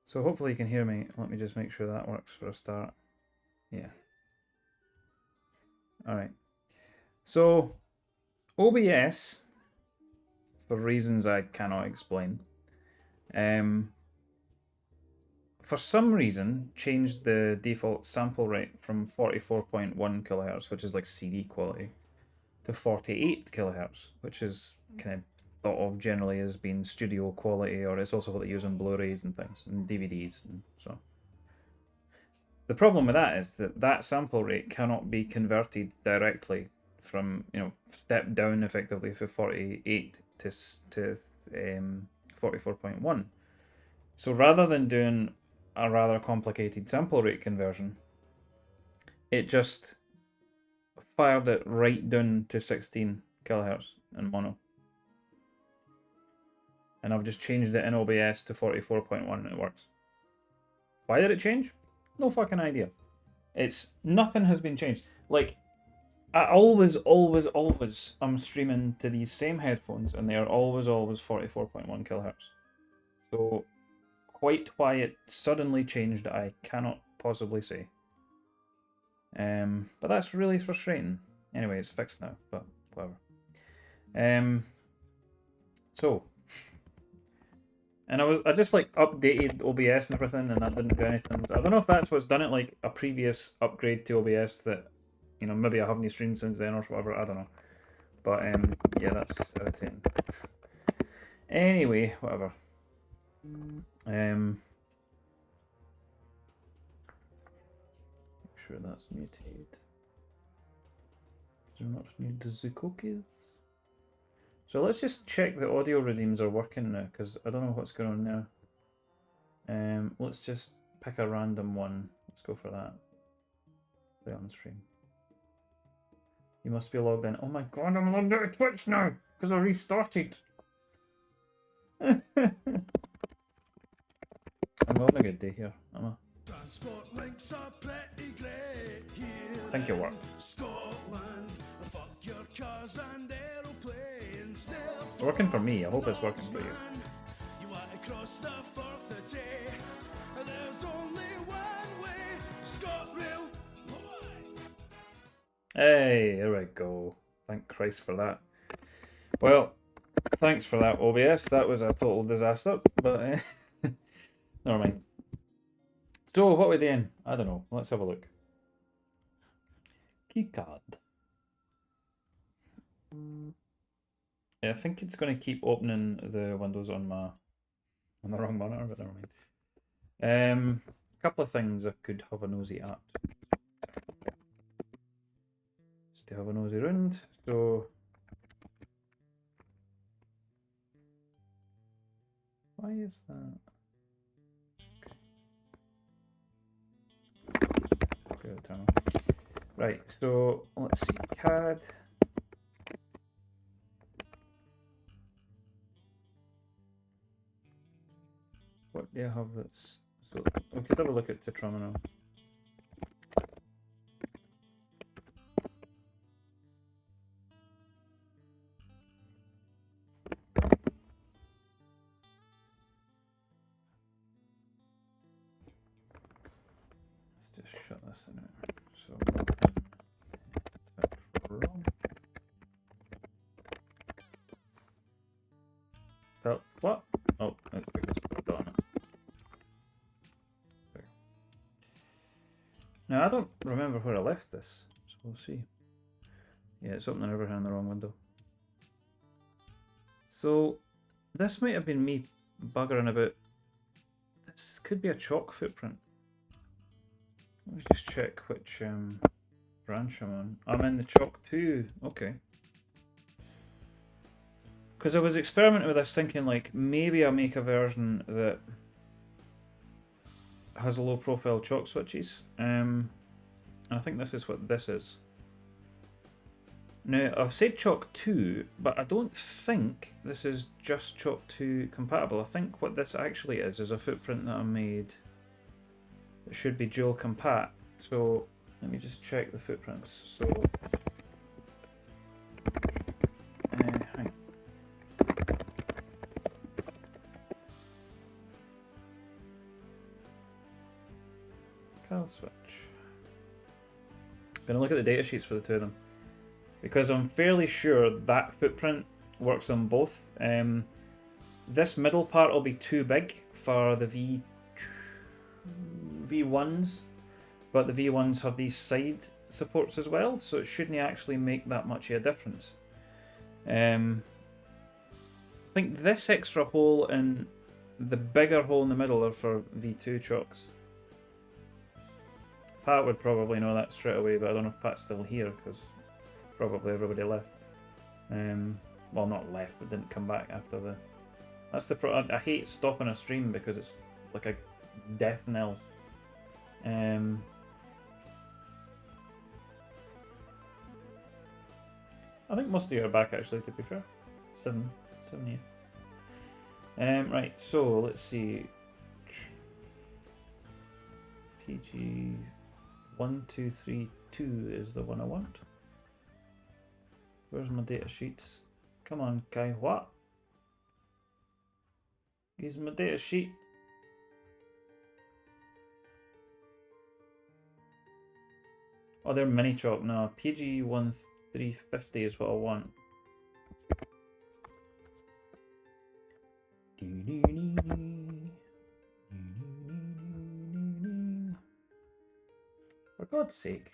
So hopefully you can hear me. Let me just make sure that works for a start. Yeah. Alright. So OBS, for reasons I cannot explain, for some reason changed the default sample rate from 44.1 kilohertz, which is like CD quality, to 48 kilohertz, which is kind of thought of generally as being studio quality, or it's also what they use on Blu-rays and things, and DVDs, and so. The problem with that is that that sample rate cannot be converted directly from, step down effectively from 48 to 44.1. So rather than doing a rather complicated sample rate conversion, it just fired it right down to 16 kilohertz in mono. And I've just changed it in OBS to 44.1 and it works. Why did it change? No fucking idea. Nothing has been changed. Like, I always am streaming to these same headphones and they are always 44.1 kilohertz. So quite why it suddenly changed, I cannot possibly say. But that's really frustrating. Anyway, it's fixed now, but whatever. So, and I just like updated OBS and everything, and that didn't do anything. I don't know if that's what's done it, like a previous upgrade to OBS that, maybe I haven't streamed since then or whatever. I don't know. But yeah, that's irritating. Anyway, whatever. Make sure that's muted. Do not need the cookies. So let's just check the audio redeems are working now, because I don't know what's going on now. Let's just pick a random one. Let's go for that. Play on stream. You must be logged in. Oh my god, I'm logged out of Twitch now, because I restarted. I'm having a good day here, am I? Transport links are pretty great here. I think it worked. Scotland, fuck your cars and aeroplanes. It's working for me. I hope it's working for you. You want to cross the Firth of Tay? There's only one way. ScotRail. Hey, there we go. Thank Christ for that. Well, thanks for that, OBS. That was a total disaster, but never mind. So, what are we doing? I don't know. Let's have a look. Keycard. Yeah, I think it's going to keep opening the windows on the wrong monitor, but never mind. A couple of things I could have a nosy at. Just to have a nosy round. So, why is that? Right, so let's see, CAD. What do I have that's... So we could have a look at the terminal. Let's just shut this in. So what? Oh, that's because it's done. There. Now I don't remember where I left this, so we'll see. Yeah, it's opening everything in the wrong window. So this might have been me buggering about. This could be a chalk footprint. Let me just check which branch I'm on. I'm in the chalk 2. Okay. Because I was experimenting with this thinking like maybe I'll make a version that has low profile chalk switches. I think this is what this is. Now I've said chalk 2, but I don't think this is just chalk 2 compatible. I think what this actually is a footprint that I made that should be dual compat. So let me just check the footprints. So hang. I'll switch. Gonna look at the datasheets for the two of them, because I'm fairly sure that footprint works on both. This middle part will be too big for the V1s, but the V1s have these side supports as well, so it shouldn't actually make that much of a difference. I think this extra hole and the bigger hole in the middle are for V2 chocks. Pat would probably know that straight away, but I don't know if Pat's still here, because probably everybody left. Well, not left, but didn't come back after the... That's the I hate stopping a stream because it's like a death knell. I think most of you are back, actually, to be fair. 7 yeah. Right, so let's see. PG 1232 is the one I want. Where's my data sheets? Come on, Kai. What? Here's my data sheet. Oh, they're mini chop. No, PG 1350 is what I want. For God's sake.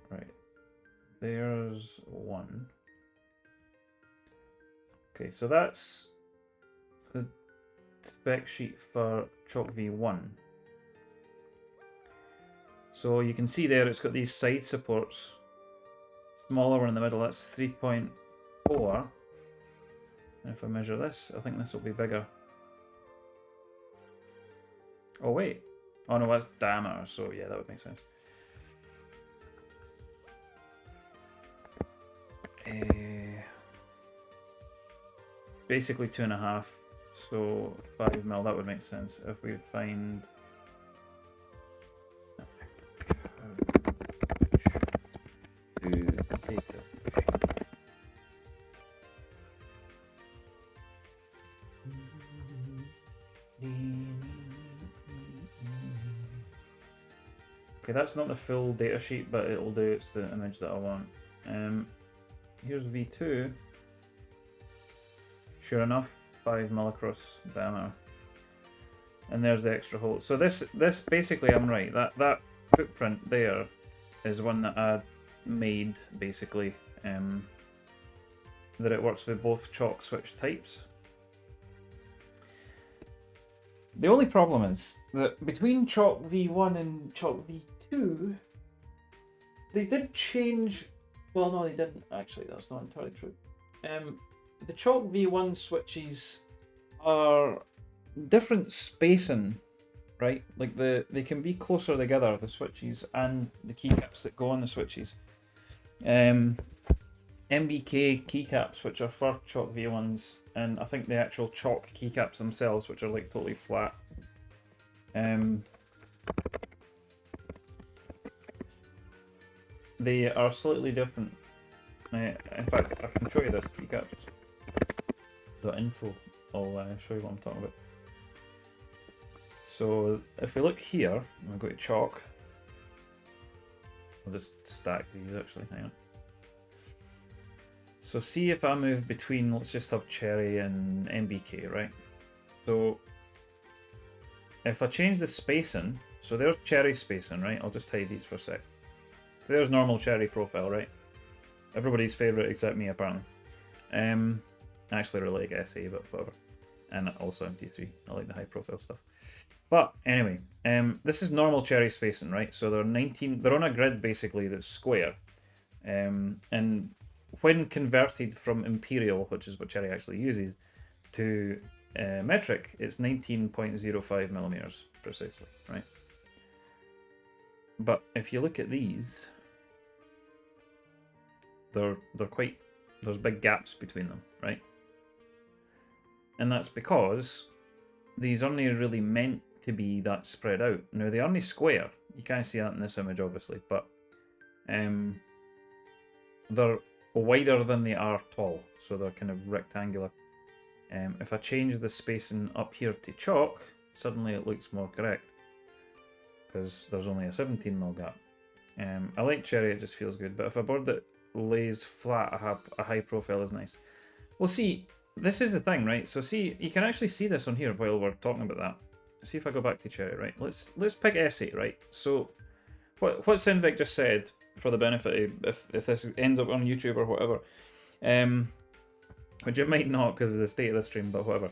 Right. There's one. Okay, so that's the spec sheet for Chalk V1. So you can see there it's got these side supports. Smaller one in the middle, that's 3.4. And if I measure this, I think this will be bigger. Oh wait. Oh no, that's diameter, so yeah, that would make sense. Basically 2.5, so 5mm, that would make sense. If we find... Okay, that's not the full data sheet, but it'll do. It's the image that I want. Here's V2. Sure enough, 5mm across diameter. And there's the extra hole. So this basically, I'm right. That footprint there is one that I made, basically. That it works with both chalk switch types. The only problem is that between Chalk V1 and Chalk V2, they did change... Well, no, they didn't, actually. That's not entirely true. The Chalk V1 switches are different spacing, right? Like, they can be closer together, the switches, and the keycaps that go on the switches. MBK keycaps, which are for Chalk V1s, and I think the actual Chalk keycaps themselves, which are like totally flat. They are slightly different. In fact, I can show you this keycaps.info. I'll show you what I'm talking about. So if we look here, I'm going to go to Chalk. I'll just stack these actually. Hang on. So see if I move between, let's just have Cherry and MBK, right? So if I change the spacing, so there's Cherry spacing, right? I'll just hide these for a sec. There's normal Cherry profile, right? Everybody's favourite except me, apparently. I actually really like SA, but whatever. And also MT3. I like the high profile stuff. But anyway, this is normal Cherry spacing, right? So they're 19. They're on a grid basically that's square, and when converted from imperial, which is what Cherry actually uses, to metric, it's 19.05mm precisely, right? But if you look at these, they're quite, there's big gaps between them, right? And that's because these aren't really meant to be that spread out. Now they aren't square. You can't see that in this image, obviously, but they're wider than they are tall, so they're kind of rectangular. If I change the spacing up here to chalk, suddenly it looks more correct because there's only a 17mm gap. I like cherry, it just feels good, but if a board that lays flat, a high profile is nice. Well, see, this is the thing, right? So see, you can actually see this on here while we're talking about that. See if I go back to cherry, right? Let's pick S8, right? So what Sinvic just said, for the benefit of if this ends up on YouTube or whatever, which it might not because of the state of the stream, but whatever.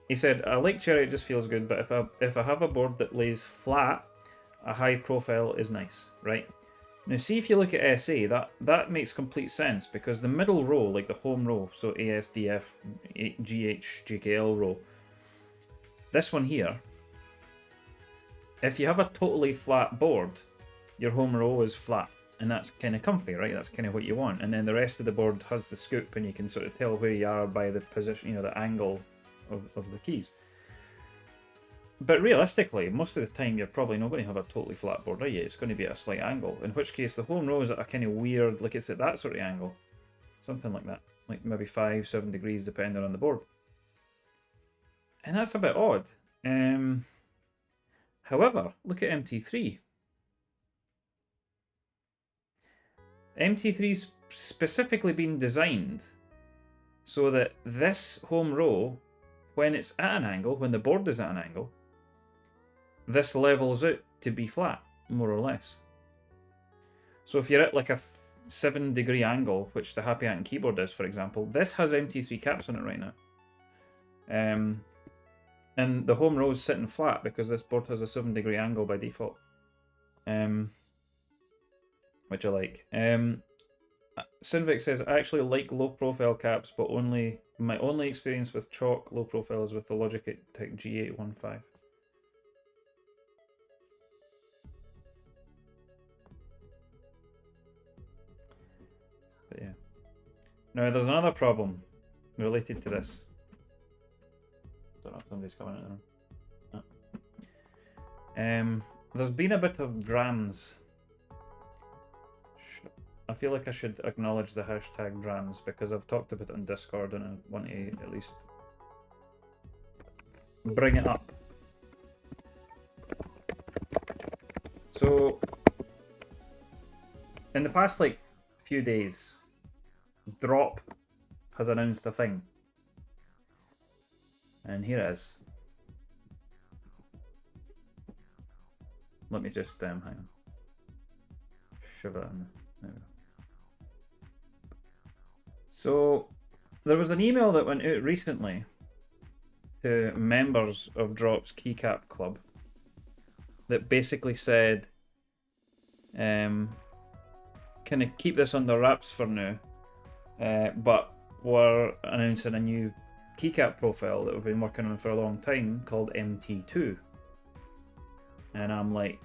He said, I like cherry, it just feels good, but if I have a board that lays flat, a high profile is nice, right? Now see if you look at SA, that makes complete sense because the middle row, like the home row, so ASDF, GH, GKL row, this one here, if you have a totally flat board, your home row is flat. And that's kind of comfy, right? That's kind of what you want. And then the rest of the board has the scoop, and you can sort of tell where you are by the position, you know, the angle of the keys. But realistically, most of the time, you're probably not going to have a totally flat board, right? It's going to be at a slight angle. In which case, the home row is at a kind of weird, like it's at that sort of angle. Something like that. Like maybe 5-7 degrees, depending on the board. And that's a bit odd. However, look at MT3. MT3's specifically been designed so that this home row, when it's at an angle, when the board is at an angle, this levels out to be flat, more or less. So if you're at like a 7-degree angle, which the Happy Ant keyboard is, for example, this has MT3 caps on it right now. And the home row is sitting flat because this board has a 7-degree angle by default. Which I like. Sinvic says, I actually like low profile caps, but my only experience with chalk low profile is with the Logitech G815. But yeah. Now there's another problem related to this. Don't know if somebody's coming in the room. There's been a bit of drams. I feel like I should acknowledge the hashtag drams because I've talked about it on Discord and I want to at least bring it up. So, in the past like few days, Drop has announced a thing. And here it is. Let me just hang on. Shove it in. There we go. So there was an email that went out recently to members of Drop's Keycap Club that basically said, kind of keep this under wraps for now, but we're announcing a new keycap profile that we've been working on for a long time called MT2. And I'm like,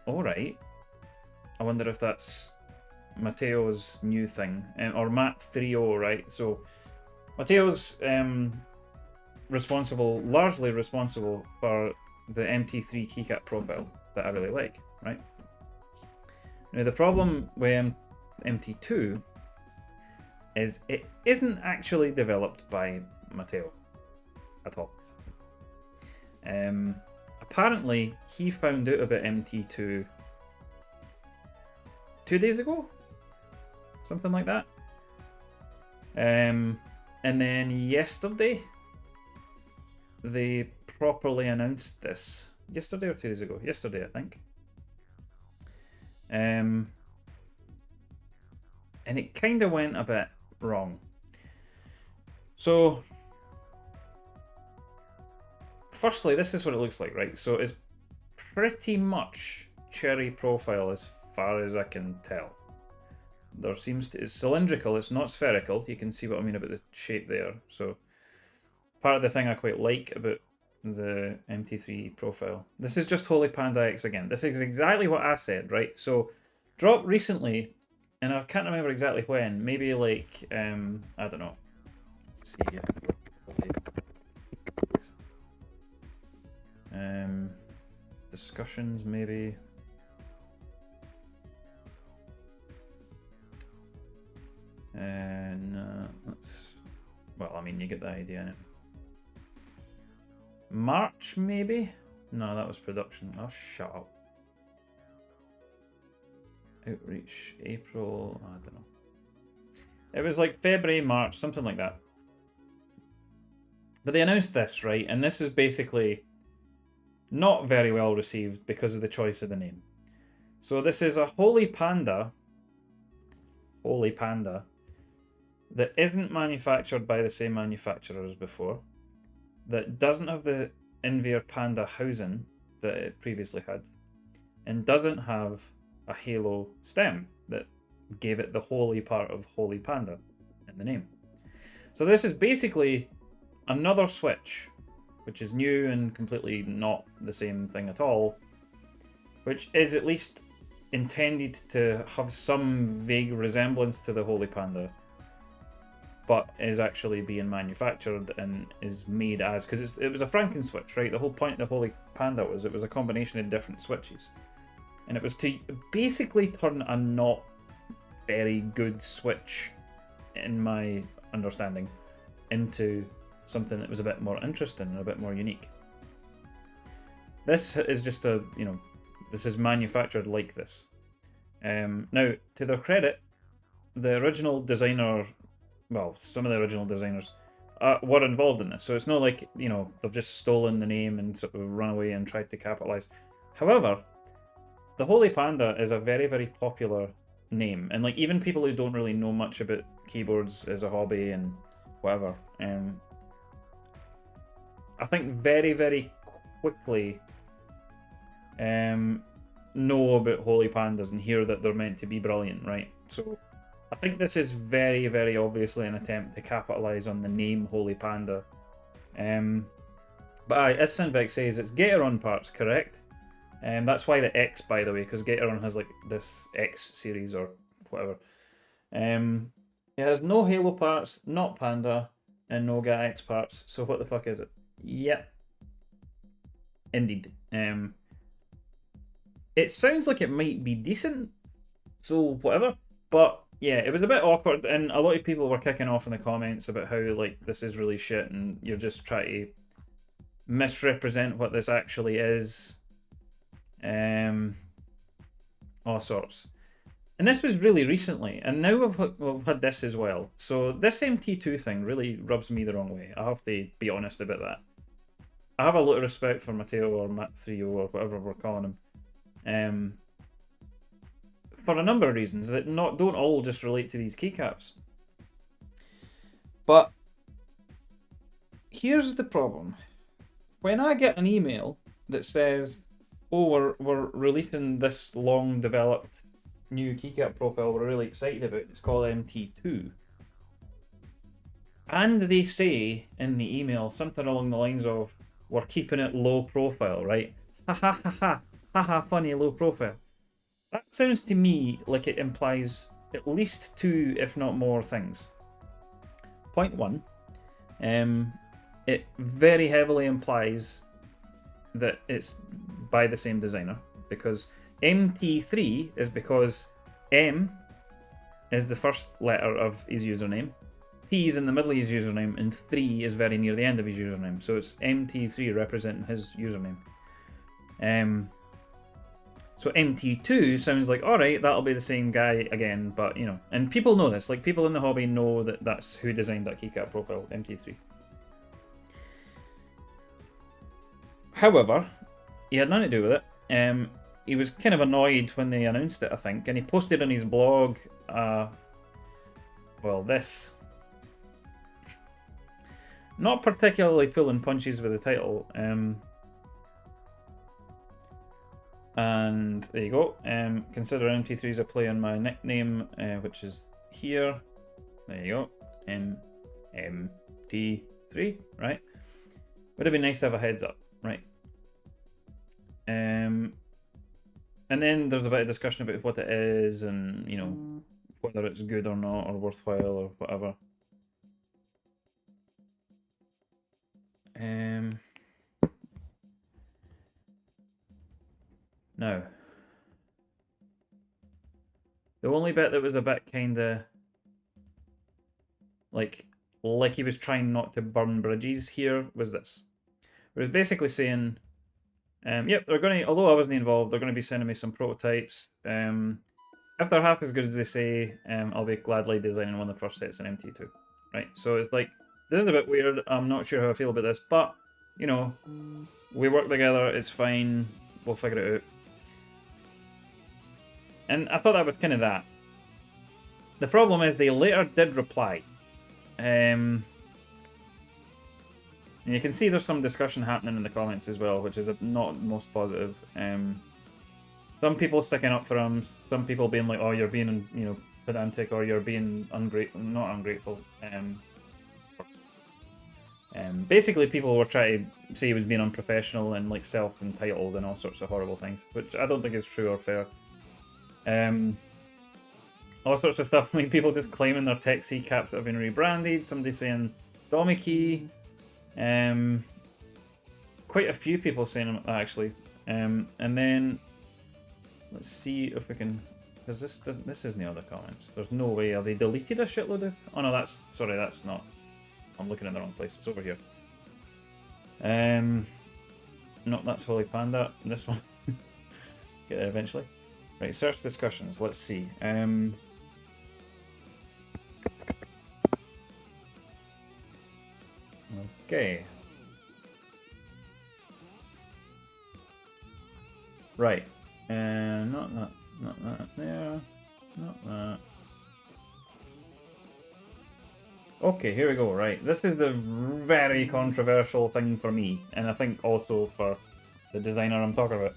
alright, I wonder if that's Matteo's new thing, or Matt 3.0, right? So Matteo's largely responsible for the MT3 keycap profile that I really like, right? Now the problem with MT2 is it isn't actually developed by Matteo at all. Apparently he found out about MT2 2 days ago, something like that. And then yesterday they properly announced this. Yesterday or 2 days ago? Yesterday, I think. And it kind of went a bit wrong. So, firstly, this is what it looks like, right? So it's pretty much cherry profile as far as I can tell. There seems to, it's cylindrical, it's not spherical. You can see what I mean about the shape there. So part of the thing I quite like about the MT3 profile. This is just Holy Panda X again. This is exactly what I said, right? So Drop recently, and I can't remember exactly when, maybe like, I don't know. Let's see here. Discussions maybe. No, well, I mean, you get the idea, innit? March, maybe? No, that was production. Oh, shut up. Outreach, April, I don't know. It was like February, March, something like that. But they announced this, right? And this was basically not very well received because of the choice of the name. So this is a Holy Panda, that isn't manufactured by the same manufacturer as before, that doesn't have the Inver Panda housing that it previously had, and doesn't have a halo stem that gave it the holy part of Holy Panda in the name. So this is basically another Switch, which is new and completely not the same thing at all, which is at least intended to have some vague resemblance to the Holy Panda, but is actually being manufactured and is made as, because it was a Franken Switch, right? The whole point of the Holy Panda was it was a combination of different Switches, and it was to basically turn a not very good Switch, in my understanding, into something that was a bit more interesting and a bit more unique. This is just this is manufactured like this. Now, to their credit, the original designer, well, some of the original designers were involved in this, so it's not like, they've just stolen the name and sort of run away and tried to capitalize. However, the Holy Panda is a very, very popular name, and like even people who don't really know much about keyboards as a hobby and whatever, I think very, very quickly know about Holy Pandas and hear that they're meant to be brilliant, right? So I think this is very, very obviously an attempt to capitalize on the name Holy Panda. But as Sinvex says, it's Gateron parts, correct? That's why the X, by the way, because Gateron has like this X series or whatever. It has no Halo parts, not Panda, and no GAT-X parts. So what the fuck is it? Yep. Indeed. It sounds like it might be decent, so whatever. But yeah, it was a bit awkward, and a lot of people were kicking off in the comments about how like this is really shit, and you're just trying to misrepresent what this actually is. All sorts. And this was really recently, and now we've had this as well. So this MT2 thing really rubs me the wrong way. I have to be honest about that. I have a lot of respect for Matteo or Matt3O or whatever we're calling him, for a number of reasons that don't all just relate to these keycaps. But here's the problem. When I get an email that says, oh, we're releasing this long developed new keycap profile we're really excited about, it's called MT2, and they say in the email something along the lines of, we're keeping it low profile, right? Ha ha ha ha ha ha, funny, low profile. That sounds to me like it implies at least two, if not more, things. Point one, it very heavily implies that it's by the same designer, because MT3 is because M is the first letter of his username, T is in the middle of his username, and 3 is very near the end of his username. So it's MT3 representing his username. So MT2 sounds like, alright, that'll be the same guy again, but and people know this, like people in the hobby know that that's who designed that keycap profile, MT3. However, he had nothing to do with it. He was kind of annoyed when they announced it, I think, and he posted on his blog, this. Not particularly pulling punches with the title. And there you go. Consider MT3 as a play on my nickname, which is here. There you go. MT3, right? Would have been nice to have a heads up, right? And then there's a bit of discussion about what it is and, whether it's good or not, or worthwhile or whatever. Now, the only bit that was a bit kind of like like he was trying not to burn bridges here, was this. It was basically saying, yep, they're going to, although I wasn't involved, they're going to be sending me some prototypes. If they're half as good as they say, I'll be gladly designing one of the first sets in MT2. Right, so it's like, this is a bit weird. I'm not sure how I feel about this, but, you know, we work together, it's fine, we'll figure it out. And I thought that was kind of that. The problem is they later did reply. And you can see there's some discussion happening in the comments as well, which is not most positive. Some people sticking up for him, some people being like, "Oh, you're being, you know, pedantic, or you're being ungrateful." Not ungrateful. Basically, people were trying to say he was being unprofessional and like self-entitled and all sorts of horrible things, which I don't think is true or fair. All sorts of stuff, like people just claiming their tech C caps that have been rebranded. Somebody saying Domikey. Quite a few people saying that actually. And then let's see if we can, because this isn't the other comments. There's no way. Are they deleted a shitload of? Oh no, that's sorry, that's not. I'm looking in the wrong place. It's over here. No, that's Holy Panda. This one. Get there eventually. Right, search discussions. Let's see. Okay. Right. Not that. Not that. There. Not that. Okay, here we go. Right. This is the very controversial thing for me, and I think also for the designer I'm talking about.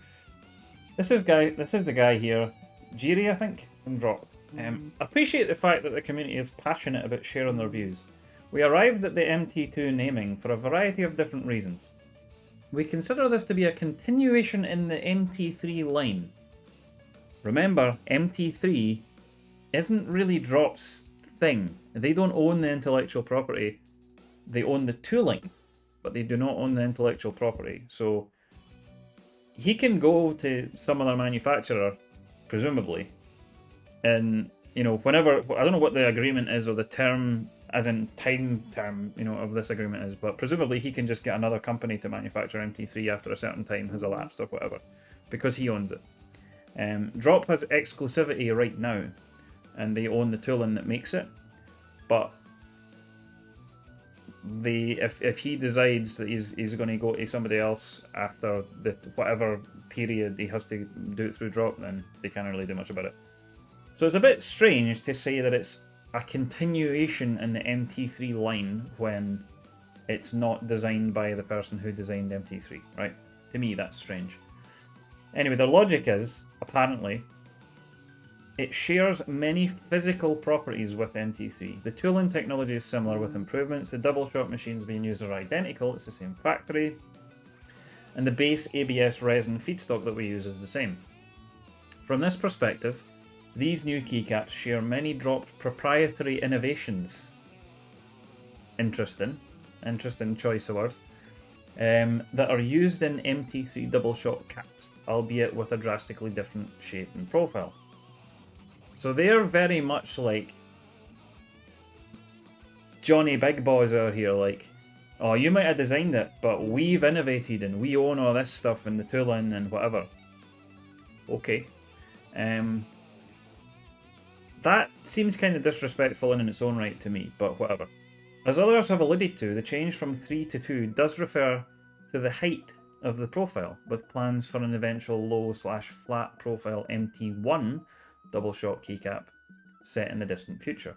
This is the guy here, Jiri, I think, from Drop. Appreciate the fact that the community is passionate about sharing their views. We arrived at the MT2 naming for a variety of different reasons. We consider this to be a continuation in the MT3 line. Remember, MT3 isn't really Drop's thing. They don't own the intellectual property. They own the tooling, but they do not own the intellectual property. So he can go to some other manufacturer, presumably, and, you know, whenever, I don't know what the agreement is or the term, as in time term, you know, of this agreement is, but presumably he can just get another company to manufacture MT3 after a certain time has elapsed or whatever, because he owns it. Drop has exclusivity right now, and they own the tooling that makes it, but if he decides that he's going to go to somebody else after the whatever period he has to do it through Drop, then they can't really do much about it. So it's a bit strange to say that it's a continuation in the MT3 line when it's not designed by the person who designed MT3, right? To me, that's strange. Anyway, the logic is, apparently, it shares many physical properties with MT3. The tooling technology is similar with improvements. The double shot machines being used are identical. It's the same factory. And the base ABS resin feedstock that we use is the same. From this perspective, these new keycaps share many Dropped proprietary innovations. Interesting choice of words. That are used in MT3 double shot caps, albeit with a drastically different shape and profile. So they're very much like Johnny Big Boys out here, like, oh, you might have designed it, but we've innovated and we own all this stuff and the tooling and whatever. Okay. That seems kind of disrespectful in its own right to me, but whatever. As others have alluded to, the change from 3 to 2 does refer to the height of the profile, with plans for an eventual low/flat profile MT1 double shot keycap set in the distant future.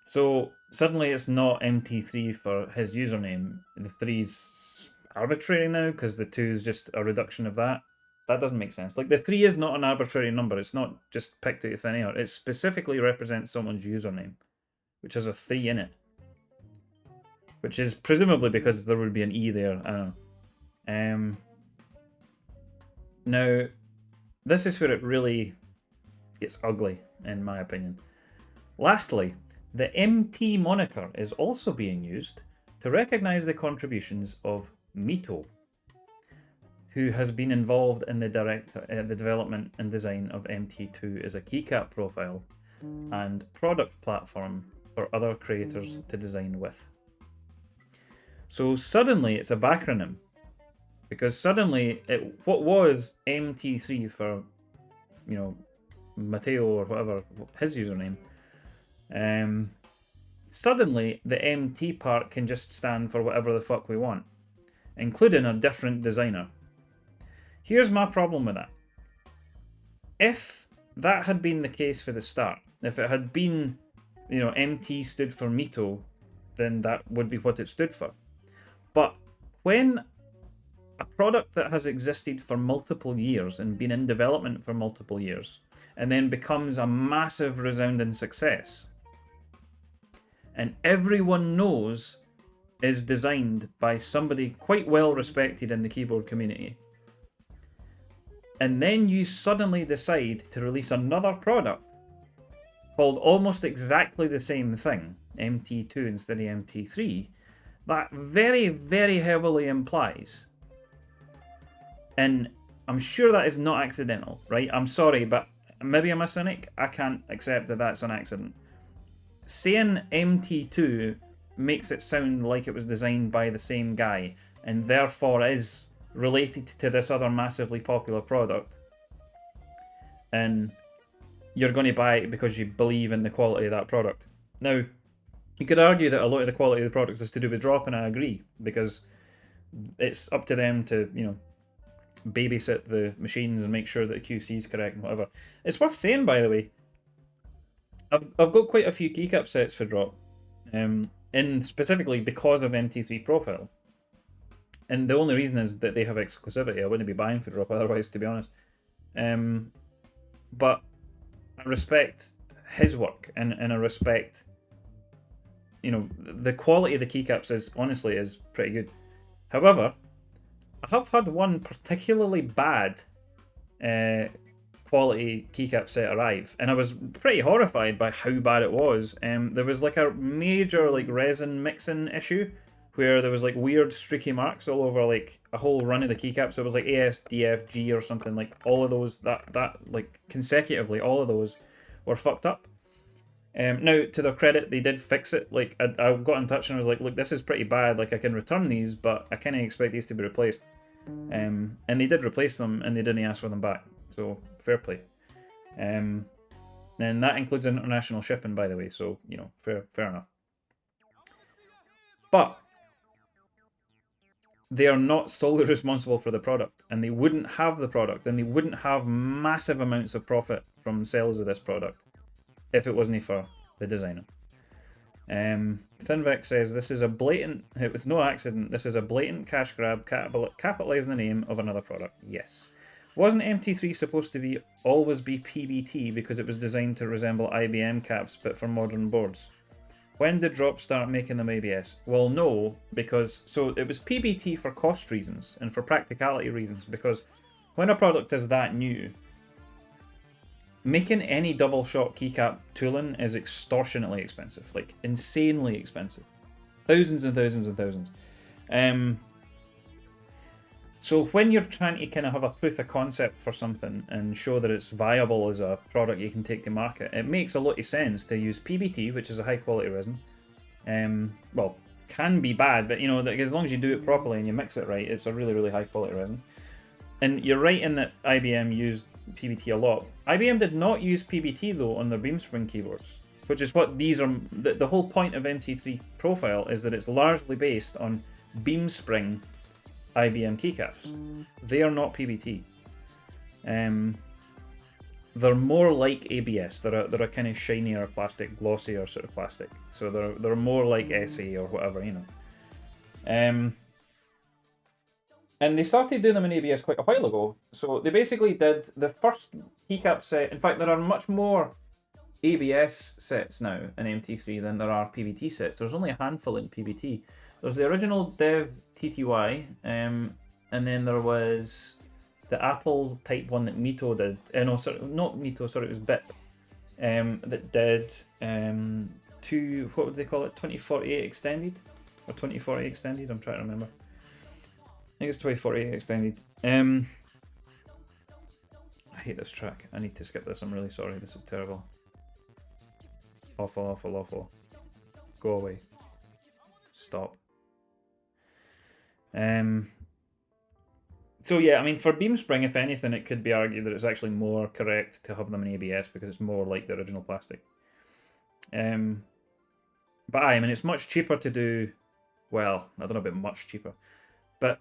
So suddenly it's not MT3 for his username. The 3's arbitrary now because the 2 is just a reduction of that. That doesn't make sense. Like, the 3 is not an arbitrary number. It's not just picked out of thin air. It specifically represents someone's username, which has a 3 in it. Which is presumably because there would be an E there. I don't know. Now, this is where it really gets ugly, in my opinion. Lastly, the MT moniker is also being used to recognize the contributions of Mito, who has been involved in the development and design of MT2 as a keycap profile and product platform for other creators to design with. So suddenly it's a backronym, because suddenly what was MT3 for, Matteo or whatever his username, suddenly the MT part can just stand for whatever the fuck we want, including a different designer. Here's my problem with that. If that had been the case for the start, if it had been, MT stood for Mito, then that would be what it stood for. But when a product that has existed for multiple years and been in development for multiple years, and then becomes a massive resounding success, and everyone knows is designed by somebody quite well respected in the keyboard community, and then you suddenly decide to release another product called almost exactly the same thing, MT2 instead of MT3, that very, very heavily implies, and I'm sure that is not accidental, right? I'm sorry, but maybe I'm a cynic. I can't accept that that's an accident. Saying MT2 makes it sound like it was designed by the same guy, and therefore is related to this other massively popular product. And you're going to buy it because you believe in the quality of that product. Now, you could argue that a lot of the quality of the product is to do with drop, and I agree, because it's up to them to, babysit the machines and make sure that the QC is correct and whatever. It's worth saying, by the way, I've got quite a few keycap sets for drop, and specifically because of MT3 profile. And the only reason is that they have exclusivity. I wouldn't be buying for drop otherwise, to be honest. But I respect his work, and I respect, the quality of the keycaps is pretty good. However, I have had one particularly bad quality keycap set arrive, and I was pretty horrified by how bad it was. There was like a major resin mixing issue where there was weird streaky marks all over a whole run of the keycaps. It was ASDFG or something, all of those that consecutively, all of those were fucked up. Now, to their credit, they did fix it. I got in touch and I was like, look, this is pretty bad. I can return these, but I kind of expect these to be replaced. And they did replace them, and they didn't ask for them back. So, fair play. And that includes international shipping, by the way. So, fair enough. But they are not solely responsible for the product, and they wouldn't have the product, and they wouldn't have massive amounts of profit from sales of this product if it wasn't for the designer. Thinvec says this is it was no accident, this is a blatant cash grab capitalising the name of another product. Yes. Wasn't MT3 supposed to always be PBT because it was designed to resemble IBM caps but for modern boards? When did Drop start making them ABS? Well, no, because it was PBT for cost reasons and for practicality reasons, because when a product is that new, making any double shot keycap tooling is extortionately expensive, insanely expensive. Thousands and thousands and thousands. So when you're trying to kind of have a proof of concept for something and show that it's viable as a product you can take to market, it makes a lot of sense to use PBT, which is a high quality resin. Well, can be bad, but as long as you do it properly and you mix it right, it's a really, really high quality resin. And you're right in that IBM used PBT a lot. IBM did not use PBT though on their Beamspring keyboards, which is what these are. The whole point of MT3 profile is that it's largely based on Beamspring IBM keycaps. They are not PBT. They're more like ABS. They're a kind of shinier plastic, glossier sort of plastic. So they're more like SA or whatever, And they started doing them in ABS quite a while ago. So they basically did the first keycap set. In fact, there are much more ABS sets now in MT3 than there are PBT sets. There's only a handful in PBT. There's the original Dev TTY, and then there was the Apple type one that Mito did. No, sorry, not Mito, sorry, it was BIP. That did what would they call it? 2048 extended? Or 2040 extended? I'm trying to remember. I think it's 2048 extended. I hate this track. I need to skip this. I'm really sorry. This is terrible. Awful, awful, awful. Go away. Stop. So yeah, I mean, for beam spring, if anything, it could be argued that it's actually more correct to have them in ABS because it's more like the original plastic. But I mean, it's much cheaper to do. Well, I don't know about much cheaper, but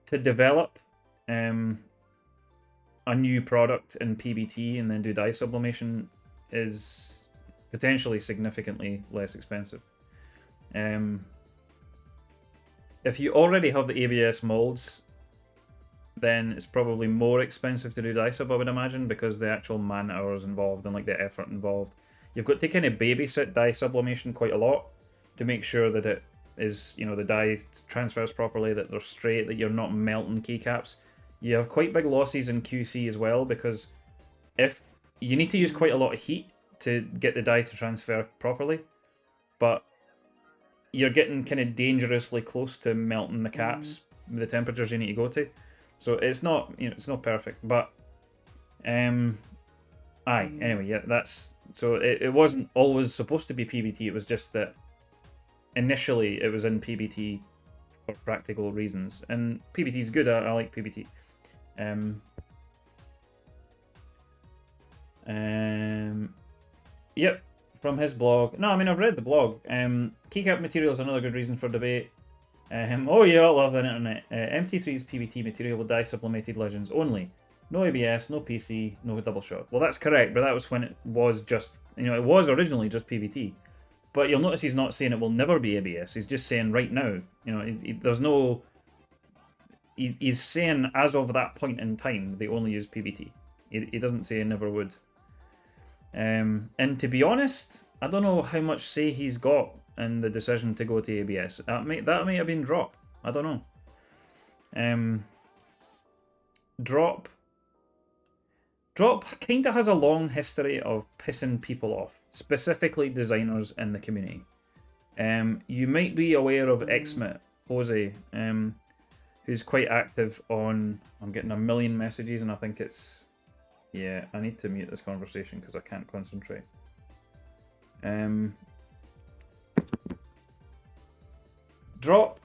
to develop a new product in PBT and then do dye sublimation is potentially significantly less expensive. If you already have the ABS molds, then it's probably more expensive to do dye sub, I would imagine, because the actual man hours involved and like the effort involved. You've got to kind of babysit dye sublimation quite a lot to make sure that it is, you know, the dye transfers properly, that they're straight, that you're not melting keycaps. You have quite big losses in QC as well, because if you need to use quite a lot of heat to get the dye to transfer properly, but you're getting kind of dangerously close to melting the caps with the temperatures you need to go to. So it's not, you know, it's not perfect, but anyway, yeah, that's so it wasn't always supposed to be PBT. It was just that initially it was in PBT for practical reasons, and PBT is good. I like PBT. Yep, from his blog. No, I mean, I've read the blog. Keycap material is another good reason for debate. Oh, you all love the internet. MT3's PBT material with dye sublimated legends only. No ABS, no PC, no double shot. Well, that's correct, but that was when it was just, you know, it was originally just PBT. But you'll notice he's not saying it will never be ABS. He's just saying right now, you know, there's no... He's saying as of that point in time, they only use PBT. He doesn't say never would. And to be honest, I don't know how much say he's got in the decision to go to ABS. That may have been Drop. I don't know. Drop kind of has a long history of pissing people off, specifically designers in the community. You might be aware of Xmit, Jose, who's quite active on... I'm getting a million messages and I think it's... Yeah, I need to mute this conversation because I can't concentrate. Drop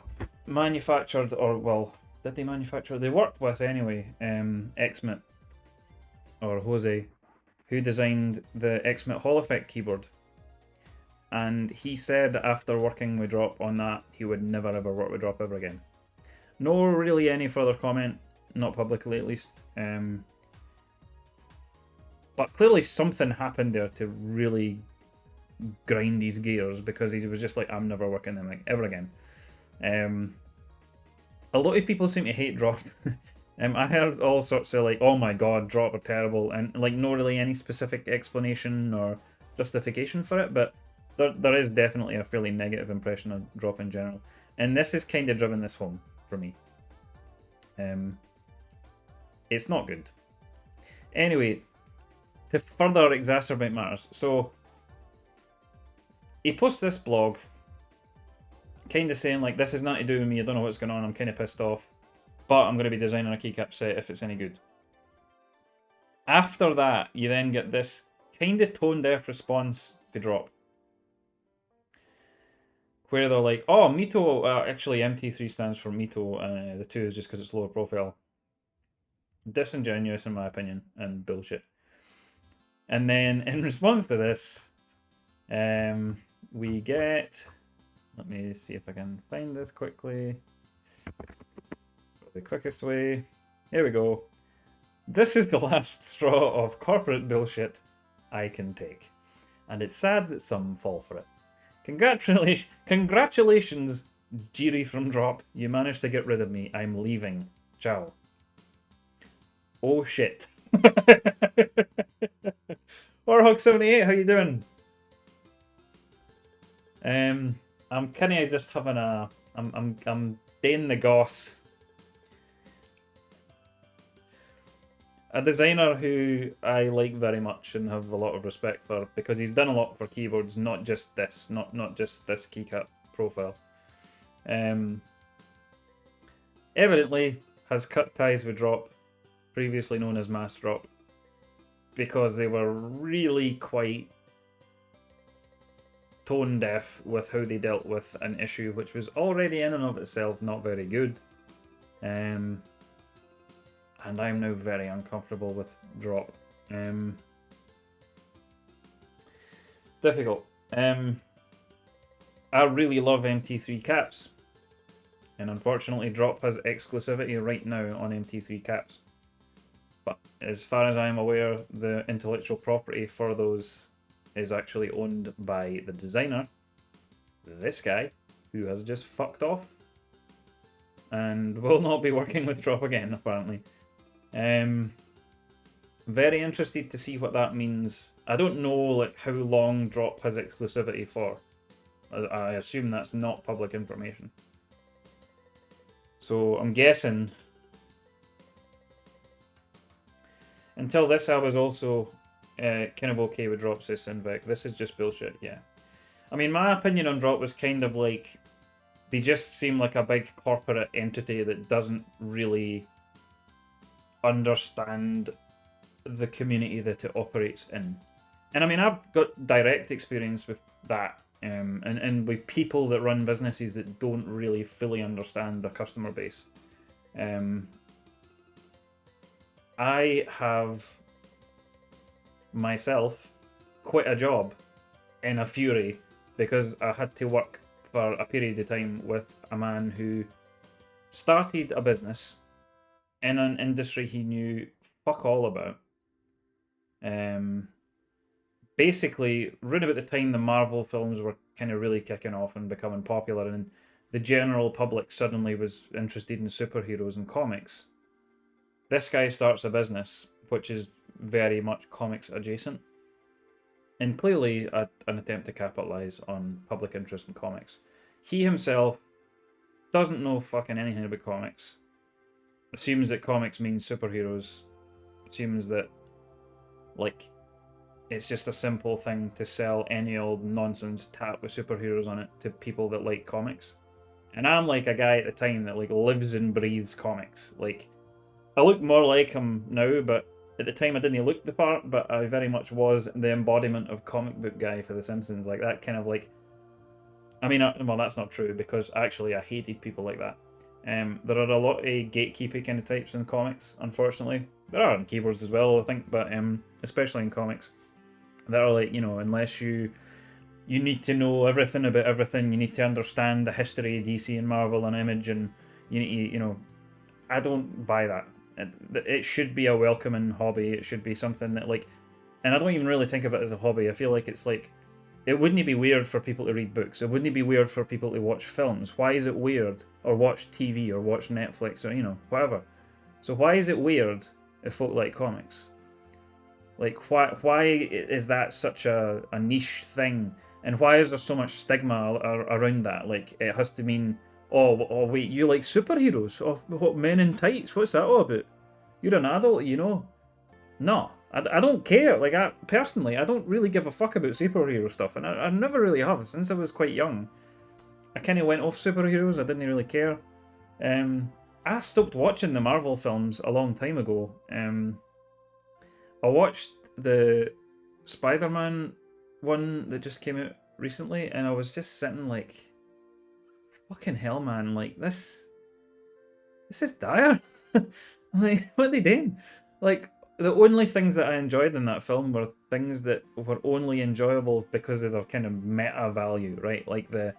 manufactured, or well, did they manufacture? They worked with anyway, Xmit, or Jose, who designed the Xmit Hall Effect keyboard. And he said after working with Drop on that, he would never ever work with Drop ever again. No really any further comment, not publicly at least. But clearly something happened there to really grind his gears, because he was just like, I'm never working them ever again. A lot of people seem to hate Drop. I heard all sorts of like, oh my god, Drop are terrible, and like not really any specific explanation or justification for it, but there is definitely a fairly negative impression of Drop in general. And this has kind of driven this home for me. It's not good. Anyway, to further exacerbate matters, so he posts this blog kind of saying like, this is nothing to do with me, I don't know what's going on, I'm kind of pissed off, but I'm going to be designing a keycap set if it's any good. After that, you then get this kind of tone-deaf response to Drop, where they're like, oh, Mito, actually MT3 stands for Mito, the 2 is just because it's lower profile. Disingenuous in my opinion, and bullshit. And then in response to this, we get... Let me see if I can find this quickly. The quickest way. Here we go. This is the last straw of corporate bullshit I can take. And it's sad that some fall for it. Congratulations, Jiri from Drop. You managed to get rid of me. I'm leaving. Ciao. Oh shit. Warhawk78, how you doing? I'm kind of just having a... I'm Dane the Goss. A designer who I like very much and have a lot of respect for, because he's done a lot for keyboards, not just this, not just this keycap profile. Evidently has cut ties with Drop, previously known as Mass Drop, because they were really quite tone deaf with how they dealt with an issue which was already in and of itself not very good. And I'm now very uncomfortable with drop. It's difficult. I really love MT3 caps, and unfortunately drop has exclusivity right now on MT3 caps. But as far as I'm aware, the intellectual property for those is actually owned by the designer, this guy, who has just fucked off and will not be working with drop again, apparently. Very interested to see what that means. I don't know like how long drop has exclusivity for. I assume that's not public information. So I'm guessing. Until this, I was also kind of okay with drop, says Sinvec. This is just bullshit, yeah. I mean, my opinion on drop was kind of like they just seem like a big corporate entity that doesn't really understand the community that it operates in. And I mean, I've got direct experience with that, and with people that run businesses that don't really fully understand their customer base. I have myself quit a job in a fury because I had to work for a period of time with a man who started a business in an industry he knew fuck all about. Basically, right about the time the Marvel films were kind of really kicking off and becoming popular, and the general public suddenly was interested in superheroes and comics. This guy starts a business which is very much comics adjacent, and clearly an attempt to capitalize on public interest in comics. He himself doesn't know fucking anything about comics. Assumes that comics means superheroes. Assumes that, like, it's just a simple thing to sell any old nonsense tap with superheroes on it to people that like comics. And I'm like a guy at the time that like lives and breathes comics. Like, I look more like him now, but at the time I didn't look the part, but I very much was the embodiment of comic book guy for The Simpsons. Like that kind of like, I mean, well, that's not true because actually I hated people like that. There are a lot of gatekeepy kind of types in comics, unfortunately. There are in keyboards as well, I think, but especially in comics. That are like, you know, unless you need to know everything about everything, you need to understand the history of DC and Marvel and Image, and you need to, you know, I don't buy that. It should be a welcoming hobby. It should be something that like, and I don't even really think of it as a hobby. I feel like it's like, it wouldn't be weird for people to read books. It wouldn't be weird for people to watch films. Why is it weird? Or watch TV or watch Netflix or, you know, whatever. So why is it weird if folk like comics? Like, why is that such a niche thing? And why is there so much stigma around that? Like, it has to mean, oh wait, you like superheroes? Oh, what, Men in Tights? What's that all about? You're an adult, you know? No, I don't care. Like, I don't really give a fuck about superhero stuff, and I never really have since I was quite young. I kind of went off superheroes. I didn't really care. I stopped watching the Marvel films a long time ago. I watched the Spider-Man one that just came out recently, and I was just sitting like, fucking hell, man! Like this is dire. Like, what are they doing? Like, the only things that I enjoyed in that film were things that were only enjoyable because of their kind of meta value, right? Like the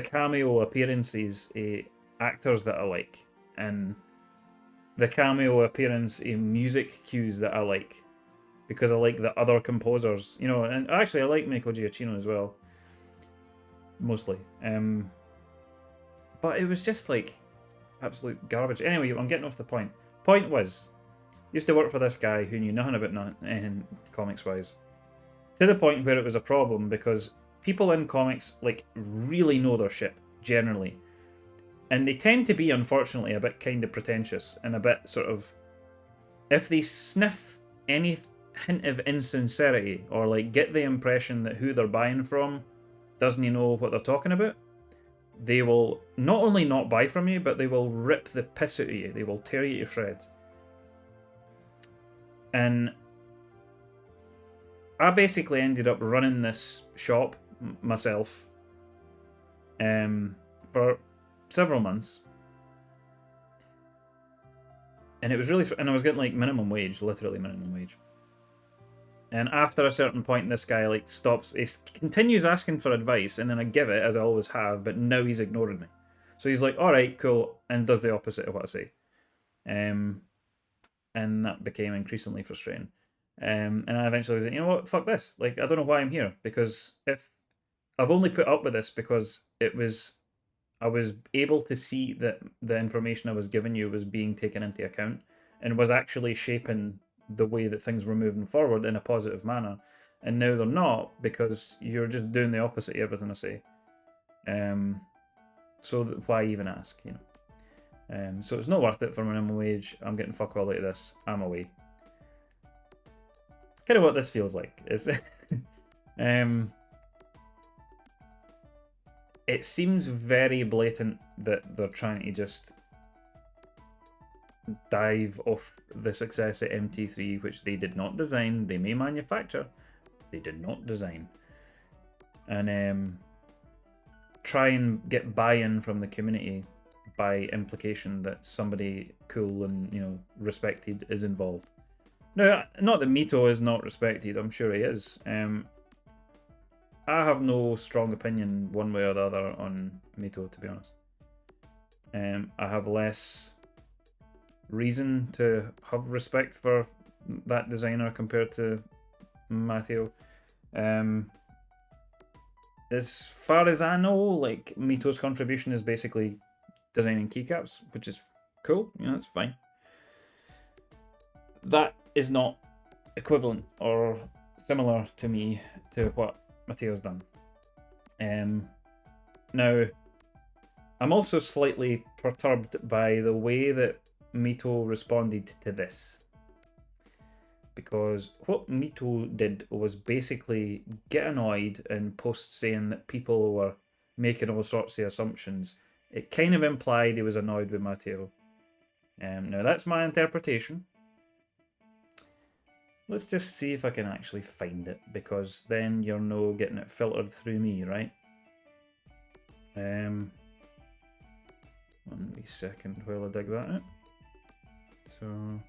cameo appearances, actors that I like, and the cameo appearance in music cues that I like, because I like the other composers, you know. And actually, I like Michael Giacchino as well, mostly. But it was just like absolute garbage. Anyway, I'm getting off the point. Point was, used to work for this guy who knew nothing about anything comics-wise, to the point where it was a problem because people in comics like really know their shit generally, and they tend to be, unfortunately, a bit kind of pretentious and a bit sort of, if they sniff any hint of insincerity or like get the impression that who they're buying from doesn't know what they're talking about, they will not only not buy from you, but they will rip the piss out of you. They will tear you to shreds. And I basically ended up running this shop myself for several months, and it was really, and I was getting like minimum wage, literally minimum wage. And after a certain point, this guy like stops. He continues asking for advice, and then I give it as I always have. But now he's ignoring me, so he's like, "All right, cool," and does the opposite of what I say. Um, and that became increasingly frustrating. And I eventually was like, you know what, fuck this. Like, I don't know why I'm here, because if I've only put up with this because I was able to see that the information I was giving you was being taken into account and was actually shaping the way that things were moving forward in a positive manner. And now they're not, because you're just doing the opposite of everything I say. So why even ask, you know? So it's not worth it for minimum wage. I'm getting fuck all out of this. I'm away. It's kind of what this feels like. It seems very blatant that they're trying to just dive off the success at MT3, which they did not design. They may manufacture, they did not design, and try and get buy-in from the community by implication that somebody cool and, you know, respected is involved. No, not that Mito is not respected. I'm sure he is. I have no strong opinion one way or the other on Mito, to be honest. I have less reason to have respect for that designer compared to Matteo. As far as I know, like, Mito's contribution is basically designing keycaps, which is cool. You know, that's fine. That is not equivalent or similar to me to what Matteo's done. Now, I'm also slightly perturbed by the way that Mito responded to this. Because what Mito did was basically get annoyed and post saying that people were making all sorts of assumptions. It kind of implied he was annoyed with Matteo. Now, that's my interpretation. Let's just see if I can actually find it, because then you're no getting it filtered through me, right? 1 wee second while I dig that out. So...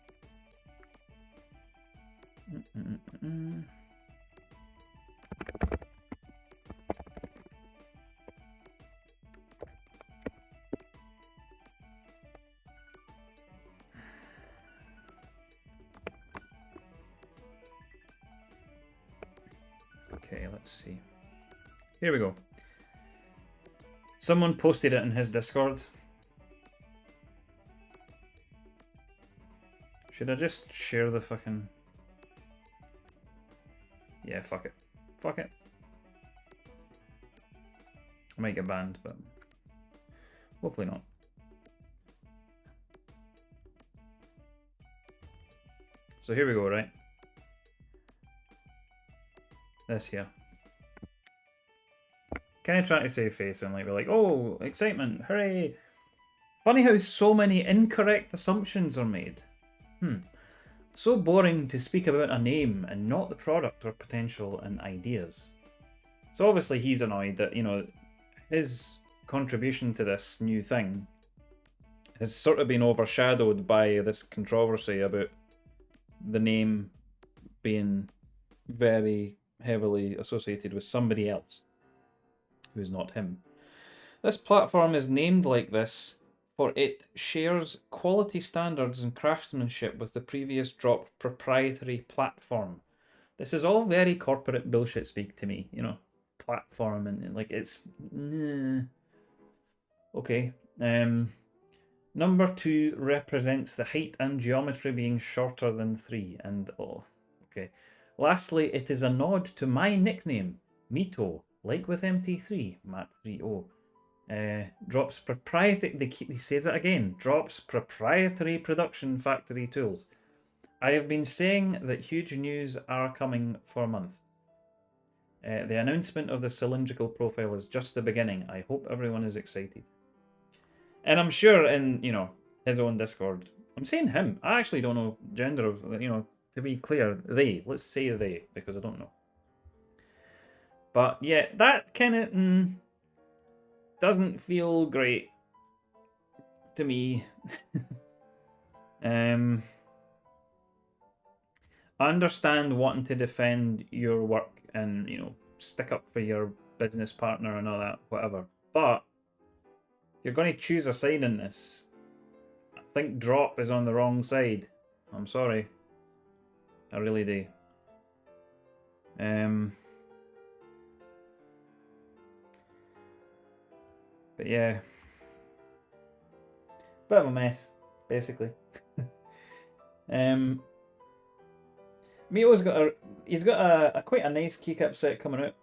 Okay, let's see. Here we go. Someone posted it in his Discord. Should I just share the fucking... Yeah, fuck it. Fuck it. I might get banned, but hopefully not. So here we go, right? This here. Kind of trying to save face and like be like, oh, excitement, hooray! Funny how so many incorrect assumptions are made. So boring to speak about a name and not the product or potential and ideas. So obviously he's annoyed that, you know, his contribution to this new thing has sort of been overshadowed by this controversy about the name being very heavily associated with somebody else who is not him. This platform is named like this for it shares quality standards and craftsmanship with the previous drop proprietary platform. This is all very corporate bullshit speak to me, you know, platform and like it's... Okay. Number 2 represents the height and geometry being shorter than 3, and oh, okay. Lastly, it is a nod to my nickname, Mito, like with MT3, Mat30. Drops proprietary... He says it again. Drops proprietary production factory tools. I have been saying that huge news are coming for months. The announcement of the cylindrical profile is just the beginning. I hope everyone is excited. And I'm sure in, you know, his own Discord, I'm saying him. I actually don't know gender of, you know, to be clear, they. Let's say they, because I don't know. But yeah, that kind of doesn't feel great to me. I understand wanting to defend your work and, stick up for your business partner and all that, whatever. But you're going to choose a side in this. I think Drop is on the wrong side. I'm sorry. I really do. But yeah. Bit of a mess, basically. Mito's he's got a quite a nice keycap set coming out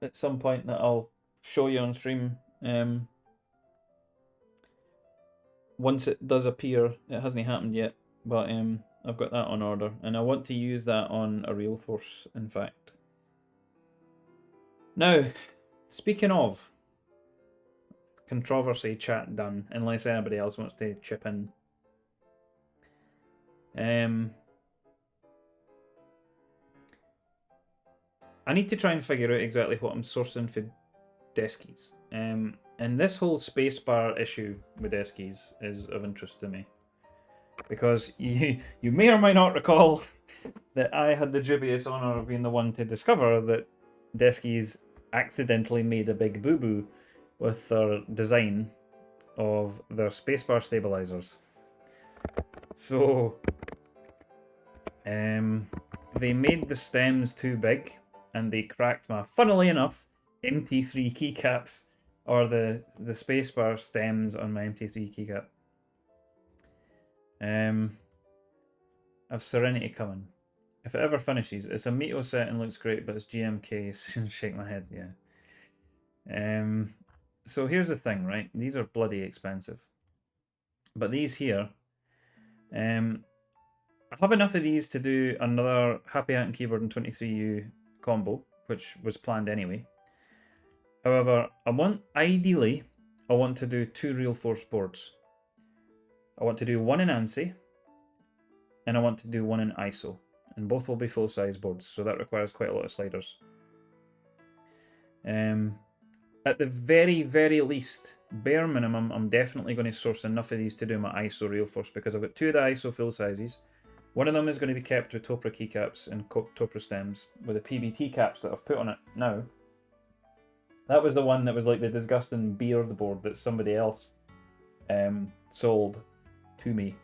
at some point that I'll show you on stream. Once it does appear, it hasn't happened yet, but I've got that on order, and I want to use that on a real force, in fact. Now, speaking of controversy chat done, unless anybody else wants to chip in. I need to try and figure out exactly what I'm sourcing for deskies. And this whole spacebar issue with deskies is of interest to me. Because you may or may not recall that I had the dubious honour of being the one to discover that deskies accidentally made a big boo-boo with their design of their spacebar stabilizers. So, they made the stems too big, and they cracked my, funnily enough, MT3 keycaps, or the spacebar stems on my MT3 keycap. I've Serenity coming. If it ever finishes, it's a Mito set and looks great, but it's GMK. Shake my head, yeah. So here's the thing, right? These are bloody expensive. But these here, I have enough of these to do another Happy Hat and Keyboard and 23U combo, which was planned anyway. However, ideally, I want to do 2 Real Force boards. I want to do one in ANSI, and I want to do one in ISO. And both will be full-size boards, so that requires quite a lot of sliders. At the very, very least, bare minimum, I'm definitely going to source enough of these to do my ISO Real Force, because I've got 2 of the ISO full sizes. One of them is going to be kept with Topra keycaps and Topra stems, with the PBT caps that I've put on it now. That was the one that was like the disgusting beard board that somebody else sold to me.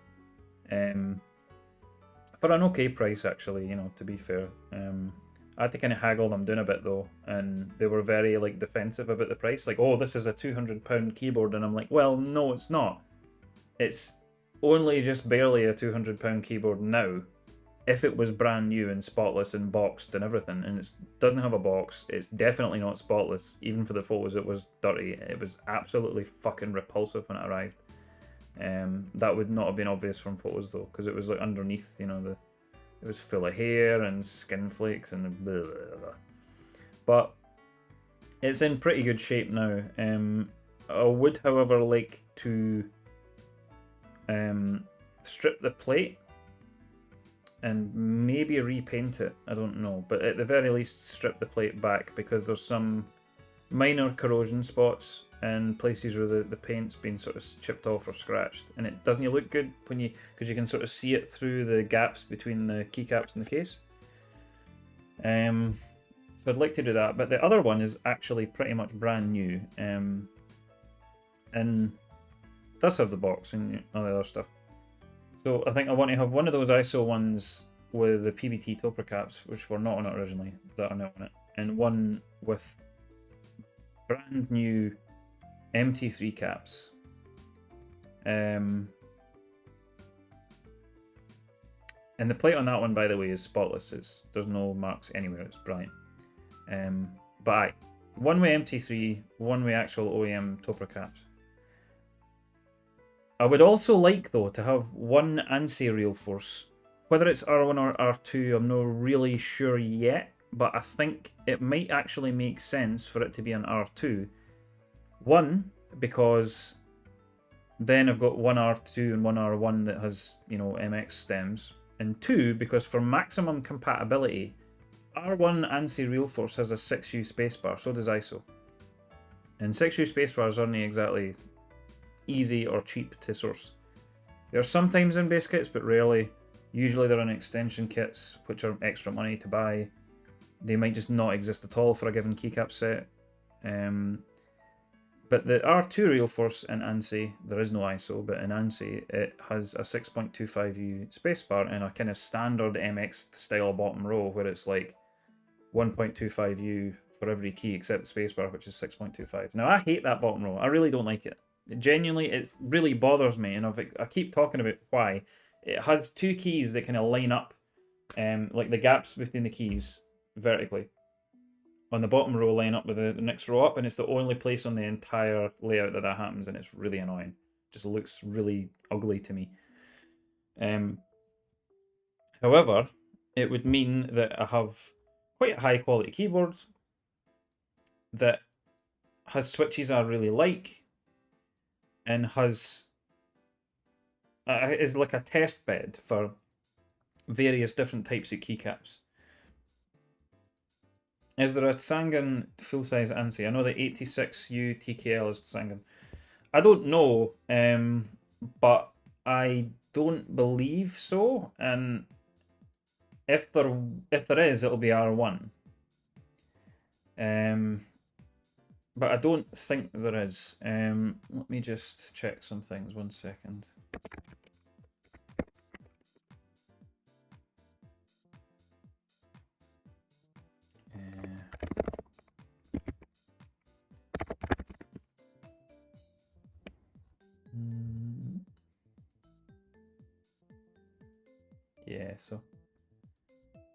For an okay price, actually, to be fair. I had to kind of haggle them down a bit, though, and they were very, defensive about the price. Like, oh, this is a £200 keyboard, and I'm like, well, no, it's not. It's only just barely a £200 keyboard now. If it was brand new and spotless and boxed and everything, and it doesn't have a box, it's definitely not spotless. Even for the photos, it was dirty. It was absolutely fucking repulsive when it arrived. That would not have been obvious from photos, though, because it was underneath, it was full of hair and skin flakes and blah, blah, blah. But it's in pretty good shape now. I would, however, like to strip the plate and maybe repaint it. I don't know, but at the very least strip the plate back, because there's some minor corrosion spots and places where the paint's been sort of chipped off or scratched, and it doesn't look good because you can sort of see it through the gaps between the keycaps and the case. So I'd like to do that, but the other one is actually pretty much brand new, and does have the box and all the other stuff. So I think I want to have one of those ISO ones with the PBT Topra caps, which were not on it originally, that are now on it, and one with brand new MT3 caps. And the plate on that one, by the way, is spotless. There's no marks anywhere. It's bright. But one with MT3, one with actual OEM Topra caps. I would also like, though, to have one ANSI Real Force. Whether it's R1 or R2, I'm not really sure yet, but I think it might actually make sense for it to be an R2. One, because then I've got one R2 and one R1 that has, MX stems. And two, because for maximum compatibility, R1 ANSI Real Force has a 6U spacebar, so does ISO. And 6U spacebars aren't exactly easy or cheap to source. They're sometimes in base kits, but rarely. Usually they're in extension kits, which are extra money to buy. They might just not exist at all for a given keycap set. But the R2 Real Force in ANSI, there is no ISO, but in ANSI it has a 6.25U spacebar and a kind of standard MX style bottom row where it's like 1.25U for every key except the spacebar, which is 6.25. Now I hate that bottom row. I really don't like it. Genuinely, it really bothers me, and I keep talking about why. It has two keys that kind of line up, like the gaps between the keys vertically on the bottom row line up with the next row up, and it's the only place on the entire layout that happens, and it's really annoying. It just looks really ugly to me. However, it would mean that I have quite a high quality keyboard that has switches I really like and has is like a test bed for various different types of keycaps. Is there a Tsangan full-size ANSI? I know the 86U TKL is Tsangan. I don't know, but I don't believe so. And if there is, it'll be R1. But I don't think there is. Let me just check some things. 1 second. Yeah, so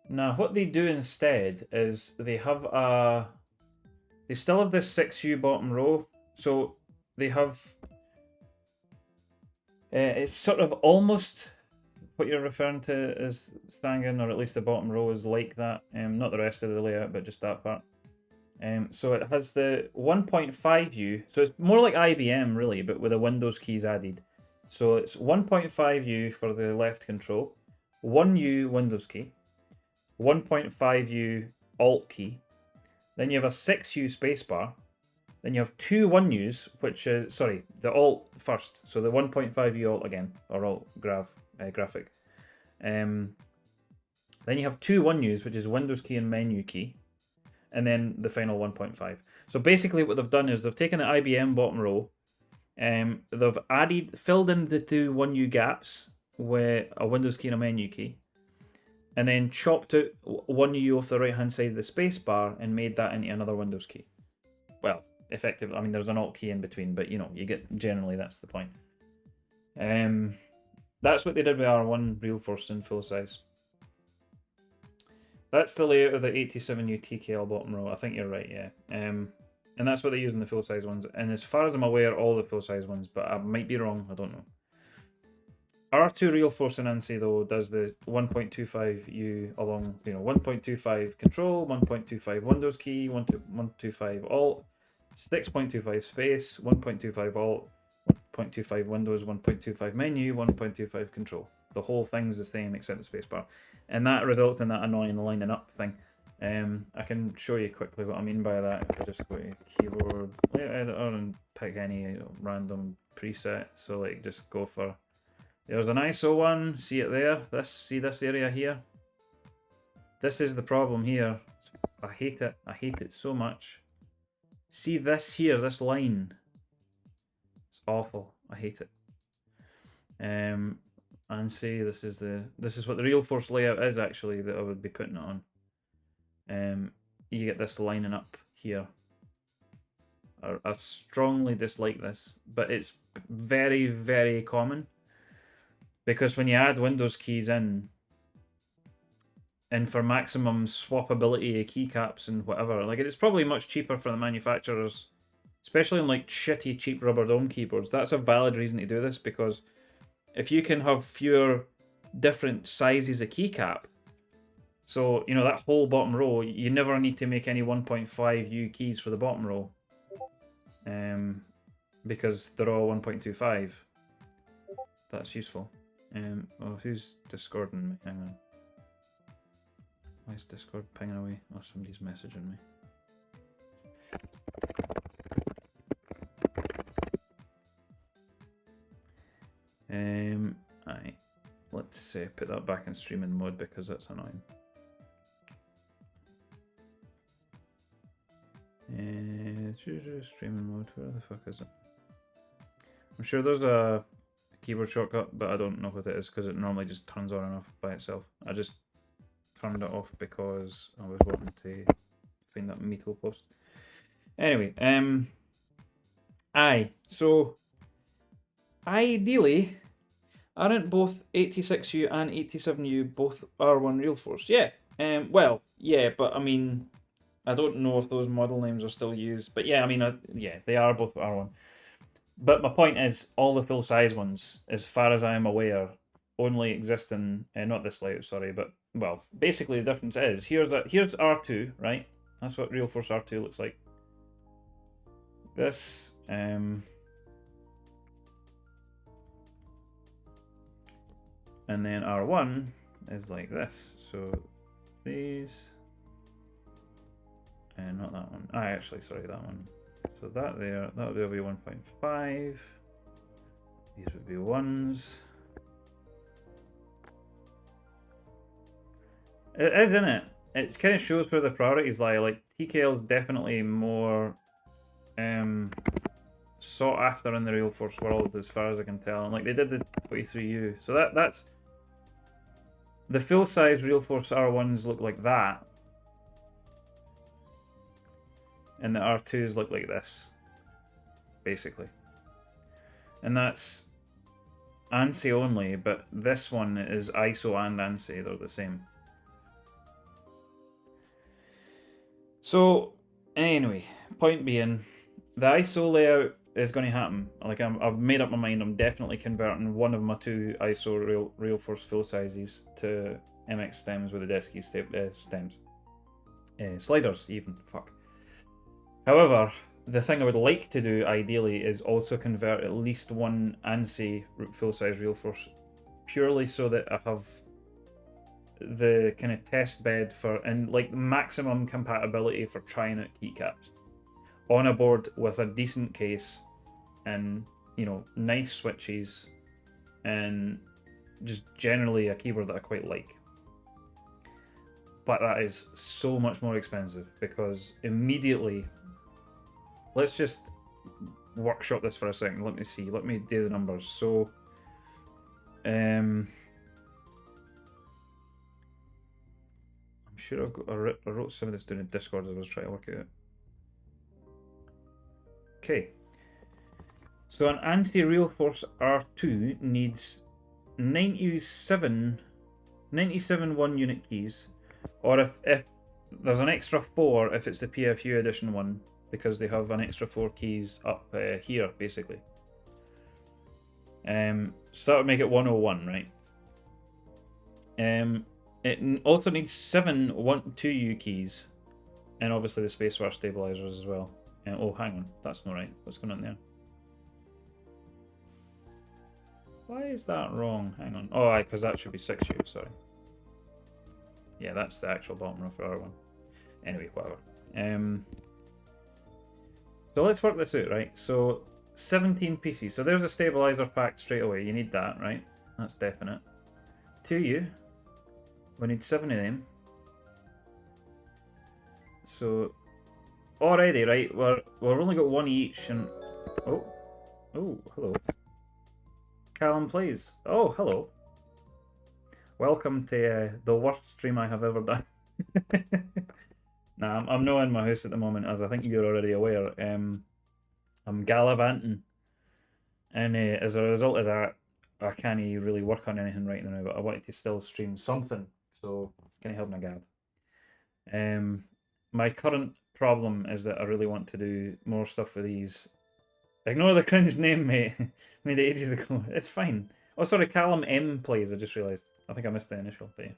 now what they do instead is they still have this 6U bottom row, so they have it's sort of almost what you're referring to as Stangen, or at least the bottom row is like that. Not the rest of the layout, but just that part. So it has the 1.5U, so it's more like IBM really, but with the Windows keys added. So it's 1.5U for the left control, 1U Windows key, 1.5U Alt key, then you have a 6U spacebar, then you have two 1Us, which is, sorry, the Alt first, so the 1.5U Alt again, or Alt graphic. Then you have two 1Us, which is Windows key and menu key, and then the final 1.5. So basically what they've done is they've taken the IBM bottom row, they've filled in the two 1U gaps with a Windows key and a menu key, and then chopped out 1U off the right hand side of the spacebar and made that into another Windows key. Well, effectively, I mean there's an Alt key in between, but you know, you get generally that's the point. That's what they did with R1 Real Force in full size. That's the layout of the 87U TKL bottom row. I think you're right, yeah. And that's what they use in the full size ones. And as far as I'm aware, all the full size ones, but I might be wrong. I don't know. R2 Real Force and ANSI though does the 1.25U along, 1.25 control, 1.25 Windows key, 1.25 Alt, 6.25 space, 1.25 Alt, 1.25 Windows, 1.25 menu, 1.25 control. The whole thing's the same except the spacebar, and that results in that annoying lining up thing. I can show you quickly what I mean by that if I just go to keyboard editor and pick any random preset. So like just go for, there's an ISO one, see it there, see this area here? This is the problem here. I hate it so much. See this here, this line? It's awful, I hate it. And say this is what the Real Force layout is actually that I would be putting it on. You get this lining up here. I strongly dislike this, but it's very, very common because when you add Windows keys in, and for maximum swappability of keycaps and whatever, like it's probably much cheaper for the manufacturers, especially on like shitty cheap rubber dome keyboards. That's a valid reason to do this, because if you can have fewer different sizes of keycap, so that whole bottom row, you never need to make any 1.5U keys for the bottom row, because they're all 1.25. That's useful. Oh, who's discording me? Hang on. Why is Discord pinging away? Oh, somebody's messaging me. Aye. Let's put that back in streaming mode because that's annoying. Streaming mode, where the fuck is it? I'm sure there's a keyboard shortcut, but I don't know what it is because it normally just turns on and off by itself. I just turned it off because I was wanting to find that Meetle post. Anyway, aye, so ideally, aren't both 86U and 87U both R1 Real Force? Yeah, well, yeah, but I mean, I don't know if those model names are still used, but yeah, I mean, yeah, they are both R1. But my point is, all the full size ones, as far as I am aware, only exist in not this layout, sorry, but well, basically the difference is here's R2, right? That's what Real Force R2 looks like. This, and then R1 is like this. So these, and not that one. Actually, sorry, that one. So that there, that would be 1.5. These would be 1s. It is, isn't it? It kind of shows where the priorities lie. Like TKL is definitely more sought after in the Real Force world, as far as I can tell. And like they did the 23U, so that's the full size Real Force R1s look like that, and the R2s look like this, basically. And that's ANSI only, but this one is ISO and ANSI, they're the same. So, anyway, point being, the ISO layout is going to happen. Like, I've made up my mind, I'm definitely converting one of my two ISO Real Force full sizes to MX stems with the Desky stems. Sliders, even, fuck. However, the thing I would like to do, ideally, is also convert at least one ANSI full-size Real Force, purely so that I have the kind of test bed for, and like maximum compatibility for trying out keycaps on a board with a decent case and, you know, nice switches and just generally a keyboard that I quite like. But that is so much more expensive because immediately, let's just workshop this for a second. Let me see. Let me do the numbers. So, I'm sure I wrote some of this down in Discord as I was trying to work it out. Okay. So an ANSI Real Force R2 needs 97 1 unit keys, or if there's an extra 4 if it's the PFU edition one, because they have an extra 4 keys up here, basically. So that would make it 101, right? It also needs 7 2U keys, and obviously the spacebar stabilizers as well. Oh, hang on, that's not right. What's going on there? Why is that wrong? Hang on. Oh, because that should be 6U, sorry. Yeah, that's the actual bottom row for R1. Anyway, whatever. So let's work this out, right? So 17 pieces. So there's a stabilizer pack straight away. You need that, right? That's definite. 2U. We need 7 of them. So already, right? We've only got 1 each, and oh, hello. Callum plays. Oh, hello. Welcome to the worst stream I have ever done. Nah, I'm not in my house at the moment, as I think you're already aware. I'm gallivanting, and as a result of that, I can't really work on anything right now. But I wanted to still stream something, so can you help my gab? My current problem is that I really want to do more stuff with these. Ignore the cringe name, mate. Made it ages ago. It's fine. Oh, sorry, Callum M plays. I just realised. I think I missed the initial, but yeah.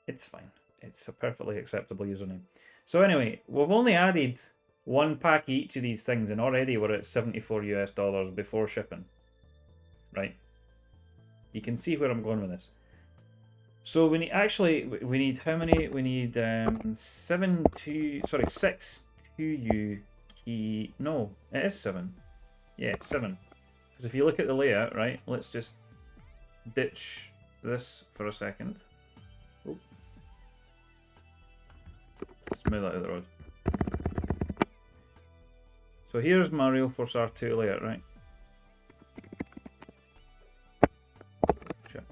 It's fine. It's a perfectly acceptable username. So anyway, we've only added 1 pack each of these things, and already we're at $74 US before shipping. Right? You can see where I'm going with this. So we need how many? We need 6 2U key. No, it is 7. Yeah, 7. Because if you look at the layout, right, let's just ditch this for a second. Oh. Let's move that out of the road. So here's my Real Force R2 layout, right? Sure.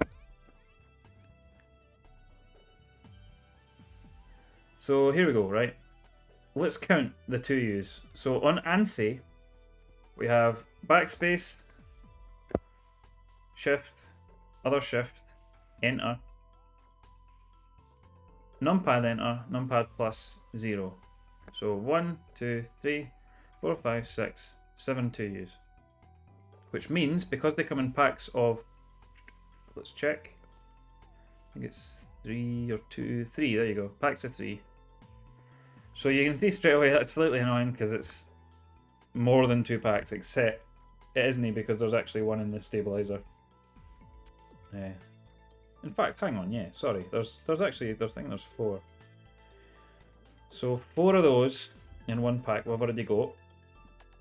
So here we go, right? Let's count the 2U's. So on ANSI, we have backspace, shift, other shift, enter, numpad enter, numpad plus 0. So 1, 2, 3, 4, 5, 6, 7 2U's. Which means, because they come in packs of, let's check, I think it's 3 or 2, 3, there you go, packs of 3. So you can see straight away that's slightly annoying because it's more than 2 packs, except it isn't because there's actually one in the stabilizer. In fact, hang on, yeah, sorry, there's actually, I think there's 4. So 4 of those in one pack we've already got.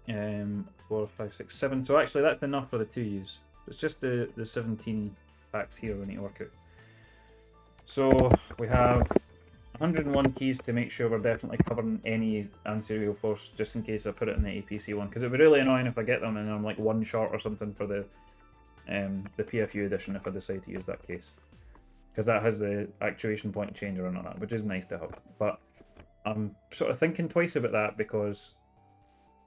4, 5, 6, 7. So actually that's enough for the 2U's. It's just the 17 packs here we need to work out. So we have 101 keys to make sure we're definitely covering any ANSI Real Force, just in case I put it in the APC one, because it would be really annoying if I get them and I'm like 1 short or something for the PFU edition if I decide to use that case. Because that has the actuation point changer on it, which is nice to have. But I'm sort of thinking twice about that, because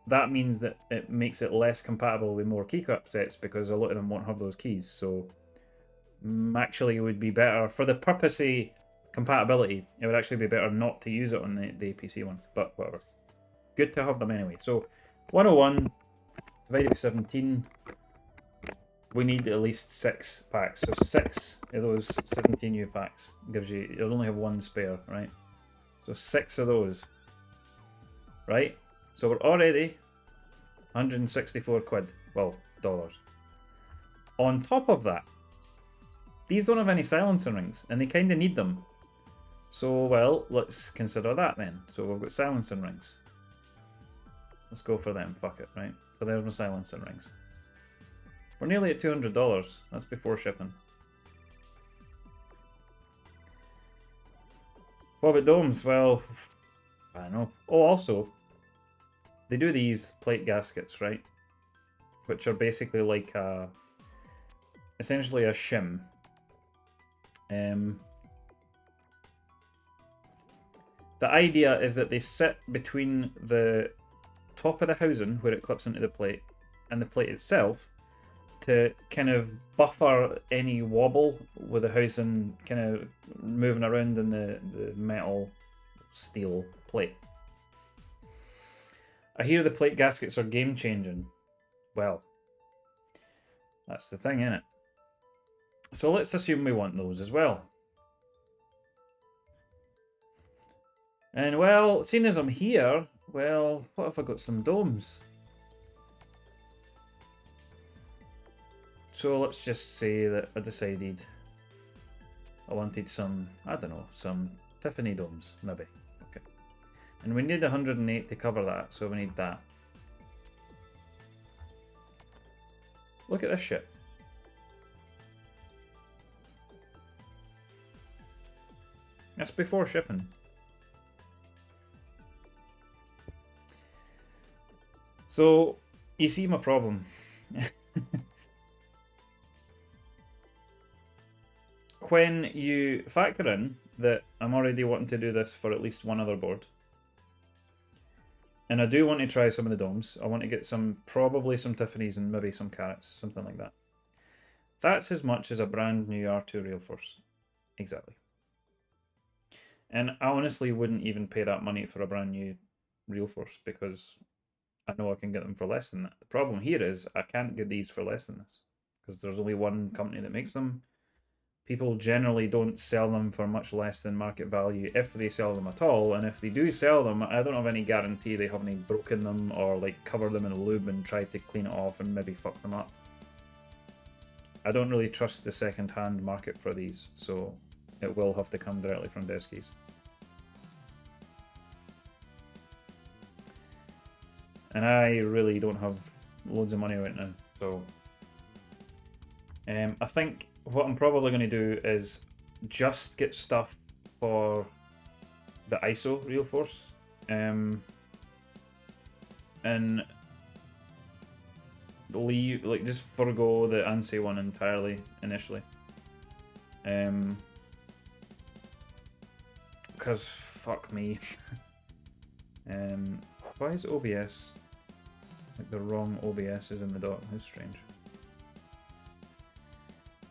that means that it makes it less compatible with more keycap sets, because a lot of them won't have those keys. So actually it would be better, for the purpose of compatibility, it would actually be better not to use it on the APC one, but whatever. Good to have them anyway. So 101 divided by 17, we need at least 6 packs. So 6 of those 17U packs gives you, you'll only have 1 spare, right? So 6 of those, right? So we're already 164 quid, well, dollars. On top of that, these don't have any silencer rings, and they kind of need them. So, well, let's consider that then. So we've got silencer rings. Let's go for them, fuck it, right? So there's my silencer rings. We're nearly at $200. That's before shipping. What about domes? Well, I don't know. Oh, also, they do these plate gaskets, right? Which are basically like essentially a shim. The idea is that they sit between the top of the housing, where it clips into the plate, and the plate itself, to kind of buffer any wobble with the housing kind of moving around in the metal steel plate. I hear the plate gaskets are game changing. Well, that's the thing, innit? So let's assume we want those as well. And well, seeing as I'm here, well, what if I got some domes? So let's just say that I decided I wanted some, I don't know, some Tiffany domes, maybe. Okay. And we need 108 to cover that, so we need that. Look at this shit. That's before shipping. So, you see my problem. When you factor in that I'm already wanting to do this for at least one other board, and I do want to try some of the domes, I want to get probably some Tiffany's and maybe some carrots, something like that. That's as much as a brand new R2 Real Force. Exactly. And I honestly wouldn't even pay that money for a brand new Real Force, because I know I can get them for less than that. The problem here is I can't get these for less than this, because there's only one company that makes them. People generally don't sell them for much less than market value, if they sell them at all. And if they do sell them, I don't have any guarantee they haven't broken them or like covered them in lube and tried to clean it off and maybe fuck them up. I don't really trust the second-hand market for these, so it will have to come directly from Deskies. And I really don't have loads of money right now, so I think what I'm probably going to do is just get stuff for the ISO Real Force, and leave, like, just forgo the ANSI one entirely initially, because fuck me. Why is OBS like the wrong OBS is in the dock? How strange.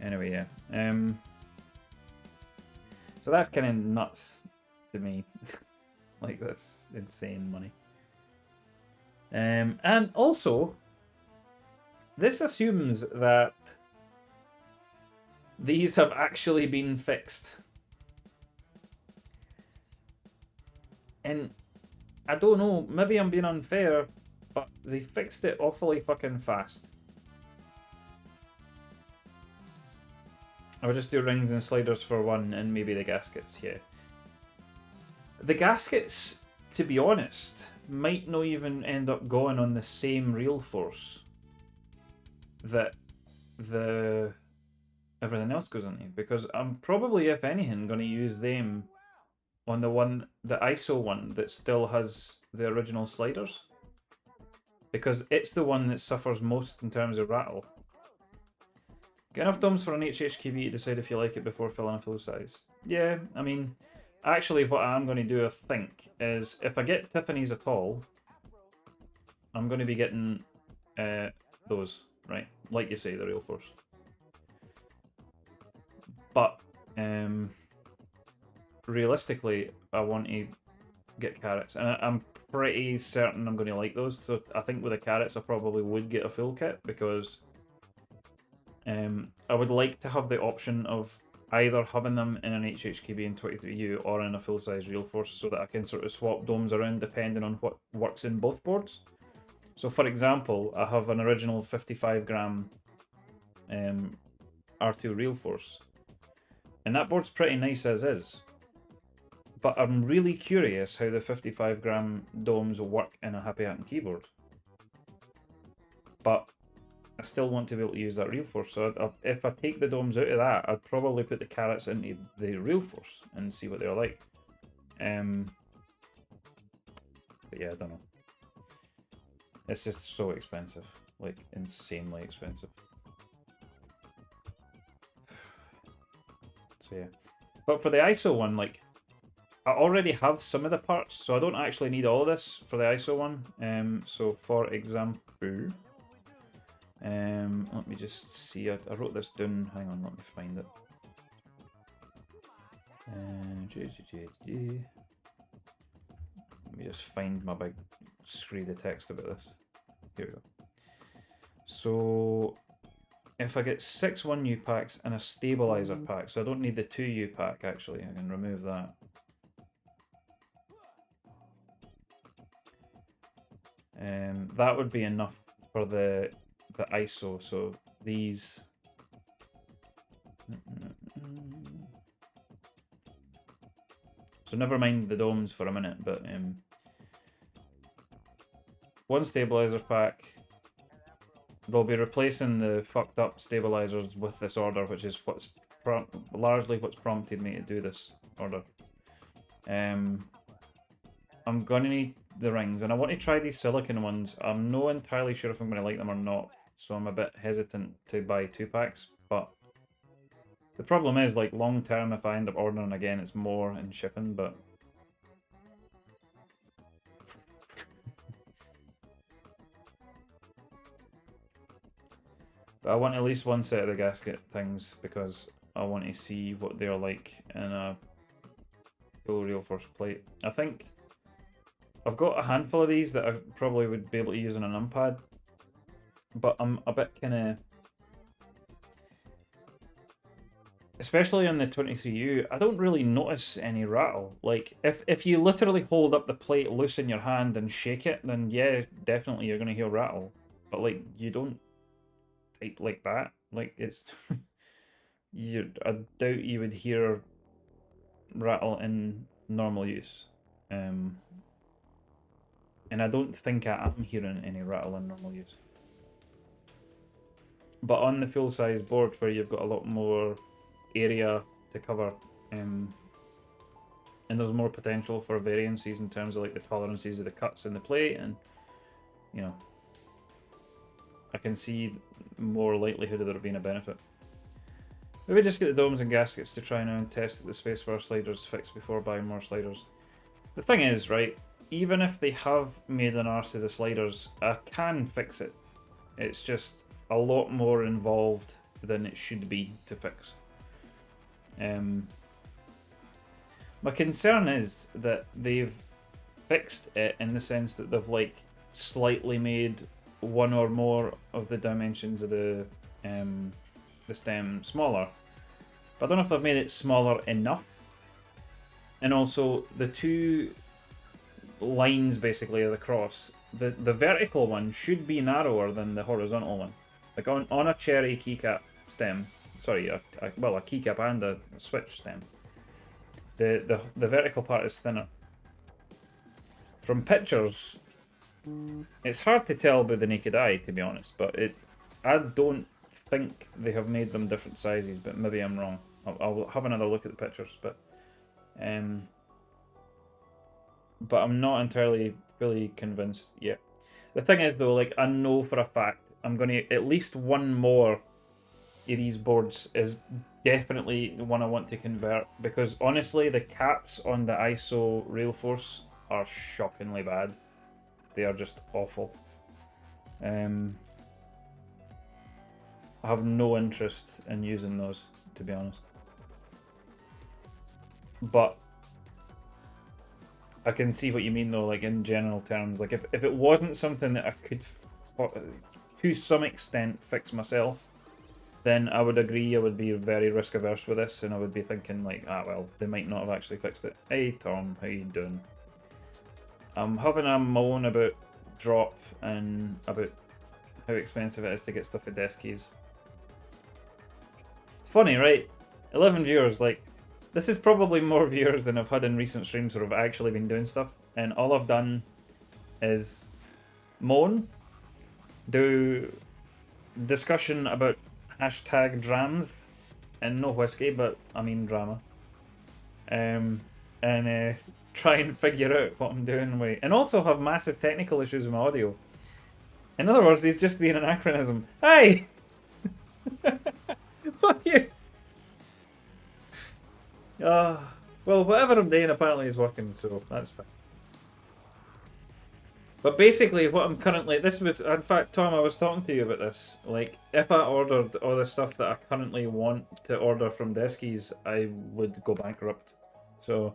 Anyway, yeah. So that's kind of nuts to me. Like, that's insane money. And also, this assumes that these have actually been fixed. And I don't know, maybe I'm being unfair, but they fixed it awfully fucking fast. I would just do rings and sliders for one, and maybe the gaskets, yeah. The gaskets, to be honest, might not even end up going on the same Real Force that the everything else goes into, because I'm probably, if anything, going to use them on the ISO one that still has the original sliders, because it's the one that suffers most in terms of rattle. Get enough DOMs for an HHQB to decide if you like it before filling a full size. Yeah, I mean, actually what I'm going to do, I think, is if I get Tiffany's at all, I'm going to be getting those, right? Like you say, the Real Force. But realistically, I want to get carrots, and I'm pretty certain I'm going to like those. So I think with the carrots, I probably would get a full kit, because I would like to have the option of either having them in an HHKB and 23U or in a full-size Real Force, so that I can sort of swap domes around depending on what works in both boards. So for example, I have an original 55 gram R2 Real Force, and that board's pretty nice as is. But I'm really curious how the 55 gram domes will work in a Happy Happen keyboard. But I still want to be able to use that Real Force, so if I take the domes out of that, I'd probably put the carrots into the Real Force and see what they're like. But yeah, I don't know. It's just so expensive, like insanely expensive. So yeah, but for the ISO one, like, I already have some of the parts, so I don't actually need all of this for the ISO one. So for example, let me just see. I wrote this down. Hang on, let me find it. Let me just find my big screed of text about this. Here we go. So if I get 6 1U packs and a stabilizer pack, so I don't need the 2U pack actually, I can remove that. That would be enough for the ISO, so these... So never mind the domes for a minute, but one stabilizer pack. They'll be replacing the fucked up stabilizers with this order, which is what's largely what's prompted me to do this order. I'm gonna need the rings, and I want to try these silicon ones. I'm not entirely sure if I'm gonna like them or not, so I'm a bit hesitant to buy 2 packs, but the problem is, like, long term, if I end up ordering again, it's more in shipping, but... But I want at least one set of the gasket things, because I want to see what they're like in a full Real Force plate. I think I've got a handful of these that I probably would be able to use on an numpad, but I'm a bit kind of... Especially on the 23U, I don't really notice any rattle. Like, if you literally hold up the plate loose in your hand and shake it, then yeah, definitely you're going to hear rattle. But, like, you don't type like that. Like, it's... I doubt you would hear rattle in normal use. And I don't think I am hearing any rattle in normal use. But on the full size board where you've got a lot more area to cover, and there's more potential for variances in terms of like the tolerances of the cuts in the plate, and you know, I can see more likelihood of there being a benefit. Maybe just get the domes and gaskets to try now and test that the spacebar sliders fixed before buying more sliders. The thing is, right, even if they have made an arse of the sliders, I can fix it. It's just a lot more involved than it should be to fix. My concern is that they've fixed it in the sense that they've like slightly made one or more of the dimensions of the stem smaller. But I don't know if they've made it smaller enough. And also the two lines basically of the cross, the vertical one should be narrower than the horizontal one. Like on a cherry keycap stem, sorry, well, a keycap and a switch stem, the vertical part is thinner. From pictures, it's hard to tell by the naked eye, to be honest, but I don't think they have made them different sizes, but maybe I'm wrong. I'll have another look at the pictures, but I'm not entirely fully convinced yet. The thing is, though, like I know for a fact I'm going to at least one more of these boards is definitely one I want to convert, because honestly, the caps on the ISO rail force are shockingly bad. They are just awful. I have no interest in using those, to be honest. But I can see what you mean, though, like in general terms. Like if it wasn't something that I could, to some extent, fix myself, then I would agree I would be very risk averse with this, and I would be thinking like, well, they might not have actually fixed it. Hey Tom, how you doing? I'm having a moan about drop and about how expensive it is to get stuff at deskies. It's funny, right? 11 viewers, like, this is probably more viewers than I've had in recent streams where I've actually been doing stuff, and all I've done is moan, do discussion about hashtag drams, and no whiskey, but I mean drama, and try and figure out what I'm doing with, and also have massive technical issues with my audio. In other words, he's just being an anachronism. Hey! Fuck you! Well, whatever I'm doing apparently is working, so that's fine. But basically, what I'm currently... This was... In fact, Tom, I was talking to you about this. Like, if I ordered all the stuff that I currently want to order from Deskies, I would go bankrupt. So...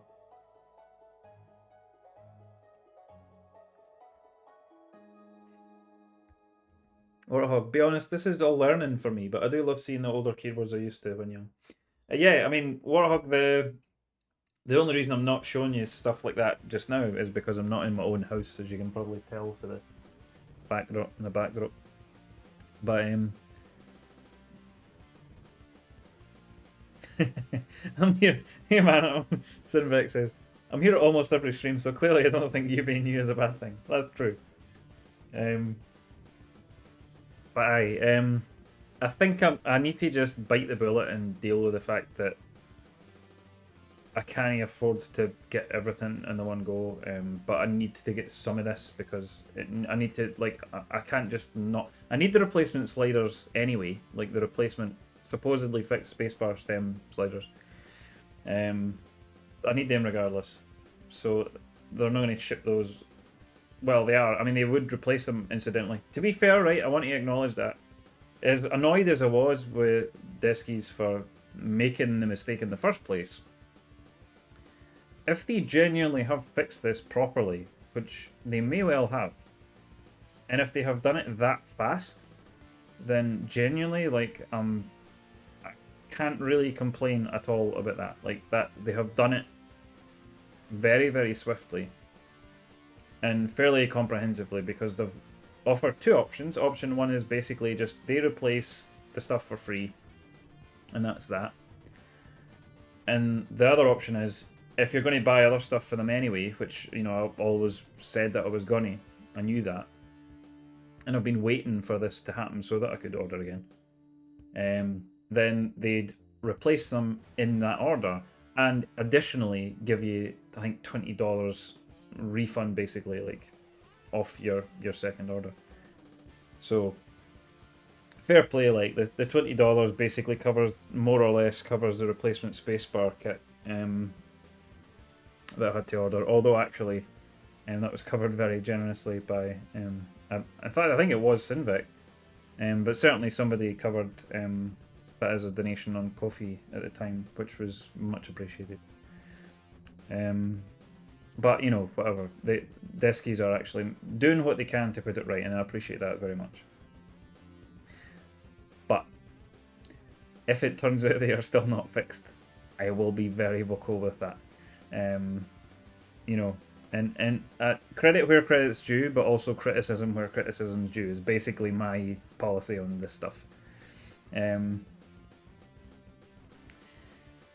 Warthog, be honest, this is all learning for me, but I do love seeing the older keyboards I used to when young. Yeah, I mean, Warthog, the only reason I'm not showing you stuff like that just now is because I'm not in my own house, as you can probably tell for the backdrop and the backdrop. But I'm here. Hey man, Sinvec says I'm here at almost every stream, so clearly I don't think you being you is a bad thing. That's true. But I think I need to just bite the bullet and deal with the fact that I can't afford to get everything in the one go, but I need to get some of this because I need to, like, I can't just not... I need the replacement sliders anyway, like the replacement supposedly fixed spacebar stem sliders. I need them regardless, so they're not going to ship those. Well, they are. I mean, they would replace them incidentally. To be fair, right, I want to acknowledge that. As annoyed as I was with Deskies for making the mistake in the first place, if they genuinely have fixed this properly, which they may well have, and if they have done it that fast, then genuinely, like, I can't really complain at all about that. Like, that they have done it very, very swiftly and fairly comprehensively, because they've offered two options. Option one is basically just they replace the stuff for free, and that's that. And the other option is, if you're going to buy other stuff for them anyway, which, you know, I've always said that I was going to, I knew that, and I've been waiting for this to happen so that I could order again, then they'd replace them in that order and additionally give you, I think, $20 refund, basically, like, off your second order. So fair play, like the $20 basically covers, more or less covers, the replacement spacebar kit that I had to order. Although actually, that was covered very generously by, in fact, I think it was Sinvec, but certainly somebody covered that as a donation on Ko-fi at the time, which was much appreciated. But you know, whatever. The deskies are actually doing what they can to put it right, and I appreciate that very much. But if it turns out they are still not fixed, I will be very vocal with that. You know, and credit where credit's due, but also criticism where criticism's due is basically my policy on this stuff. Get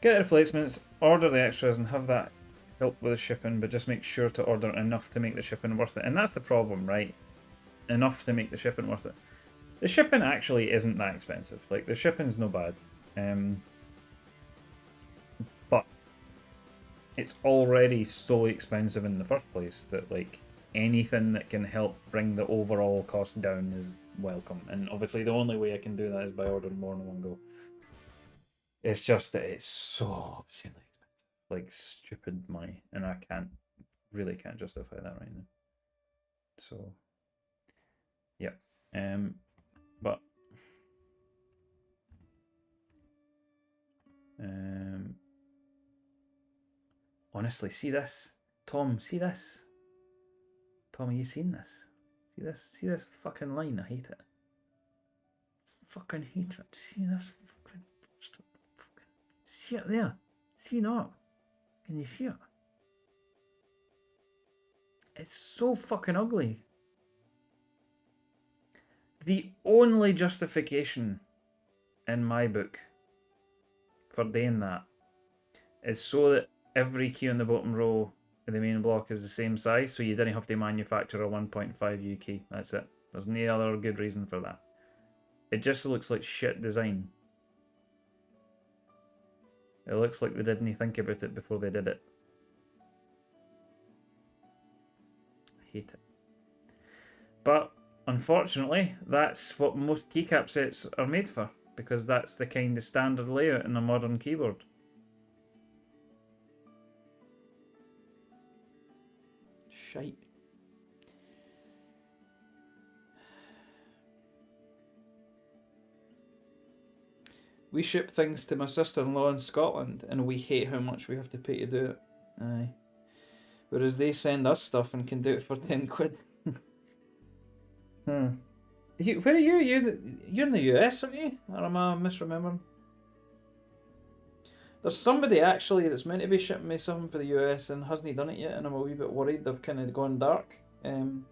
the replacements, order the extras, and have that help with the shipping, but just make sure to order enough to make the shipping worth it. And that's the problem, right? Enough to make the shipping worth it. The shipping actually isn't that expensive. Like, the shipping's no bad. But it's already so expensive in the first place that, like, anything that can help bring the overall cost down is welcome. And obviously the only way I can do that is by ordering more in one go. It's just that it's so obscenely expensive. Like, stupid money. And I really can't justify that right now. So, yeah. But honestly, see this, Tom. See this, Tom. Have you seen this? See this? See this fucking line? I hate it. Fucking hate it. See this fucking. See it there? See that? Can you see it? It's so fucking ugly. The only justification in my book for doing that is so that every key on the bottom row of the main block is the same size, so you didn't have to manufacture a 1.5 U key. That's it. There's no other good reason for that. It just looks like shit design. It looks like they didn't think about it before they did it. I hate it. But unfortunately, that's what most keycap sets are made for, because that's the kind of standard layout in a modern keyboard. Shite. We ship things to my sister-in-law in Scotland, and we hate how much we have to pay to do it. Aye. Whereas they send us stuff and can do it for 10 quid. Where are you? You're in the US, aren't you? Or am I misremembering? There's somebody actually that's meant to be shipping me something for the US and hasn't done it yet, and I'm a wee bit worried they've kind of gone dark. I'm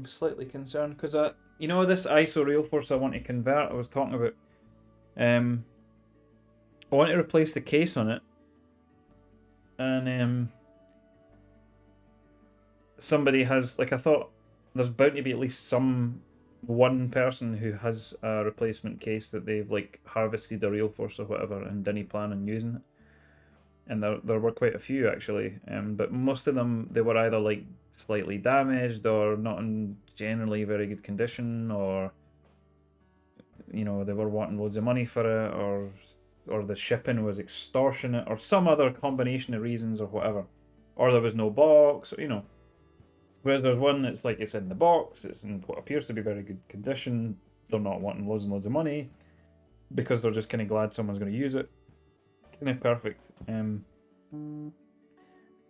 slightly concerned because you know, this ISO Realforce I want to convert, I was talking about. I want to replace the case on it, and somebody has, like, I thought there's bound to be at least one person who has a replacement case that they've, like, harvested a Realforce or whatever and didn't plan on using it. And there were quite a few actually, but most of them, they were either like slightly damaged or not in generally very good condition, or you know, they were wanting loads of money for it, or the shipping was extortionate, or some other combination of reasons, or whatever, or there was no box, you know. Whereas there's one that's like, it's in the box, it's in what appears to be very good condition, they're not wanting loads and loads of money because they're just kind of glad someone's going to use it. Kind of perfect.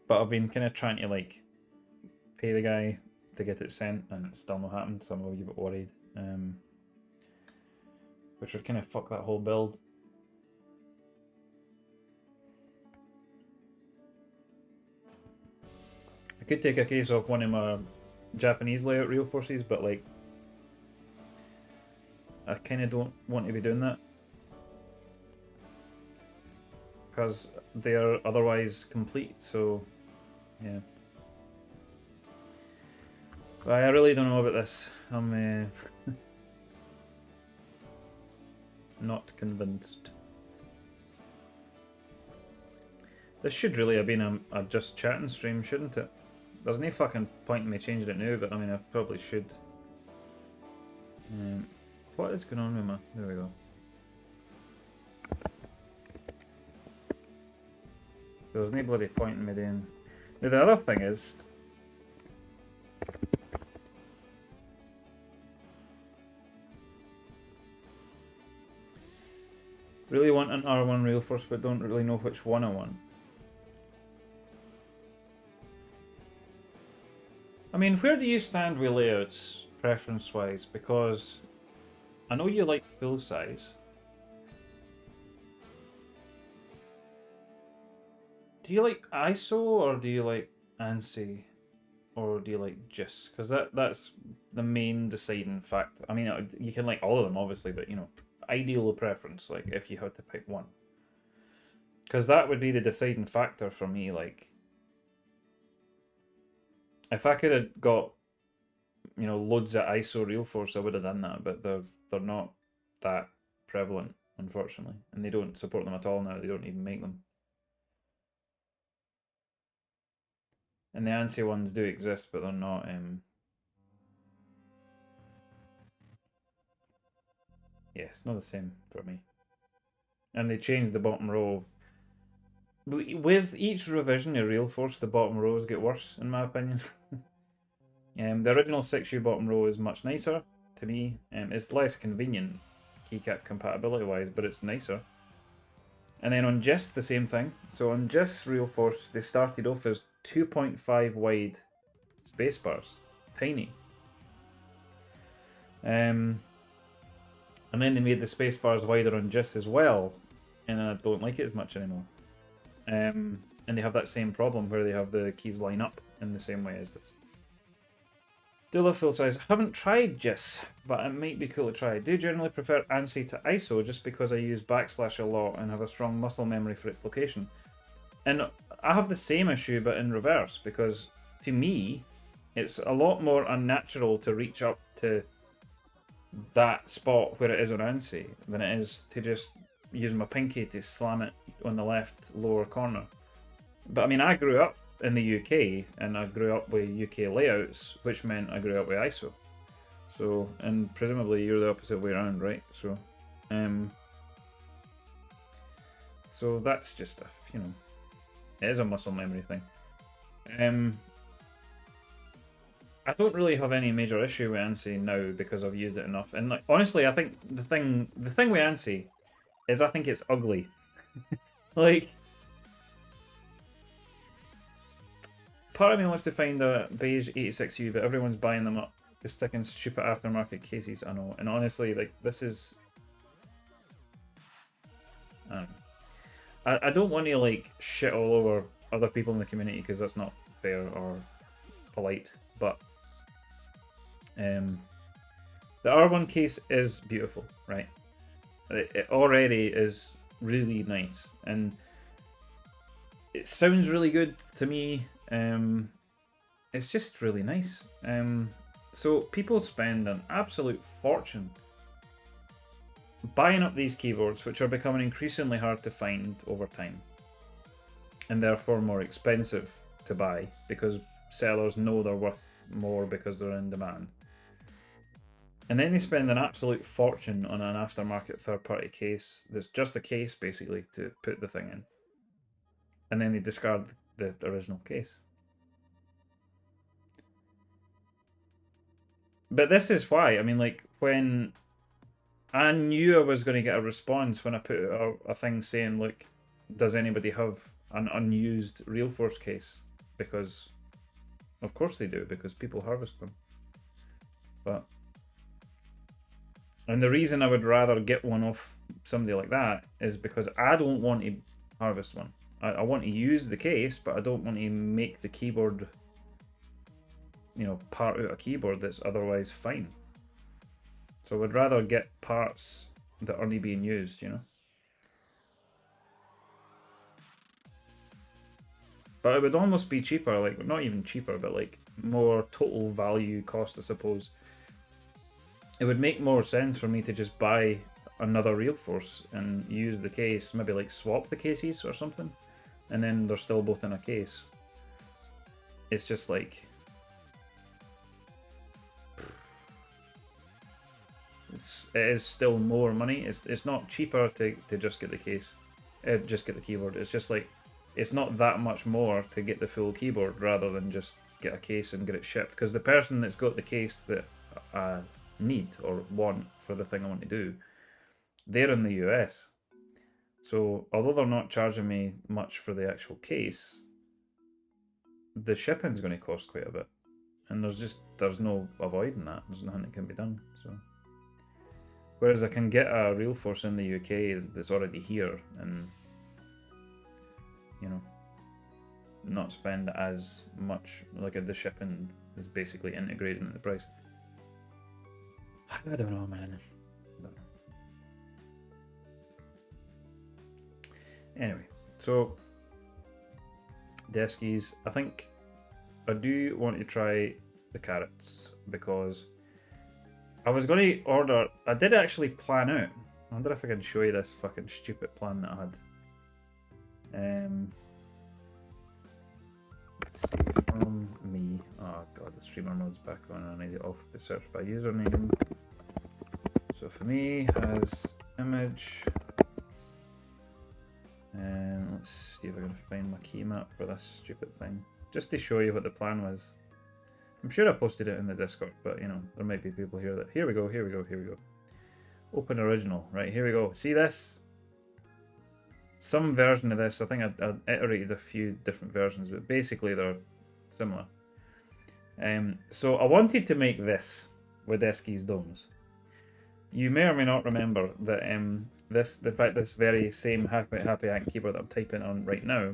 But I've been kind of trying to, like, pay the guy to get it sent, and it's still not happened, so I'm a wee bit worried. Which would kind of fuck that whole build. I could take a case off one of my Japanese layout Realforces, but, like, I kind of don't want to be doing that. because they're otherwise complete. So, yeah. But I really don't know about this. I'm not convinced. This should really have been a just chatting stream, shouldn't it? There's no fucking point in me changing it now, but I mean, I probably should. What is going on with my... There we go. There's no bloody point in me doing... Now, the other thing is... Really want an R1 rail force, but don't really know which one I want. I mean, where do you stand with layouts, preference-wise? Because I know you like full size. Do you like ISO or do you like ANSI? Or do you like GIS? Because that's the main deciding factor. I mean, you can like all of them, obviously, but you know, ideal preference, like if you had to pick one. Because that would be the deciding factor for me, like... If I could have got, you know, loads of ISO real force, I would have done that, but they're not that prevalent, unfortunately. And they don't support them at all now, they don't even make them. And the ANSI ones do exist, but they're not... Yeah, it's not the same for me. And they changed the bottom row. With each revision of Real Force, the bottom rows get worse, in my opinion. The original 6U bottom row is much nicer, to me. It's less convenient, keycap compatibility-wise, but it's nicer. And then on GIS, the same thing. So on GIS Real Force, they started off as 2.5 wide spacebars. Tiny. And then they made the spacebars wider on GIS as well, and I don't like it as much anymore. And they have that same problem where they have the keys line up in the same way as this. Do love full size. I haven't tried GIS, but it might be cool to try. I do generally prefer ANSI to ISO just because I use backslash a lot and have a strong muscle memory for its location. And I have the same issue but in reverse, because to me it's a lot more unnatural to reach up to that spot where it is on ANSI than it is to just use my pinky to slam it on the left lower corner. But I mean, I grew up in the UK and I grew up with UK layouts, which meant I grew up with ISO. So, and presumably you're the opposite way around, right? So, so that's just a, you know, it is a muscle memory thing. I don't really have any major issue with ANSI now because I've used it enough. And like, honestly, I think the thing with ANSI is I think it's ugly. Like, part of me wants to find a beige 86U, but everyone's buying them up to stick in stupid aftermarket cases. I know, and honestly, like, this is... I don't want to like shit all over other people in the community because that's not fair or polite, but the R1 case is beautiful, right? It already is really nice, and it sounds really good to me. It's just really nice. So people spend an absolute fortune buying up these keyboards, which are becoming increasingly hard to find over time, and therefore more expensive to buy because sellers know they're worth more because they're in demand. And then they spend an absolute fortune on an aftermarket third-party case that's just a case, basically, to put the thing in. And then they discard the original case. But this is why. I mean, like, when I knew I was going to get a response when I put out a thing saying, look, does anybody have an unused Real Force case? Because, of course they do, because people harvest them. But... And the reason I would rather get one off somebody like that is because I don't want to harvest one. I want to use the case, but I don't want to make the keyboard, you know, part out a keyboard that's otherwise fine. So I would rather get parts that aren't being used, you know. But it would almost be cheaper, like not even cheaper, but like more total value cost, I suppose. It would make more sense for me to just buy another Real Force and use the case, maybe like swap the cases or something, and then they're still both in a case. It's just like it is still more money. It's not cheaper to just get the case, just get the keyboard. It's just like it's not that much more to get the full keyboard rather than just get a case and get it shipped. Because the person that's got the case that I need or want for the thing I want to do, they're in the US. So although they're not charging me much for the actual case, the shipping's going to cost quite a bit. And there's no avoiding that. There's nothing that can be done. So whereas I can get a Real Force in the UK that's already here and, you know, not spend as much, like the shipping is basically integrated into the price. I don't know, man. I don't know. Anyway, so deskies. I think I do want to try the carrots because I was going to order. I did actually plan out. I wonder if I can show you this fucking stupid plan that I had. Let's see, from me. Oh god, the streamer mode's back on. I need it off the search by username. So for me, has image. And let's see if I can find my key map for this stupid thing. Just to show you what the plan was. I'm sure I posted it in the Discord, but you know, there might be people here that... Here we go. Open original. Right, here we go. See this? Some version of this, I think I iterated a few different versions, but basically they're similar. So I wanted to make this with Eskies domes. You may or may not remember that this very same Happy Ant keyboard that I'm typing on right now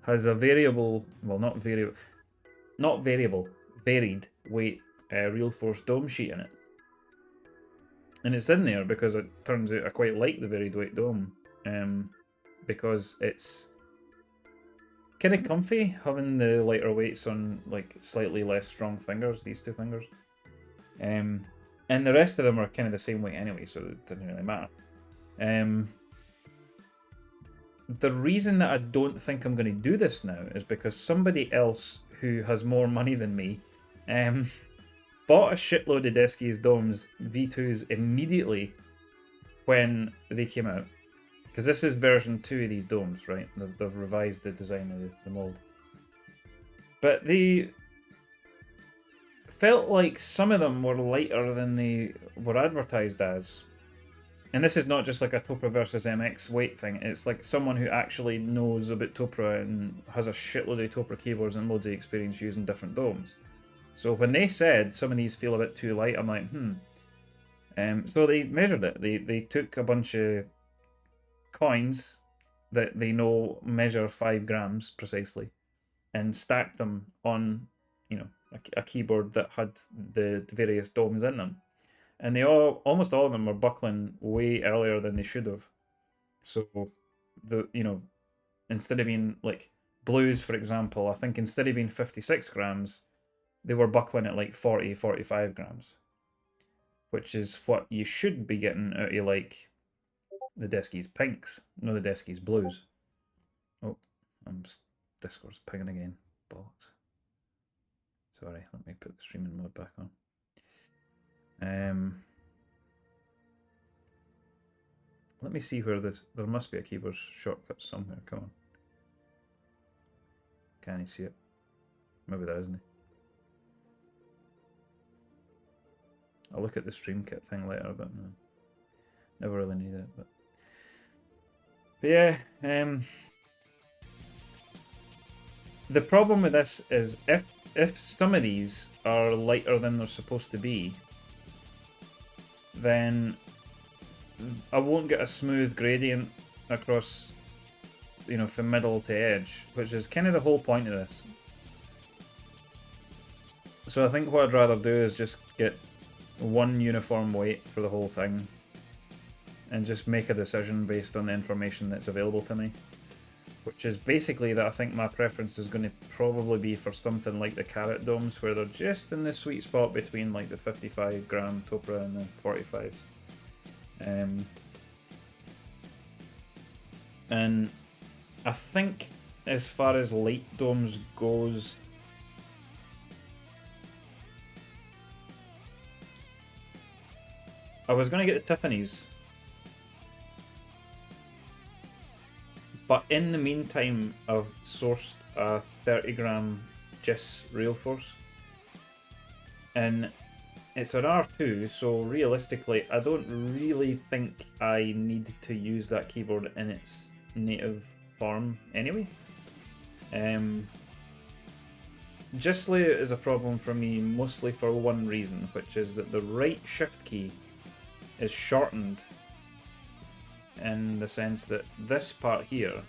has a varied weight Real Force dome sheet in it. And it's in there because it turns out I quite like the varied weight dome. Because it's kind of comfy having the lighter weights on like slightly less strong fingers, these two fingers. And the rest of them are kind of the same weight anyway, so it doesn't really matter. The reason that I don't think I'm going to do this now is because somebody else who has more money than me bought a shitload of Deskies Domes V2s immediately when they came out. Because this is version 2 of these domes, right? They've revised the design of the mold. But they felt like some of them were lighter than they were advertised as. And this is not just like a Topra versus MX weight thing. It's like someone who actually knows about Topra and has a shitload of Topra keyboards and loads of experience using different domes. So when they said some of these feel a bit too light, I'm like, So they measured it. They took a bunch of coins that they know measure 5 grams precisely and stacked them on, you know, a keyboard that had the various domes in them. And almost all of them were buckling way earlier than they should have. So instead of being like blues, for example, I think instead of being 56 grams, they were buckling at like 40, 45 grams, which is what you should be getting out of like the Deskies pinks, no, the Deskies blues. Oh, Discord's pinging again. Bollocks. Sorry, let me put the streaming mode back on. Let me see where there must be a keyboard shortcut somewhere. Come on. Can you see it? Maybe there isn't. I'll look at the stream kit thing later, but no. Never really need it. But yeah, the problem with this is if some of these are lighter than they're supposed to be, then I won't get a smooth gradient across, you know, from middle to edge, which is kind of the whole point of this. So I think what I'd rather do is just get one uniform weight for the whole thing and just make a decision based on the information that's available to me. which is basically that I think my preference is going to probably be for something like the carrot domes, where they're just in the sweet spot between like the 55 gram Topra and the 45s. And I think as far as light domes goes, I was going to get the Tiffany's, but in the meantime I've sourced a 30 gram GIS Real Force, and it's an R2, so realistically I don't really think I need to use that keyboard in its native form anyway. GIS layout is a problem for me mostly for one reason, which is that the right shift key is shortened in the sense that this part here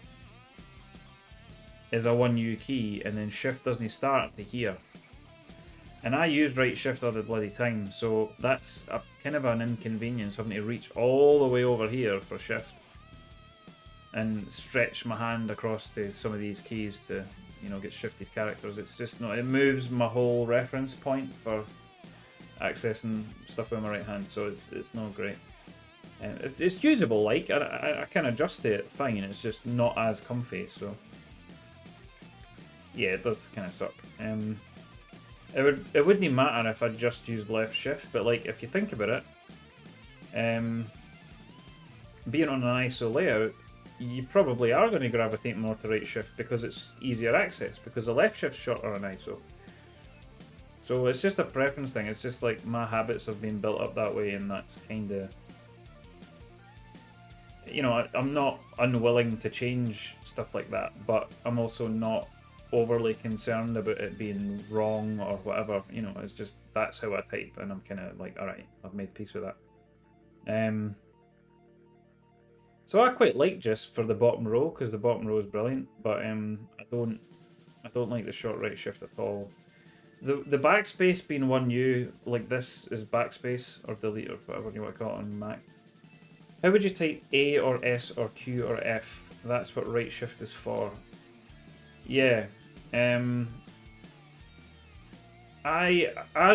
is a 1U key and then shift doesn't start to here. And I use right shift all the bloody time, so that's a kind of an inconvenience having to reach all the way over here for shift and stretch my hand across to some of these keys to, you know, get shifted characters. It's just not, it moves my whole reference point for accessing stuff with my right hand, so it's not great. It's usable, like, I can adjust to it fine, it's just not as comfy, so yeah, it does kind of suck. It wouldn't matter if I just used left shift, but like if you think about it, being on an ISO layout, you probably are going to gravitate more to right shift because it's easier access, because the left shift's shorter on ISO. So it's just a preference thing. It's just like my habits have been built up that way, and that's kind of, you know, I'm not unwilling to change stuff like that, but I'm also not overly concerned about it being wrong or whatever. You know, it's just that's how I type, and I'm kind of like, all right, I've made peace with that. So I quite like just for the bottom row because the bottom row is brilliant, but I don't like the short right shift at all. The backspace being 1U, like this is backspace or delete or whatever you want to call it on Mac. How would you type A or S or Q or F? That's what right shift is for. Yeah. I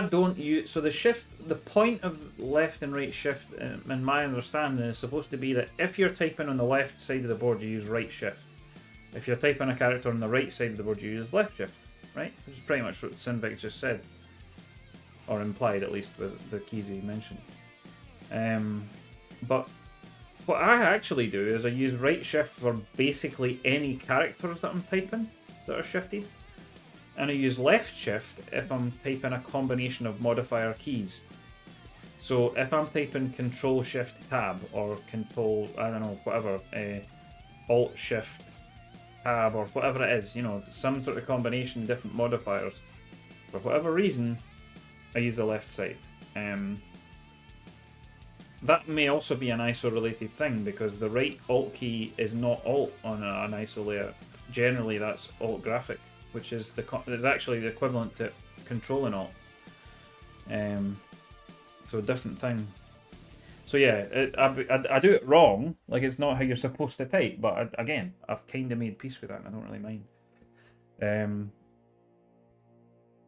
don't use, so the point of left and right shift in my understanding is supposed to be that if you're typing on the left side of the board you use right shift. If you're typing a character on the right side of the board you use left shift, right? Which is pretty much what Sinvic just said. Or implied, at least, with the keys he mentioned. But what I actually do is I use right shift for basically any characters that I'm typing that are shifted. And I use left shift if I'm typing a combination of modifier keys. So if I'm typing Control Shift Tab or Control, I don't know, whatever, Alt Shift Tab or whatever it is, you know, some sort of combination of different modifiers. For whatever reason, I use the left side. That may also be an ISO related thing because the right Alt key is not Alt on an ISO layer. Generally, that's Alt graphic, which is actually the equivalent to Control and Alt. So a different thing. So yeah, I do it wrong. Like it's not how you're supposed to type. But again, I've kind of made peace with that, and I don't really mind.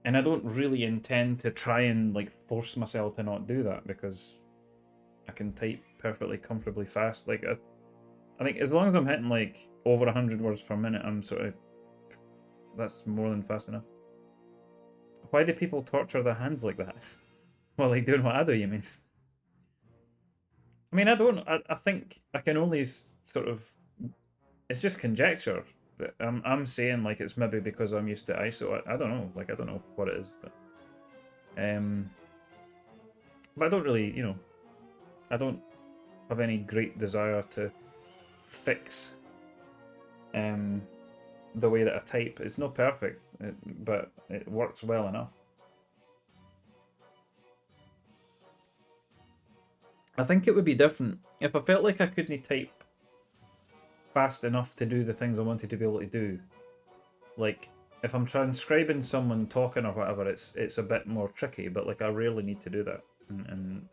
And I don't really intend to try and like force myself to not do that because I can type perfectly comfortably fast. Like I think as long as I'm hitting like over 100 words per minute, I'm sort of, that's more than fast enough. Why do people torture their hands like that? Well, like doing what I do, you mean? I mean, I think I can only sort of, it's just conjecture. That I'm saying like it's maybe because I'm used to ISO. I don't know. Like I don't know what it is, but I don't really, you know, I don't have any great desire to fix the way that I type. It's not perfect, but it works well enough. I think it would be different if I felt like I couldn't type fast enough to do the things I wanted to be able to do. Like if I'm transcribing someone talking or whatever, it's a bit more tricky. But like I rarely need to do that, and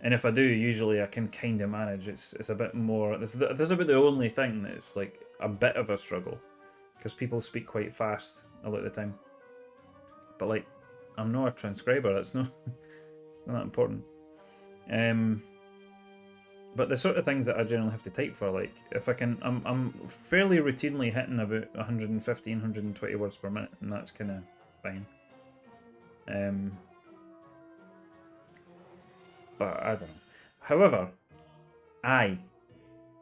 And if I do, usually I can kind of manage. It's a bit more. This is about the only thing that's like a bit of a struggle, because people speak quite fast a lot of the time. But like, I'm not a transcriber. That's not not that important. But the sort of things that I generally have to type for, like if I can, I'm fairly routinely hitting about 115, 120 words per minute, and that's kind of fine. But I don't know. However, and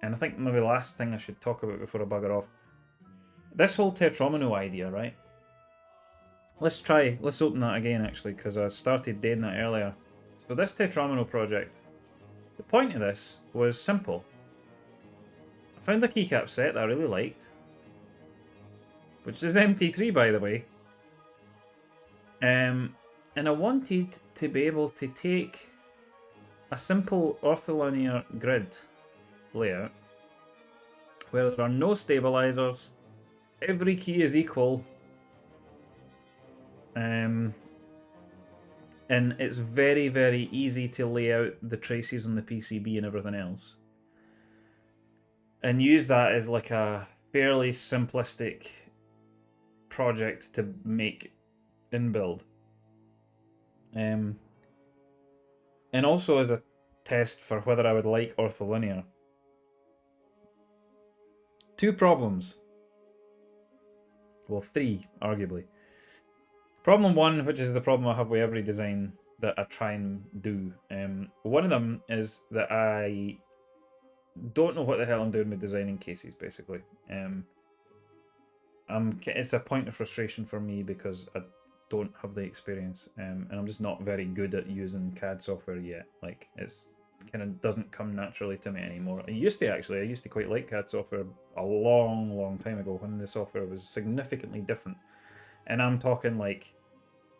I think maybe the last thing I should talk about before I bugger off, this whole tetromino idea, right? Let's open that again actually, because I started doing that earlier. So this tetromino project, the point of this was simple. I found a keycap set that I really liked, which is MT3 by the way. And I wanted to be able to take a simple ortholinear grid layout where there are no stabilizers, every key is equal, and it's very, very easy to lay out the traces on the PCB and everything else, and use that as like a fairly simplistic project to make and build. And also as a test for whether I would like ortholinear. Two problems. Well, three, arguably. Problem one, which is the problem I have with every design that I try and do. One of them is that I don't know what the hell I'm doing with designing cases, basically. It's a point of frustration for me because I don't have the experience, and I'm just not very good at using CAD software yet. Like, it's kind of doesn't come naturally to me anymore. I used to quite like CAD software a long, long time ago when the software was significantly different. And I'm talking like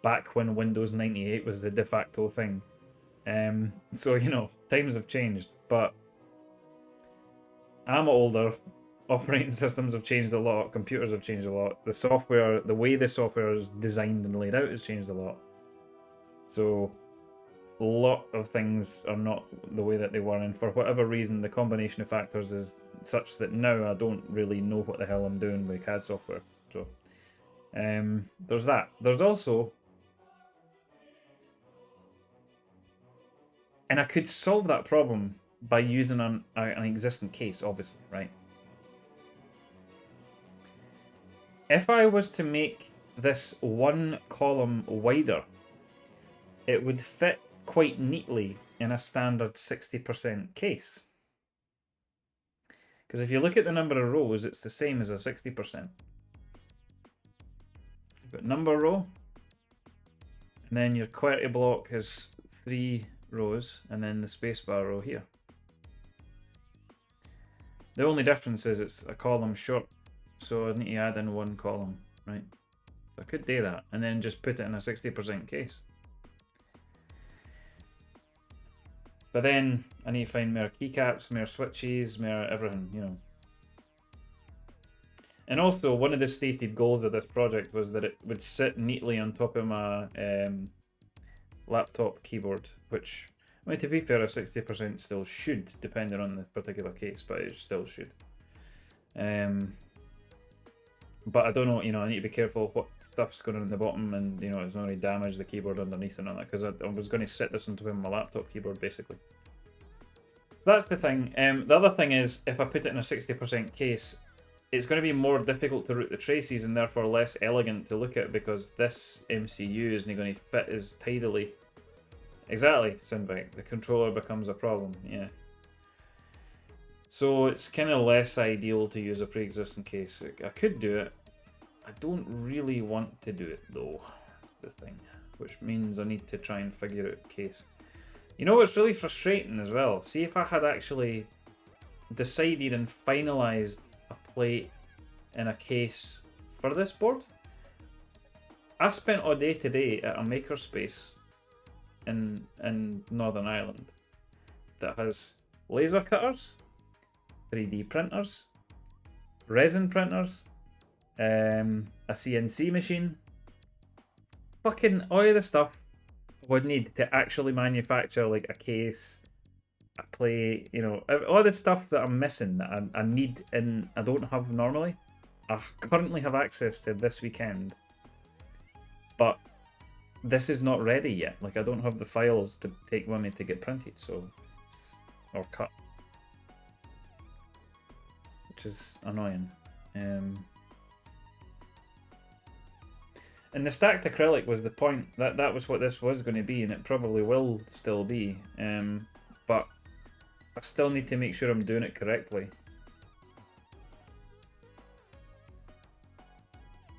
back when Windows 98 was the de facto thing. So, you know, times have changed, but I'm older. Operating systems have changed a lot. Computers have changed a lot. The software, the way the software is designed and laid out has changed a lot. So a lot of things are not the way that they were, and for whatever reason, the combination of factors is such that now I don't really know what the hell I'm doing with CAD software. So there's that. There's also, and I could solve that problem by using an existing case, obviously, right? If I was to make this one column wider, it would fit quite neatly in a standard 60% case. Because if you look at the number of rows, it's the same as a 60%. You've got number row, and then your QWERTY block has 3 rows, and then the spacebar row here. The only difference is it's a column short, so I need to add in one column, right? So I could do that, and then just put it in a 60% case. But then I need to find more keycaps, more switches, more everything, you know. And also, one of the stated goals of this project was that it would sit neatly on top of my laptop keyboard, which, I mean, to be fair, a 60% still should, depending on the particular case, but it still should. But I don't know, you know, I need to be careful what stuff's going on in the bottom, and, you know, it's not going to damage the keyboard underneath and all that, because I was going to sit this on top of my laptop keyboard, basically. So that's the thing. The other thing is, if I put it in a 60% case, it's going to be more difficult to route the traces and therefore less elegant to look at, because this MCU isn't going to fit as tidily. Exactly, Sinbike. The controller becomes a problem, yeah. So it's kind of less ideal to use a pre-existing case. I could do it. I don't really want to do it though, that's the thing. Which means I need to try and figure out a case. You know what's really frustrating as well? See if I had actually decided and finalised a plate in a case for this board. I spent all day today at a makerspace in Northern Ireland that has laser cutters, 3D printers, resin printers, a CNC machine, fucking all of the stuff I would need to actually manufacture like a case I play, you know, all the stuff that I'm missing that I need and I don't have normally. I currently have access to this weekend, but this is not ready yet. Like I don't have the files to take with me to get printed, so or cut, which is annoying. And the stacked acrylic was the point. That was what this was going to be, and it probably will still be. But I still need to make sure I'm doing it correctly.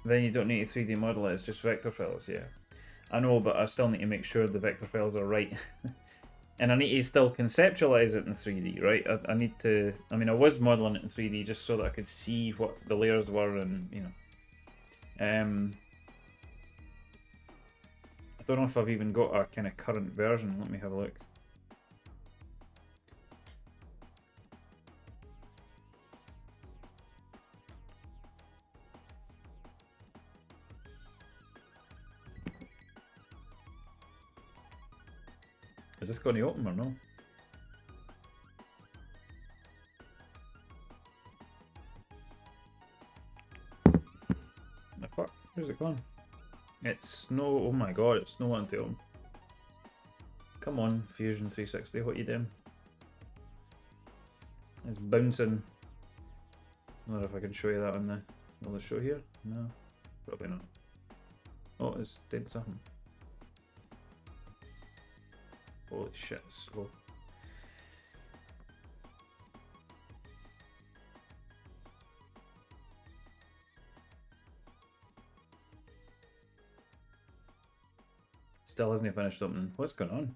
Then you don't need to 3D model it, it's just vector files, yeah. I know, but I still need to make sure the vector files are right. And I need to still conceptualize it in 3D, right? I need to... I mean, I was modeling it in 3D just so that I could see what the layers were and, you know. I don't know if I've even got a kind of current version. Let me have a look. Is this going to open or no? The fuck? Where's it gone? It's no... Oh my god, it's no one to open. Come on, Fusion 360, what you doing? It's bouncing. I don't know if I can show you that on the... Will it show here? No, probably not. Oh, it's did something. Holy shit, it's slow. Still hasn't finished opening. What's going on?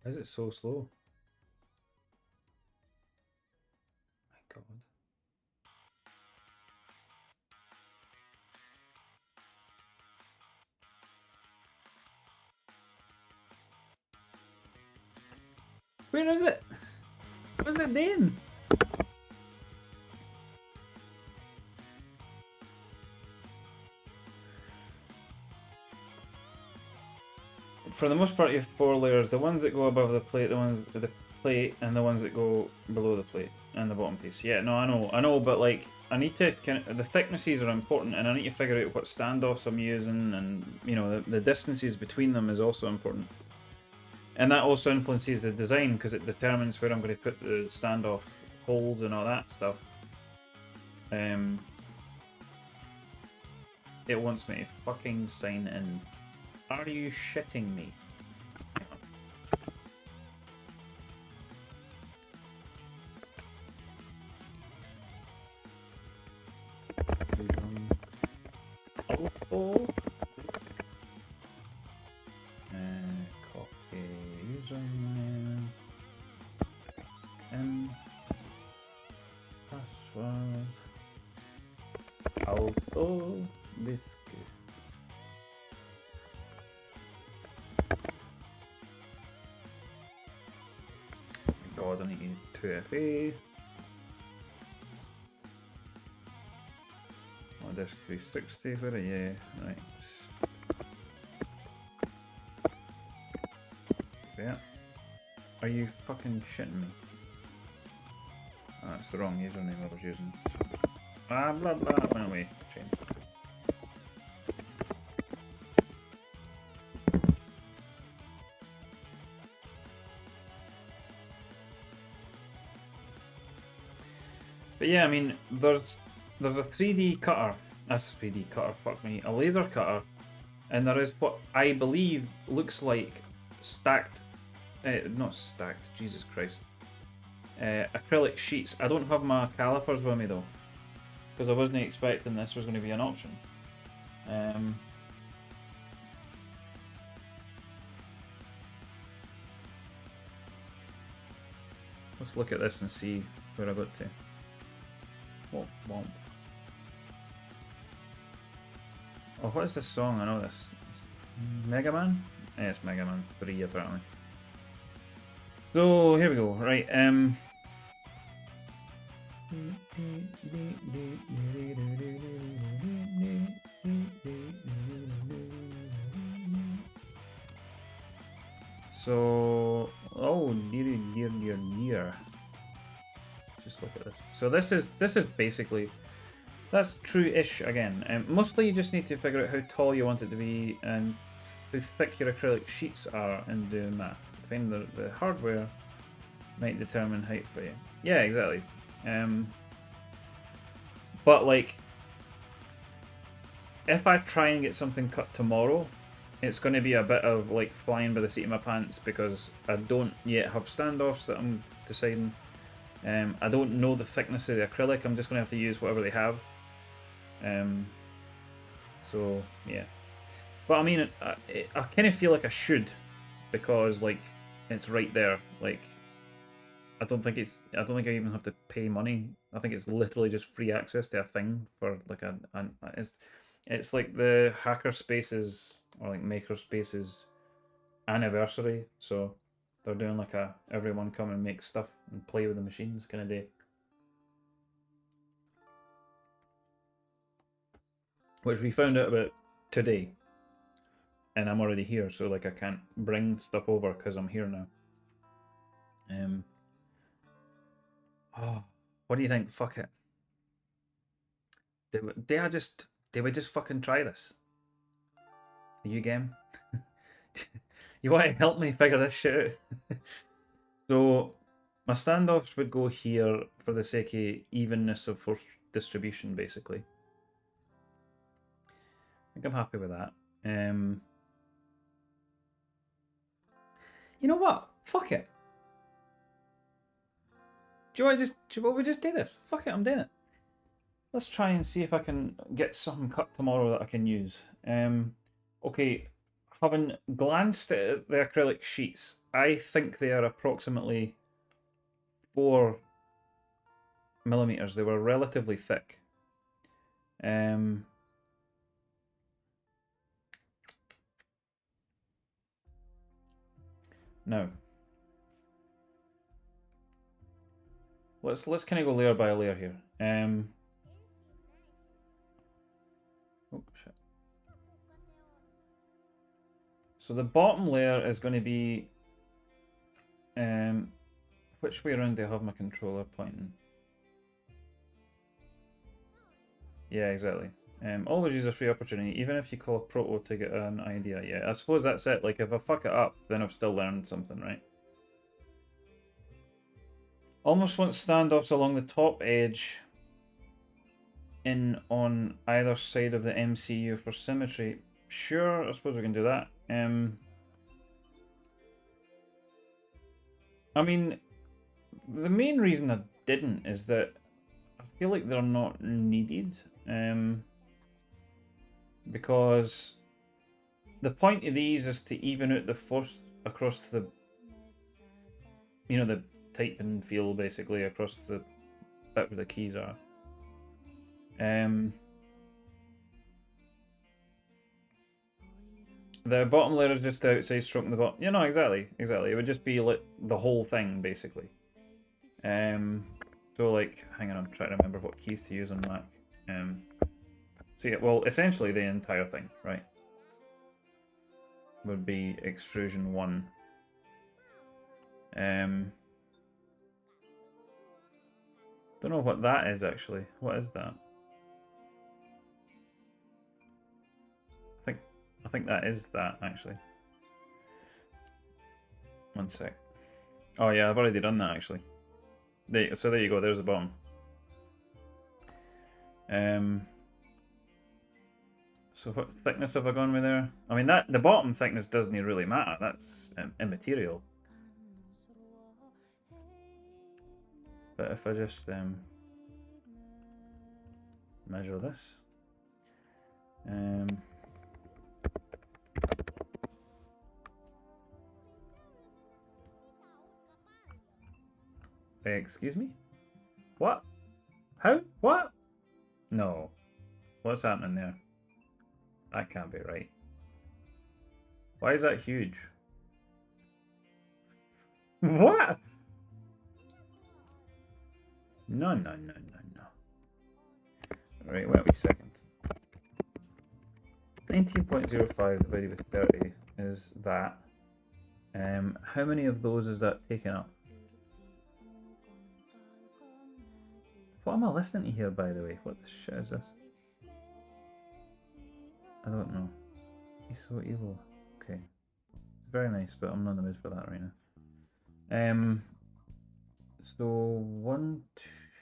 Why is it so slow? My god. Where is it? What's it doing? For the most part, you have 4 layers. The ones that go above the plate, the ones the plate, and the ones that go below the plate and the bottom piece. Yeah, no, I know, but like I need to the thicknesses are important, and I need to figure out what standoffs I'm using, and you know the distances between them is also important, and that also influences the design because it determines where I'm going to put the standoff holes and all that stuff. It wants me to fucking sign in. Are you shitting me? Oh. Copy username and password. Auto biscuit. God, I need 2FA. Oh, disk 360 for it, yeah, right. Yeah. Are you fucking shitting me? Oh, that's the wrong username I was using. Ah, blah blah, went away. Change. But yeah, I mean, there's a 3D cutter. That's a 3D cutter, fuck me. A laser cutter. And there is what I believe looks like stacked... not stacked, Jesus Christ. Acrylic sheets. I don't have my calipers with me though. Because I wasn't expecting this was going to be an option. Let's look at this and see where I got to. Womp womp. Oh, what is this song? I know this. Mega Man? Yeah, it's Mega Man 3 apparently. So here we go. Right. So Oh, near. Just look at this. So this is basically that's true-ish again. Mostly you just need to figure out how tall you want it to be and how thick your acrylic sheets are in doing that. Find the hardware might determine height for you. Yeah, exactly. But like, if I try and get something cut tomorrow, it's going to be a bit of like flying by the seat of my pants because I don't yet have standoffs that I'm deciding. I don't know the thickness of the acrylic. I'm just going to have to use whatever they have. So yeah, but I mean, I kind of feel like I should because like it's right there. Like I don't think I even have to pay money. I think it's literally just free access to a thing for like it's like the hacker spaces or like maker spaces anniversary. So they're doing like a everyone come and make stuff and play with the machines kind of day. Which we found out about today. And I'm already here, so like I can't bring stuff over because I'm here now. Oh, what do you think? Fuck it. Did we just fucking try this? Are you game? You want to help me figure this shit out? So my standoffs would go here for the sake of evenness of force distribution, basically. I think I'm happy with that. You know what? Fuck it. Do we just do this? Fuck it, I'm doing it. Let's try and see if I can get something cut tomorrow that I can use. Okay, having glanced at the acrylic sheets, I think they are approximately 4 millimeters. They were relatively thick. Now, let's kind of go layer by layer here. Oh shit. So the bottom layer is going to be which way around do I have my controller pointing? Yeah, exactly. Always use a free opportunity, even if you call a proto to get an idea. Yeah, I suppose that's it. Like, if I fuck it up, then I've still learned something, right? Almost want standoffs along the top edge in on either side of the MCU for symmetry. Sure, I suppose we can do that. I mean, the main reason I didn't is that I feel like they're not needed. Because the point of these is to even out the force across the, the typing field basically across the bit where the keys are. The bottom layer is just the outside stroke in the bottom. Yeah, no, exactly. It would just be like the whole thing basically. So like, hang on, I'm trying to remember what keys to use on Mac. So yeah, well, essentially the entire thing, right? Would be extrusion 1. Don't know what that is actually. What is that? I think that is that actually. One sec. Oh yeah, I've already done that actually. So there you go. There's the bottom. So what thickness have I gone with there? I mean that the bottom thickness doesn't really matter. That's immaterial. But if I just measure this, excuse me, what? How? What? No, what's happening there? That can't be right. Why is that huge? What? No. Right, wait a second. 19.05 divided with 30 is that. How many of those is that taking up? What am I listening to here, by the way? What the shit is this? I don't know. He's so evil. Okay. It's very nice, but I'm not in the mood for that right now. So 1,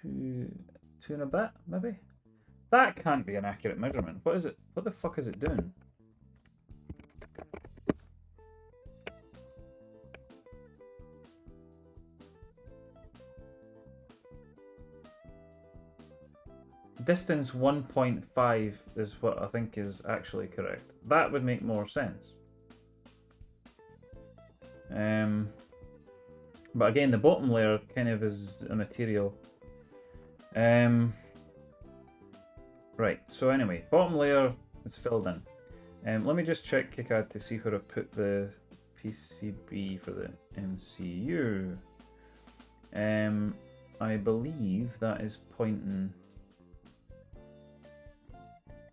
2, 2 and a bit, maybe? That can't be an accurate measurement. What is it? What the fuck is it doing? Distance 1.5 is what I think is actually correct. That would make more sense. But again, the bottom layer kind of is a material. Right, so anyway, bottom layer is filled in. Let me just check KiCad to see where I've put the PCB for the MCU. I believe that is pointing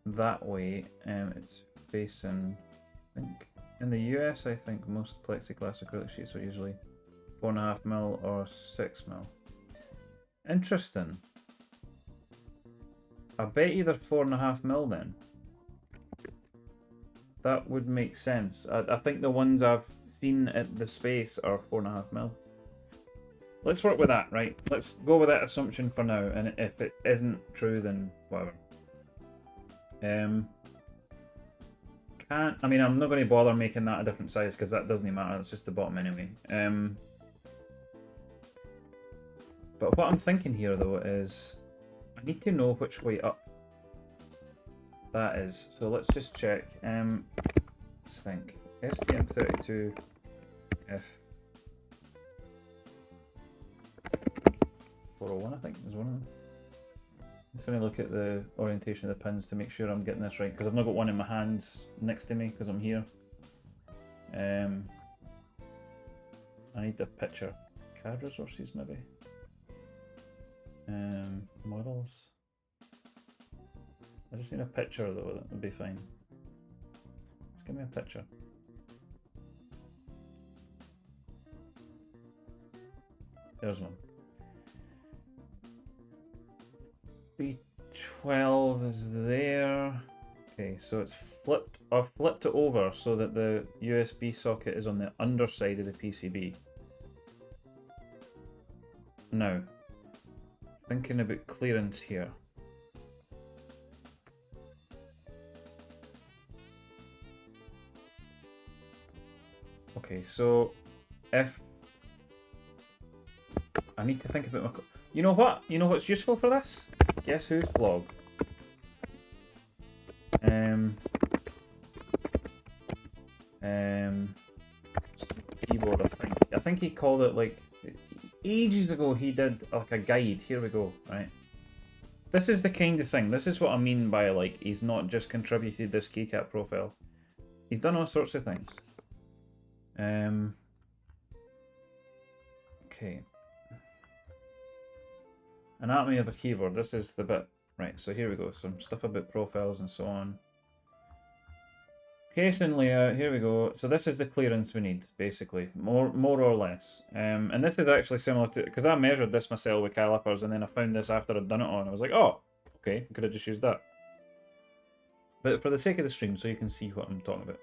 that way. It's facing, I think, in the US, I think most plexiglass acrylic sheets are usually 4.5mm or 6mm. Interesting. I bet you they're 4.5mm then. That would make sense. I think the ones I've seen at the space are 4.5mm. Let's work with that, right? Let's go with that assumption for now, and if it isn't true, then whatever. I mean, I'm not going to bother making that a different size because that doesn't matter. It's just the bottom anyway. But what I'm thinking here, though, is I need to know which way up that is. So let's just check. Let's think. STM32 F 401, I think, is one of them. I'm just going to look at the orientation of the pins to make sure I'm getting this right, because I've not got one in my hands next to me because I'm here. I need the picture. CAD resources, maybe. Models. I just need a picture though, that would be fine. Just give me a picture. There's one. B12 is there. Okay, so it's flipped. I've flipped it over so that the USB socket is on the underside of the PCB. Now, thinking about clearance here. Okay, so if I need to think about my... You know what? You know what's useful for this? Guess whose blog? Keyboard, I think. I think he called it like ages ago. He did like a guide. Here we go. Right. This is the kind of thing. This is what I mean by like he's not just contributed this KiCad profile. He's done all sorts of things. Okay. Anatomy of a keyboard. This is the bit. Right, so here we go. Some stuff about profiles and so on. Case and layout, here we go. So this is the clearance we need, basically, more or less. And this is actually similar to, because I measured this myself with calipers, and then I found this after I'd done it on. I was like, oh, okay, I could have just used that. But for the sake of the stream, so you can see what I'm talking about.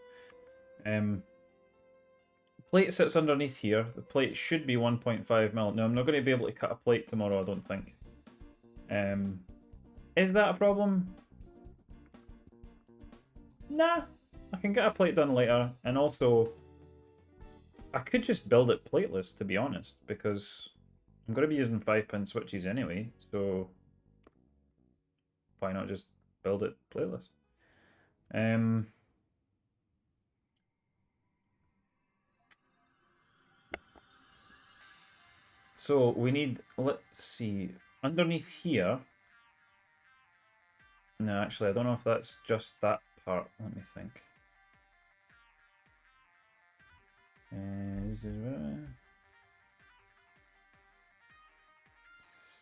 Plate sits underneath here. The plate should be 1.5mm. Now, I'm not going to be able to cut a plate tomorrow, I don't think. Is that a problem? Nah. I can get a plate done later, and also I could just build it plateless, to be honest, because I'm going to be using 5-pin switches anyway, so why not just build it plateless? So we need, let's see, underneath here. No, actually, I don't know if that's just that part. Let me think.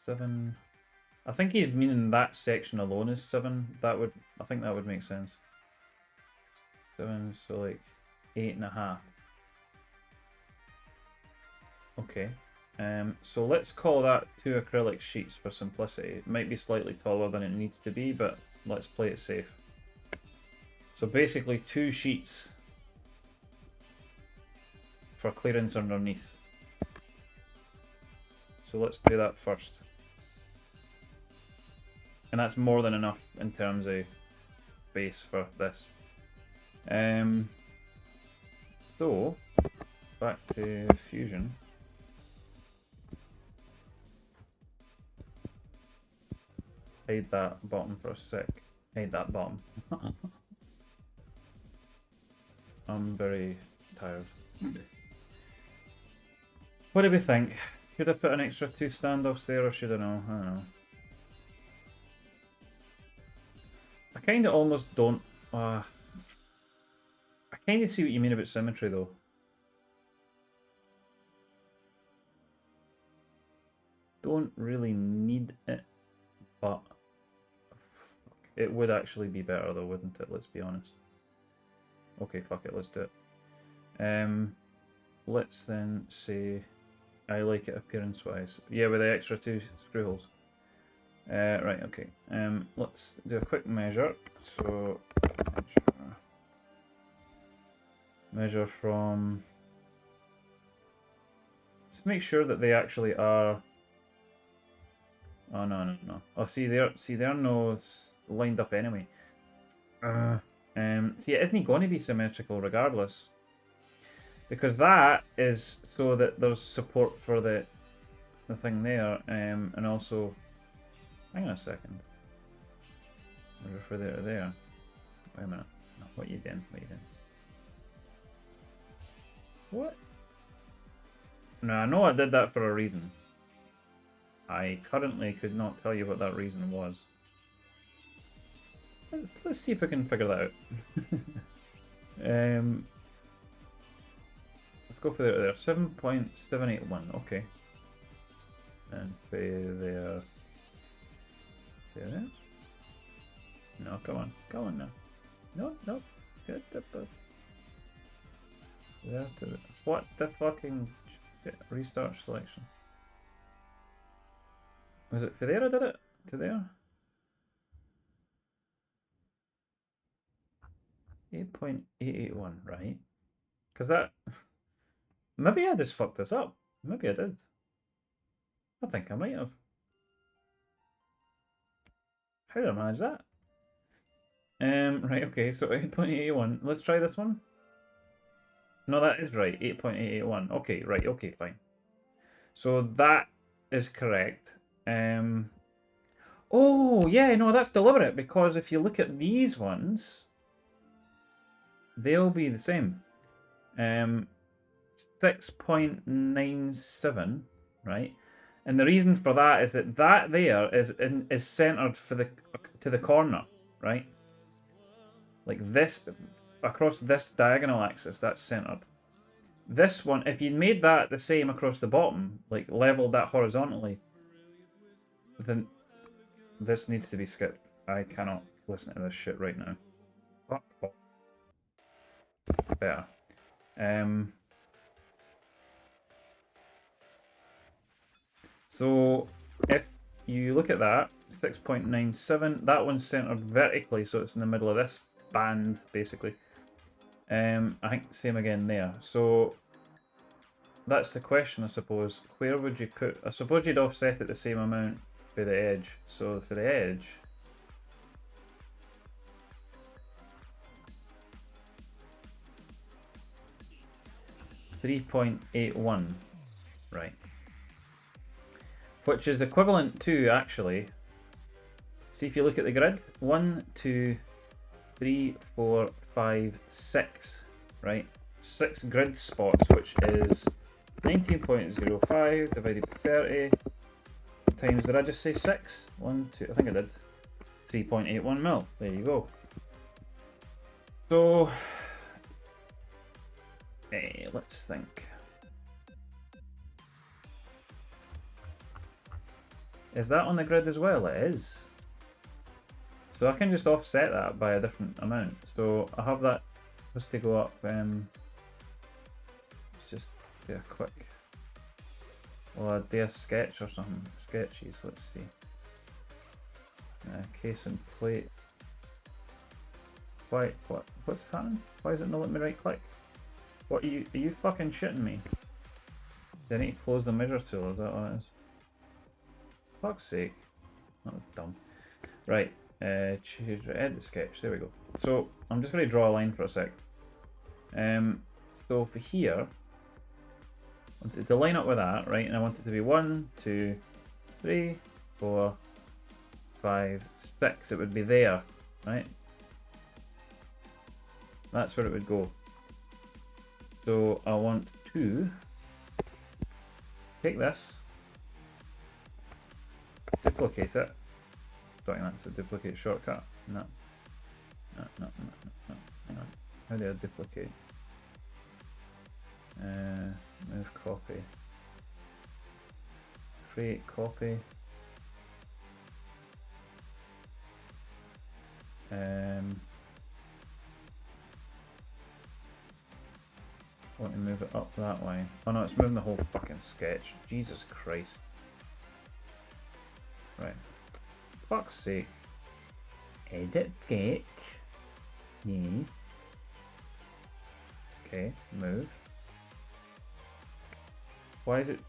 7. I think he'd mean that section alone is 7. I think that would make sense. 7, so like 8.5. Okay. So let's call that 2 acrylic sheets for simplicity. It might be slightly taller than it needs to be, but let's play it safe. So basically 2 sheets for clearance underneath. So let's do that first. And that's more than enough in terms of base for this. So, back to Fusion. Hide that bottom for a sec. Hide that bottom. I'm very tired. What do we think? Should I put an extra 2 standoffs there or should I know? I don't know. I kind of almost don't... I kind of see what you mean about symmetry though. Don't really need it, but it would actually be better though, wouldn't it? Let's be honest. Okay, fuck it, let's do it. Let's then say I like it appearance wise. Yeah, with the extra 2 screw holes. Right, okay. Let's do a quick measure. So measure from. Just make sure that they actually are. Oh no. Oh, see they're no lined up anyway. See, it isn't going to be symmetrical regardless, because that is so that there's support for the thing there, and also. Hang on a second. Refer there to there. Wait a minute. No, what are you doing? What are you doing? What? No, I know I did that for a reason. I currently could not tell you what that reason was. Let's see if we can figure that out. Let's go for there. 7.781. Okay. And for there. There. No, come on now. No. Good. What the fucking shit? Restart selection. Was it for there I did it? To there? 8.881, right? Because that... Maybe I just fucked this up. Maybe I did. I think I might have. How did I manage that? Right, okay, so 8.881. Let's try this one. No, that is right. 8.881. Okay, right, okay, fine. So that is correct. Oh, yeah, no, that's deliberate, because if you look at these ones, they'll be the same. 6.97, right? And the reason for that is that there is centered to the corner, right? Like this, across this diagonal axis, that's centered. This one, if you made that the same across the bottom, like leveled that horizontally, then this needs to be skipped. I cannot listen to this shit right now. Fuck off. Better. So if you look at that, 6.97, that one's centered vertically, so it's in the middle of this band, basically. I think same again there. So that's the question, I suppose. Where would you put... I suppose you'd offset it the same amount for the edge. So for the edge... 3.81, right. Which is equivalent to, actually... See if you look at the grid. 1, 2, 3, 4, 5, 6, right? 6 grid spots, which is 19.05 divided by 30 times, did I just say 6? 1, 2, I think I did. 3.81 mil. There you go. So, let's think. Is that on the grid as well? It is. So I can just offset that by a different amount. So I have that just to go up. Let's just do a quick Will I do a sketch or something? Sketches, let's see. Case and plate. Why? What's happening? Why is it not letting me right click? What are you fucking shitting me? Do I need to close the measure tool? Is that what it is? Fuck's sake. That was dumb. Right. Choose edit sketch. There we go. So I'm just going to draw a line for a sec. So for here, I want it to line up with that, right? And I want it to be 1, 2, 3, 4, 5, 6. It would be there, right? That's where it would go. So I want to take this, duplicate it. Don't think that's a duplicate shortcut. No. No. Hang on. How do I duplicate? Move copy. Create copy. I want to move it up that way. Oh no, it's moving the whole fucking sketch. Jesus Christ. Right. Fuck's sake. Edit sketch. Yeah. Okay, move. Why is it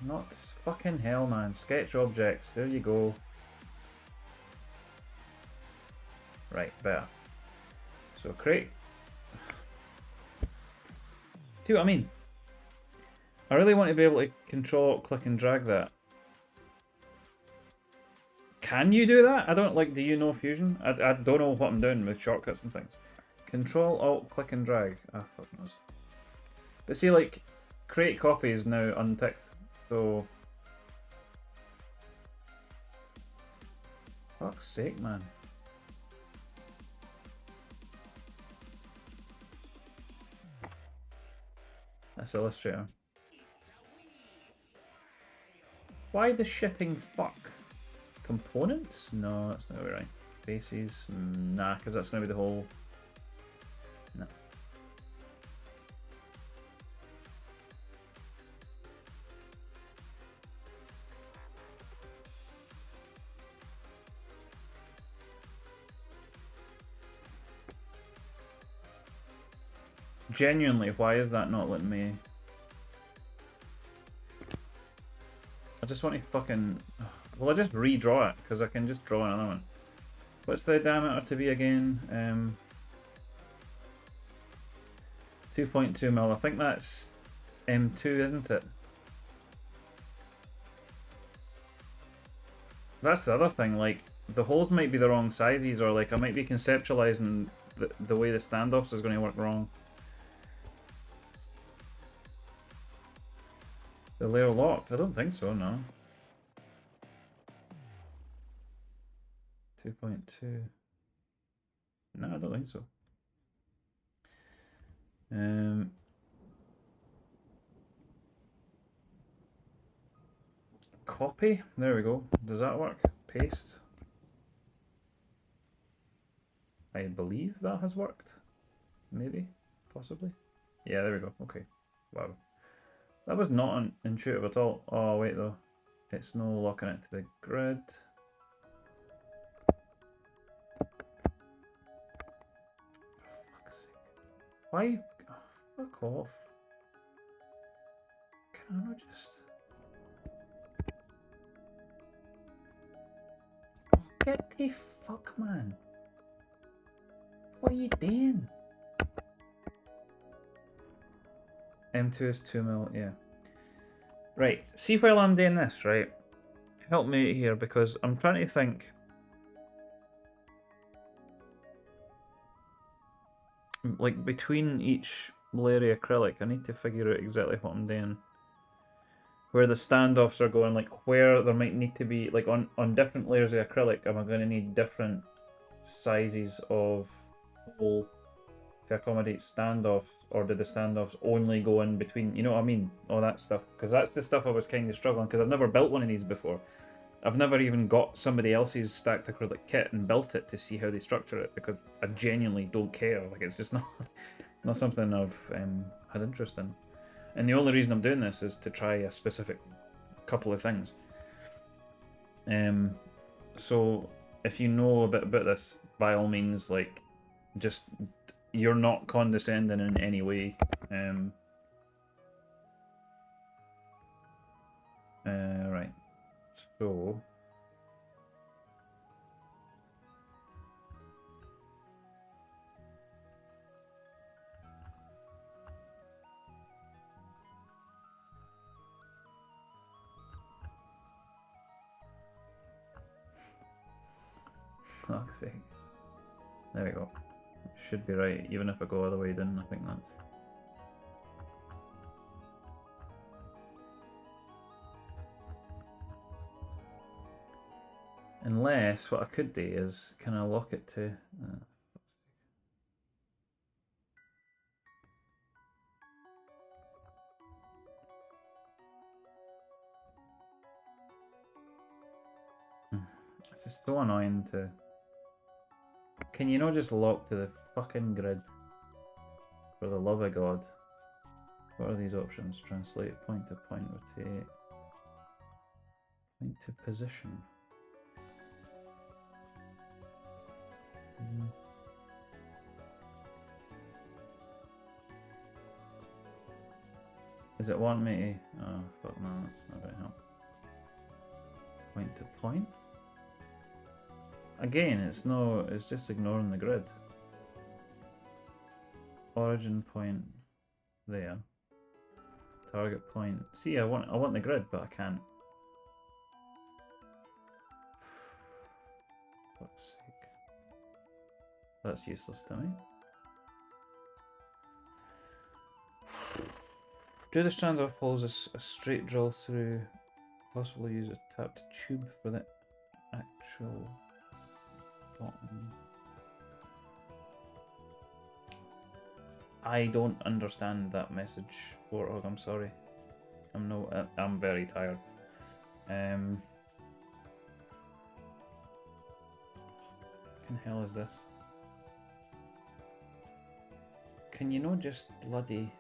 not fucking hell, man? Sketch objects. There you go. Right, better. So create. See what I mean? I really want to be able to control, click and drag that. Can you do that? I don't like, do you know Fusion? I don't know what I'm doing with shortcuts and things. Control, Alt, click and drag. Ah, fuck knows. But see, like, create copy is now unticked, so... Fuck's sake, man. That's Illustrator. Why the shitting fuck? Components? No, that's not right. Faces? Nah, because that's going to be the whole... No. Genuinely, why is that not letting me... I just want to fucking... Well, I just redraw it, because I can just draw another one. What's the diameter to be again? 2.2 mil. I think that's M2, isn't it? That's the other thing, like, the holes might be the wrong sizes, or like I might be conceptualizing the way the standoffs is going to work wrong. The layer locked? I don't think so, no. 2.2. No, I don't think so. Copy. There we go. Does that work? Paste. I believe that has worked. Maybe. Possibly. Yeah, there we go. Okay. Wow. That was not intuitive at all. Oh, wait though. It's no locking it to the grid. For fuck's sake. Why? Oh, fuck off. Can I just... Get the fuck, man. What are you doing? M2 is 2 mil, yeah. Right, see while I'm doing this, right? Help me out here, because I'm trying to think. Like, between each layer of acrylic, I need to figure out exactly what I'm doing. Where the standoffs are going, like where there might need to be, like on different layers of acrylic, am I going to need different sizes of hole to accommodate standoffs, or do the standoffs only go in between, you know what I mean? All that stuff, because that's the stuff I was kind of struggling, because I've never built one of these before. I've never even got somebody else's stacked acrylic kit and built it to see how they structure it, because I genuinely don't care. Like, it's just not something I've had interest in. And the only reason I'm doing this is to try a specific couple of things. So if you know a bit about this, by all means, like, just, you're not condescending in any way. Right. So fuck's sake. There we go. Should be right, even if I go all the way down. I think that's. Unless what I could do is, can I lock it to? This is so annoying to. Can you not just lock to the fucking grid? For the love of God. What are these options? Translate, point to point, rotate, point to position. Is it want me to? Oh, fuck no, that's not very helpful. Point to point? Again, it's just ignoring the grid. Origin point there. Target point. See, I want the grid, but I can't. Fuck's sake. That's useless to me. Do the strands of holes a straight drill through. Possibly use a tapped tube for the actual bottom. I don't understand that message, Warthog. I'm sorry. I'm very tired. What the hell is this? Can you not just bloody...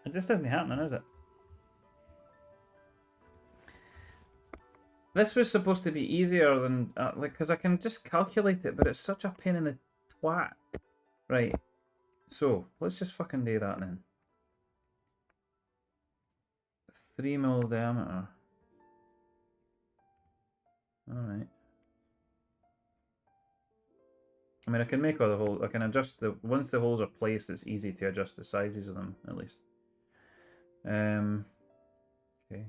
It just isn't happening, is it? This was supposed to be easier than, like, because I can just calculate it, but it's such a pain in the twat. Right, so, let's just fucking do that then. 3mm diameter. Alright. I mean, I can make all the holes, I can adjust the, once the holes are placed, it's easy to adjust the sizes of them, at least. Okay.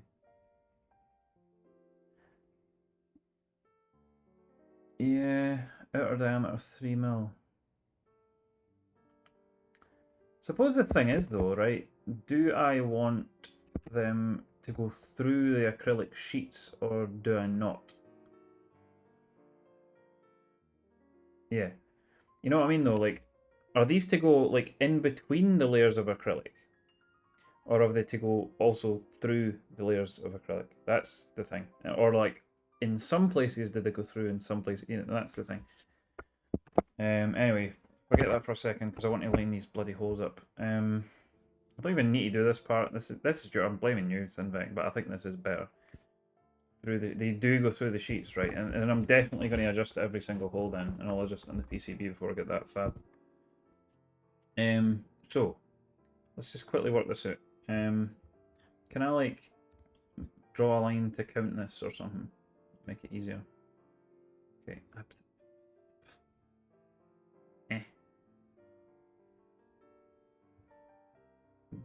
Yeah, outer diameter 3mm. Suppose the thing is though, right, do I want them to go through the acrylic sheets or do I not? Yeah. You know what I mean though, like, are these to go like in between the layers of acrylic? Or are they to go also through the layers of acrylic? That's the thing. Or like, in some places did they go through, in some places, you know, that's the thing. Anyway, forget that for a second because I want to line these bloody holes up. I don't even need to do this part. This is I'm blaming you, Sinvec, but I think this is better. They do go through the sheets, right? And I'm definitely going to adjust every single hole then, and I'll adjust on the PCB before I get that fab. So let's just quickly work this out. Can I like draw a line to count this or something? Make it easier. Okay.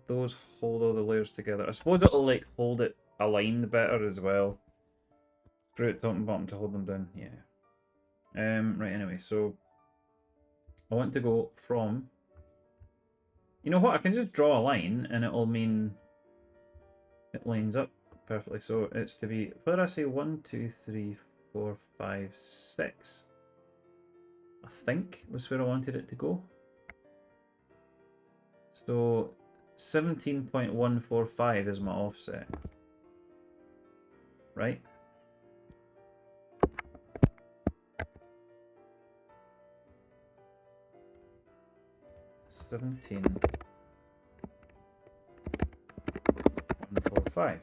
Those hold all the layers together. I suppose it'll like hold it aligned better as well. Screw it top and bottom to hold them down. Yeah. Right. Anyway, so I want to go from. You know what? I can just draw a line and it'll mean it lines up. perfectly. So it's to be, what did I say? 1, 2, 3, 4, 5, 6. I think was where I wanted it to go. So 17.145 is my offset. Right? Seventeen 145.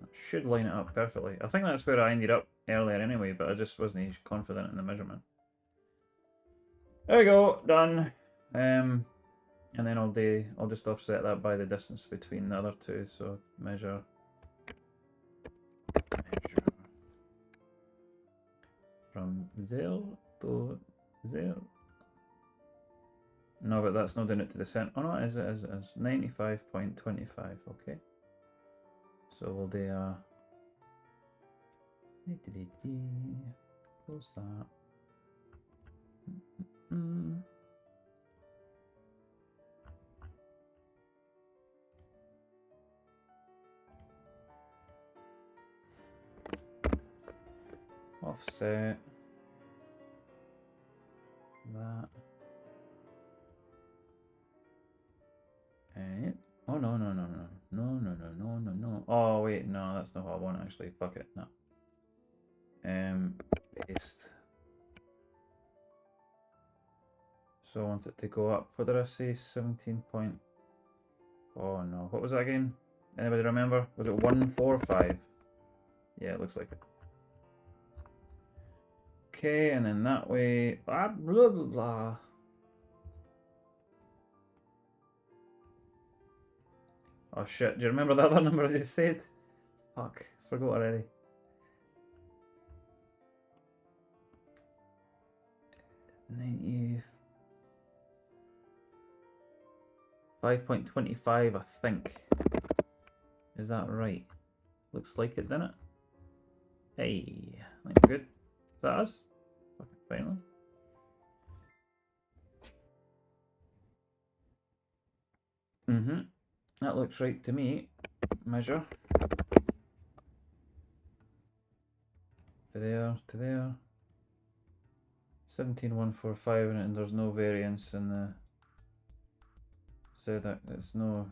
That should line it up perfectly. I think that's where I ended up earlier anyway, but I just wasn't confident in the measurement. There we go, done. And then I'll just offset that by the distance between the other two. So measure from 0 to 0. No, but that's not doing it to the center. Oh no, it is, it is, it is. 95.25, okay. So we'll do a... Close that. Offset. That. And... Oh, no, no, no, no. No, no, no, no, no, no. Oh, wait, no, that's not what I want, actually. Fuck it, no. Paste. So I want it to go up. What did I say? 17 point... Oh, no. What was that again? Anybody remember? Was it 145? Yeah, it looks like it. Okay, and then that way... Blah, blah, blah, blah. Oh, shit. Do you remember that other number I just said? Fuck. Forgot already. $5.25, I think. Is that right? Looks like it, doesn't it? Hey, I think we're good. Is that us? Finally. That looks right to me. Measure. To there, to there. 17.145, and there's no variance in the... So that it's no...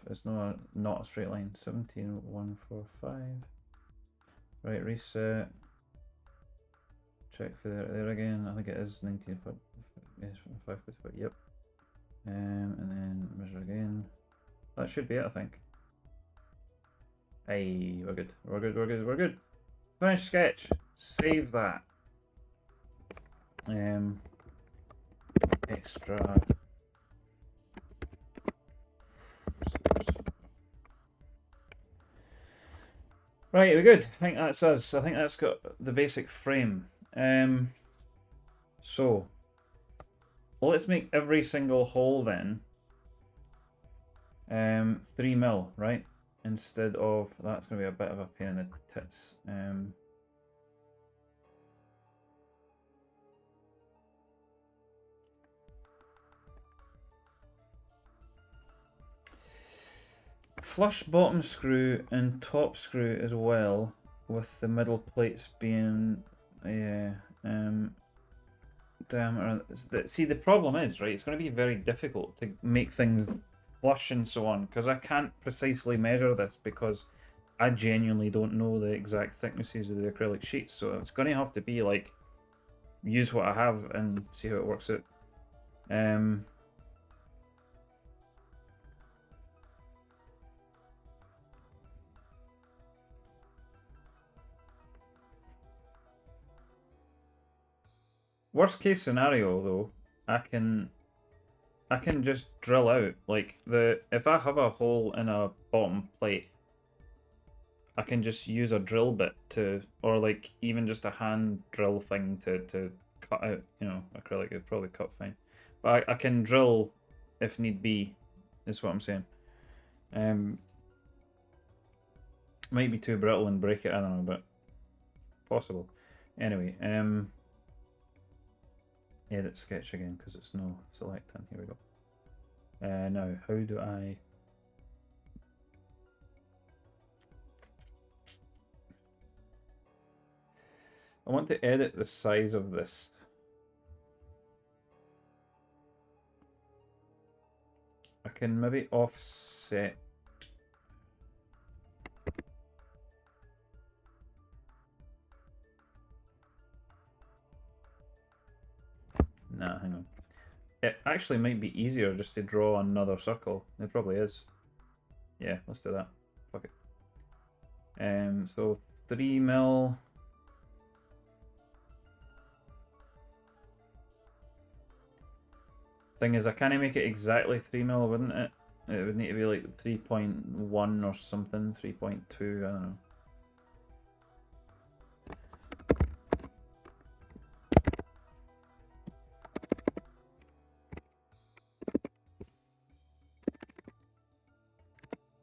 it's not a straight line. 17.145. Right, reset. Check for there again. I think it is 19.5. Yep. And then measure again. That should be it, I think. Hey, we're good. We're good. We're good. We're good. Finish sketch. Save that. Extra. Right, we're good. I think that's us. I think that's got the basic frame. So let's make every single hole then 3 mil, right? Instead of, that's going to be a bit of a pain in the tits. Flush bottom screw and top screw as well, with the middle plates being, yeah, diameter. See, the problem is, right, it's going to be very difficult to make things flush and so on, because I can't precisely measure this because I genuinely don't know the exact thicknesses of the acrylic sheets, so it's going to have to be like, use what I have and see how it works out. Worst case scenario though, I can just drill out like if I have a hole in a bottom plate, I can just use a drill bit to, or like even just a hand drill thing to cut out, you know, acrylic would probably cut fine. But I can drill if need be, is what I'm saying. Might be too brittle and break it, I don't know, but possible. Anyway, edit sketch again because it's no selecting. Here we go. Now, how do I... I want to edit the size of this. I can maybe offset. Nah, hang on. It actually might be easier just to draw another circle. It probably is. Yeah, let's do that. Fuck it. So 3 mil. Thing is, I can't make it exactly 3 mil, wouldn't it? It would need to be like 3.1 or something, 3.2, I don't know.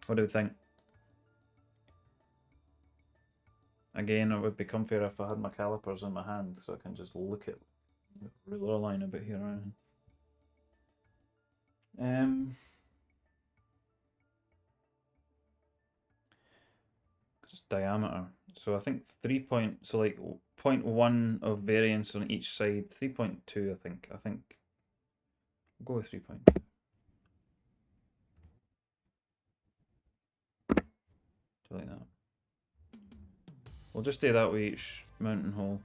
What do you think? Again, it would be comfier if I had my calipers in my hand, so I can just look at the ruler line a bit here. Just diameter. So I think 3 point, so like 0.1 of variance on each side. 3.2, I think. I'll go with 3.2. Like that. We'll just do that with each mountain hole.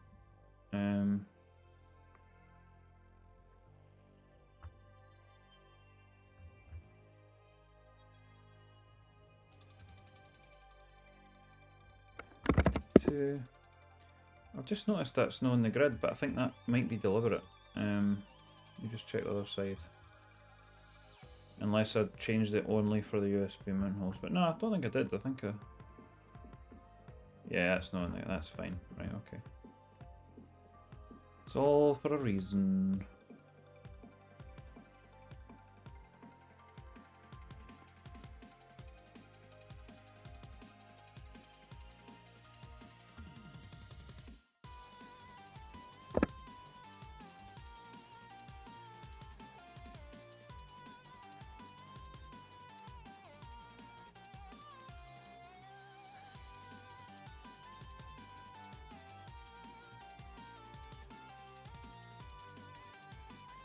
I've just noticed that snow on the grid, but I think that might be deliberate. You just check the other side. Unless I changed it only for the USB mountain holes. But no, I don't think I did. I think I... Yeah, that's not in there. That's fine. Right, okay. It's all for a reason.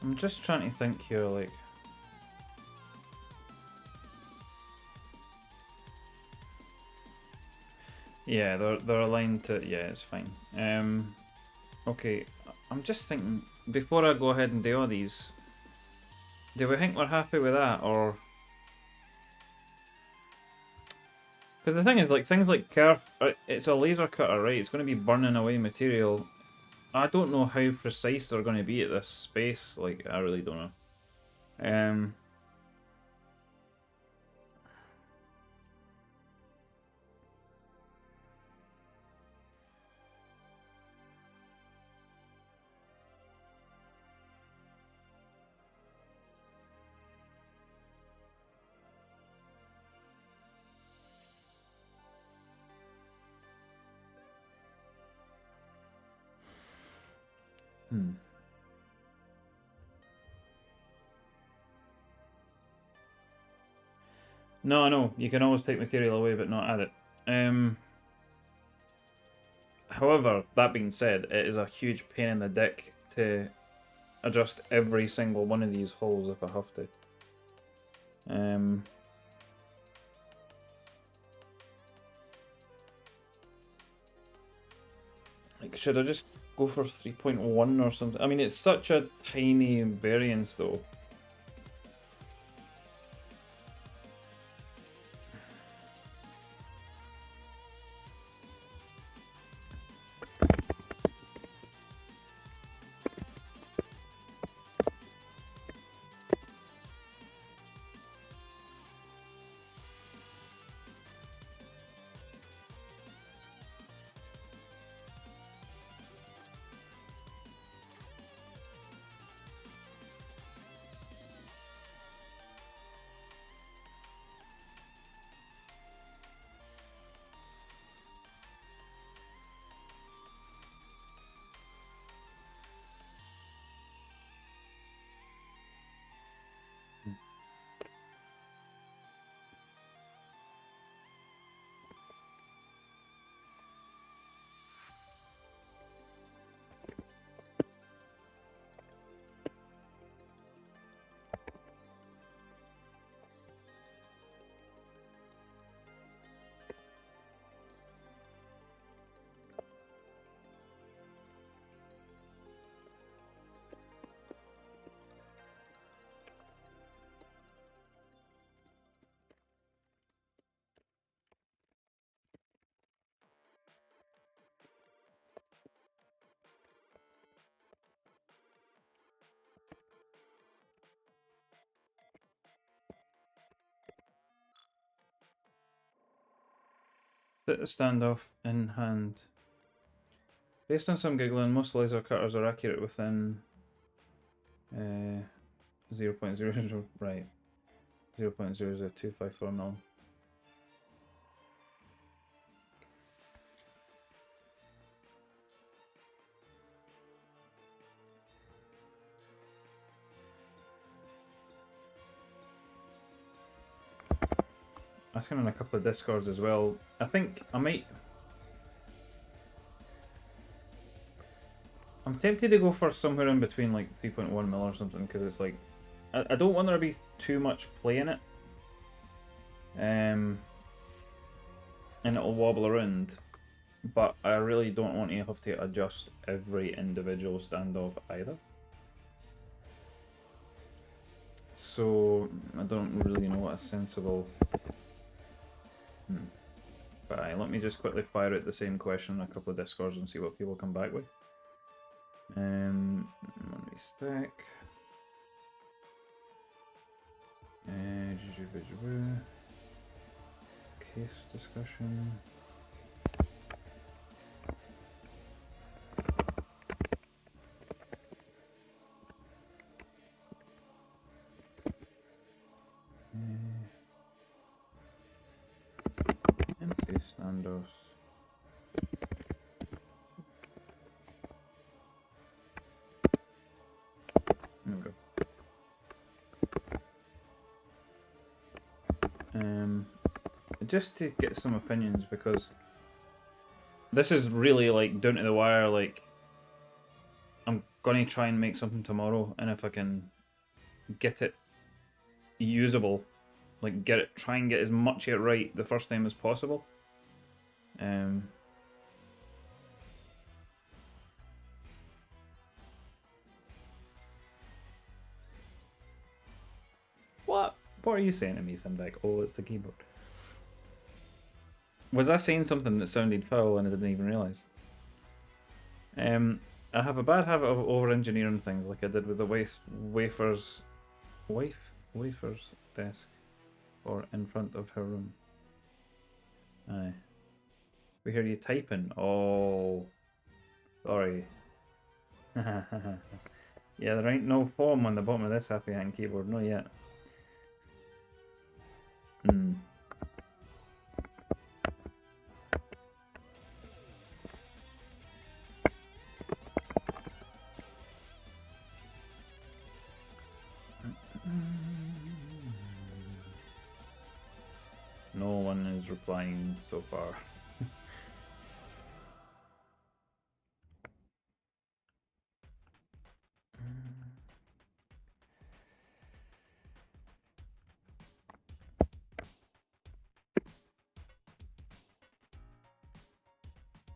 I'm just trying to think here, like... Yeah, they're aligned to... Yeah, it's fine. Okay, I'm just thinking, before I go ahead and do all these, do we think we're happy with that, or... Because the thing is, like, things like kerf, it's a laser cutter, right? It's going to be burning away material. I don't know how precise they're going to be at this space. Like, I really don't know. No, I know. You can always take material away but not add it. However, that being said, it is a huge pain in the dick to adjust every single one of these holes if I have to. Like, should I just go for 3.1 or something? I mean, it's such a tiny variance though. Fit the standoff in hand. Based on some giggling, most laser cutters are accurate within 0.00, right, 0.00254 mil. Asking on a couple of Discords as well. I think I might. I'm tempted to go for somewhere in between like 3.1 mil or something because it's like I don't want there to be too much play in it, and it'll wobble around. But I really don't want to have to adjust every individual standoff either. So I don't really know what a sensible. But let me just quickly fire out the same question on a couple of Discords and see what people come back with. Let me spec. Case discussion. Empty standoffs. There we go. Just to get some opinions, because this is really like down to the wire. Like, I'm gonna try and make something tomorrow, and if I can get it usable, like try and get as much of it right the first time as possible. What are you saying to me, Simdak? Oh, it's the keyboard. Was I saying something that sounded foul and I didn't even realise? I have a bad habit of over-engineering things, like I did with the wafers desk, or in front of her room. Aye. We hear you typing. Oh, sorry. Yeah, there ain't no foam on the bottom of this happy hand keyboard, not yet. No one is replying so far.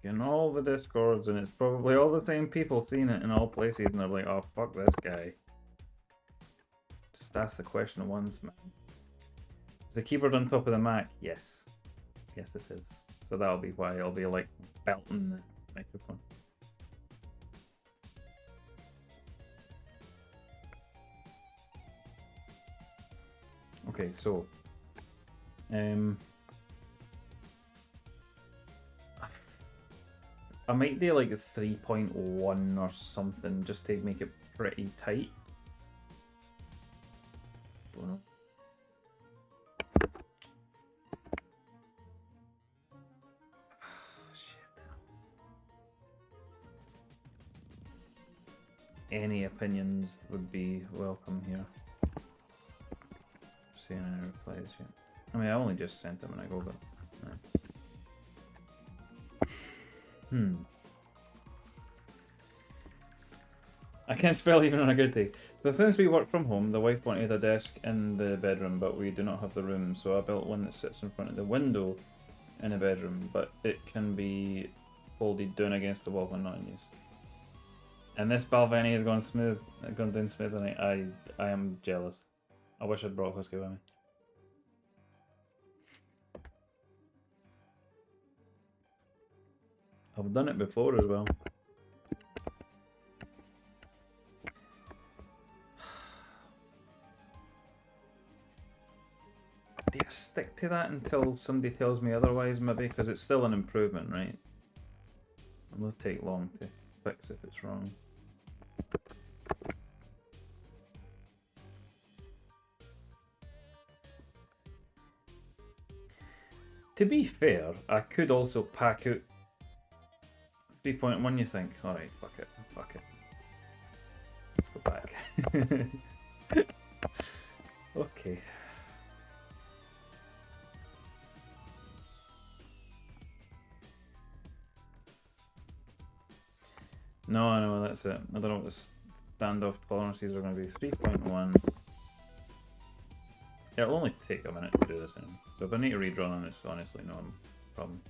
In all the Discords, and it's probably all the same people seeing it in all places, and they're like, oh, fuck this guy. Just ask the question once, man. Is the keyboard on top of the Mac? Yes. Yes, it is. So that'll be why I'll be like belting the microphone. Okay, so I might do like a 3.1 or something just to make it pretty tight. Don't know. Any opinions would be welcome here. Seeing any replies yet? I mean, I only just sent them when I go, but. I can't spell even on a good day. So since we work from home, the wife wanted a desk in the bedroom, but we do not have the room, so I built one that sits in front of the window in the bedroom, but it can be folded down against the wall when not in use. And this Balvenie has gone down smooth, and I am jealous. I wish I'd brought whiskey with me. I've done it before as well. do I stick to that until somebody tells me otherwise, maybe? Because it's still an improvement, right? It will take long to fix if it's wrong. To be fair, I could also pack out 3.1, you think? Alright, fuck it. Fuck it. Let's go back. Okay. No, that's it. I don't know what the standoff tolerances are going to be. 3.1. It'll only take a minute to do this anyway. So if I need to redraw on it's honestly no problem.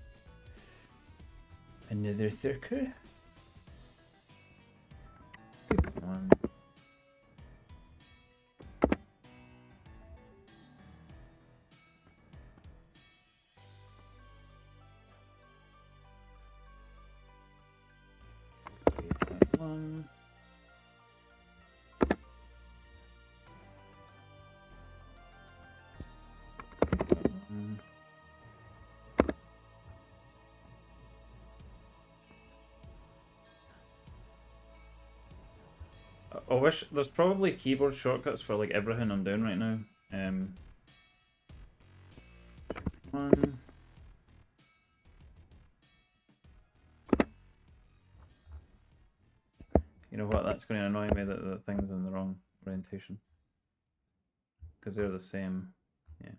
Another circle. 3.1. I wish there's probably keyboard shortcuts for like everything I'm doing right now. One. You know what? That's going to annoy me that the thing's in the wrong orientation because they're the same. Yeah,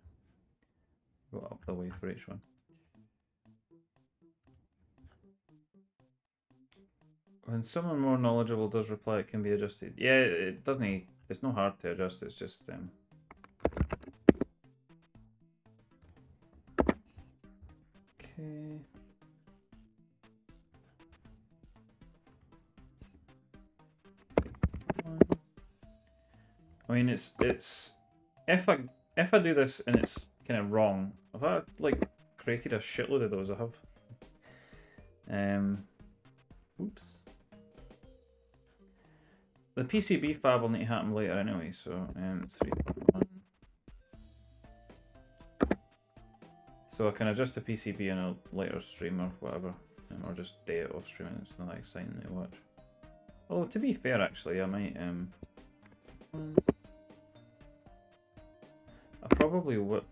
go up the way for each one. When someone more knowledgeable does reply, it can be adjusted. Yeah, it doesn't. It's not hard to adjust. It's just okay. I mean, it's if I do this and it's kind of wrong, if I like created a shitload of those, I have. Oops. The PCB fab will need to happen later anyway, so 3.1. So I can adjust the PCB in a later stream or whatever, or just day it off streaming. It's not that exciting to watch. Although to be fair, actually, I might I probably will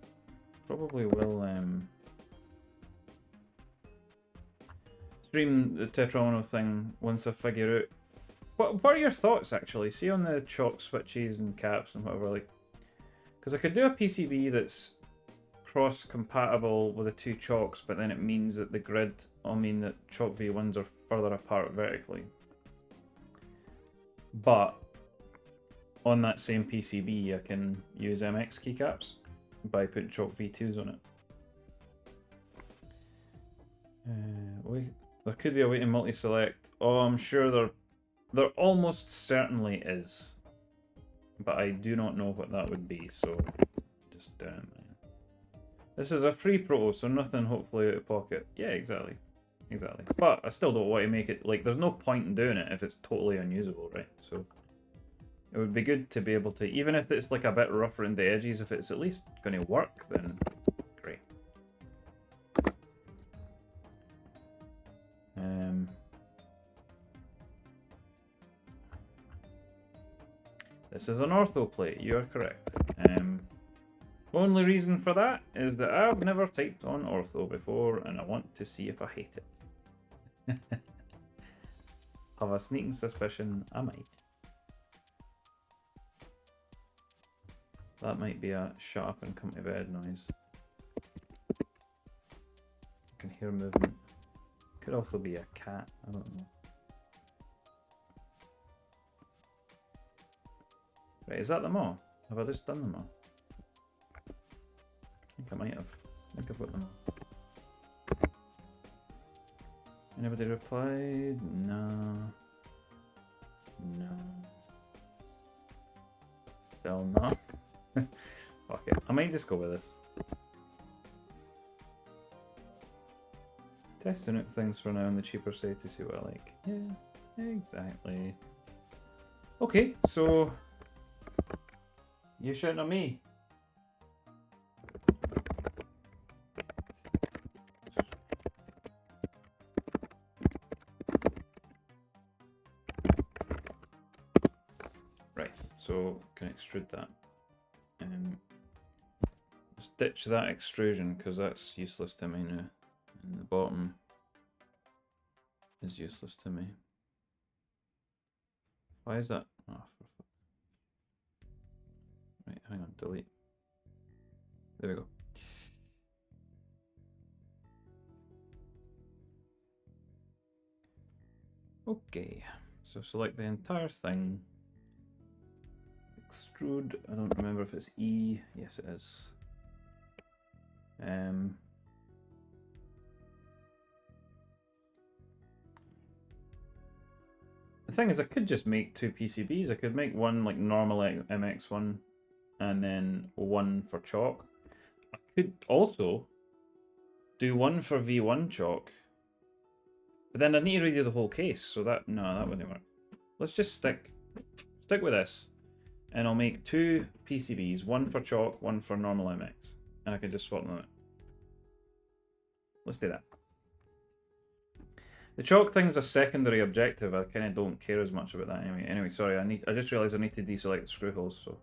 stream the Tetromino thing once I figure out. What are your thoughts actually? See on the chalk switches and caps and whatever, like, because I could do a PCB that's cross-compatible with the two chalks, but then it means that the grid, I mean that chalk V1s are further apart vertically. But on that same PCB, I can use MX keycaps by putting chalk V2s on it. There could be a way to multi-select. Oh, I'm sure there almost certainly is, but I do not know what that would be, so just down it. This is a free proto, so nothing hopefully out of pocket. Yeah, exactly. But I still don't want to make it, like, there's no point in doing it if it's totally unusable, right? So it would be good to be able to, even if it's like a bit rough around the edges, if it's at least going to work, then great. This is an ortho plate, you are correct. Only reason for that is that I've never typed on ortho before and I want to see if I hate it. Have a sneaking suspicion I might. That might be a shut up and come to bed noise. I can hear movement. Could also be a cat, I don't know. Right, is that them all? Have I just done them all? I think I might have. I think I've got them all. Anybody replied? No. No. Still not. Fuck it. I might just go with this. Testing out things for now on the cheaper side to see what I like. Yeah, exactly. Okay, so you shouting at me? So can extrude that. Just ditch that extrusion because that's useless to me now. And the bottom is useless to me. Why is that? Oh, right, hang on, delete. There we go. Okay, so select the entire thing. Extrude, I don't remember if it's E. Yes, it is. The thing is, I could just make 2 PCBs. I could make one like normal MX1 and then one for chalk. I could also do one for V1 chalk, but then I need to redo the whole case, so that, no, that wouldn't work. Let's just stick with this, and I'll make 2 PCBs, one for chalk, one for normal MX, and I can just swap them out. Let's do that. The chalk thing is a secondary objective. I kind of don't care as much about that anyway. Anyway, sorry, I just realised I need to deselect the screw holes, so...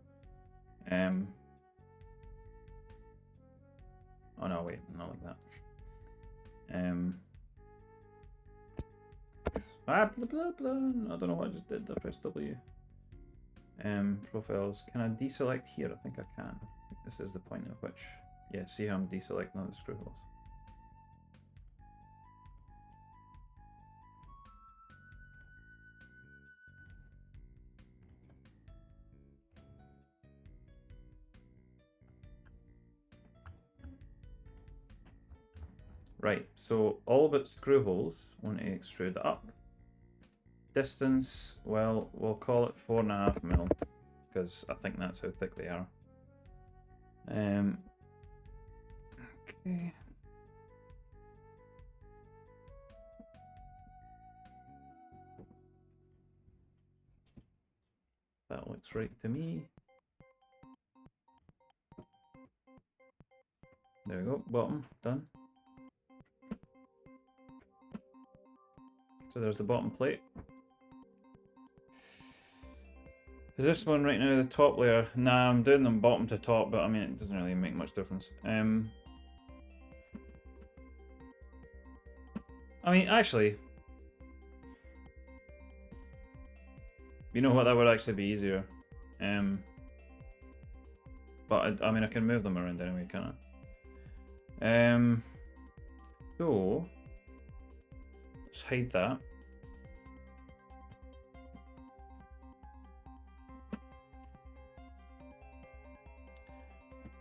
Oh no, wait, not like that. Blah, blah, blah. I don't know what I just did. I pressed W. Profiles. Can I deselect here? I think I can. I think this is the point at which... Yeah, see how I'm deselecting all the screw holes. Right, so all but screw holes want to extrude up. Distance, well, we'll call it 4.5 mil, because I think that's how thick they are. Okay. That looks right to me. There we go, bottom, done. So there's the bottom plate. Is this one right now the top layer? Nah, I'm doing them bottom to top, but I mean, it doesn't really make much difference. I mean, actually, you know what, that would actually be easier. But I mean, I can move them around anyway, can't I? So, let's hide that.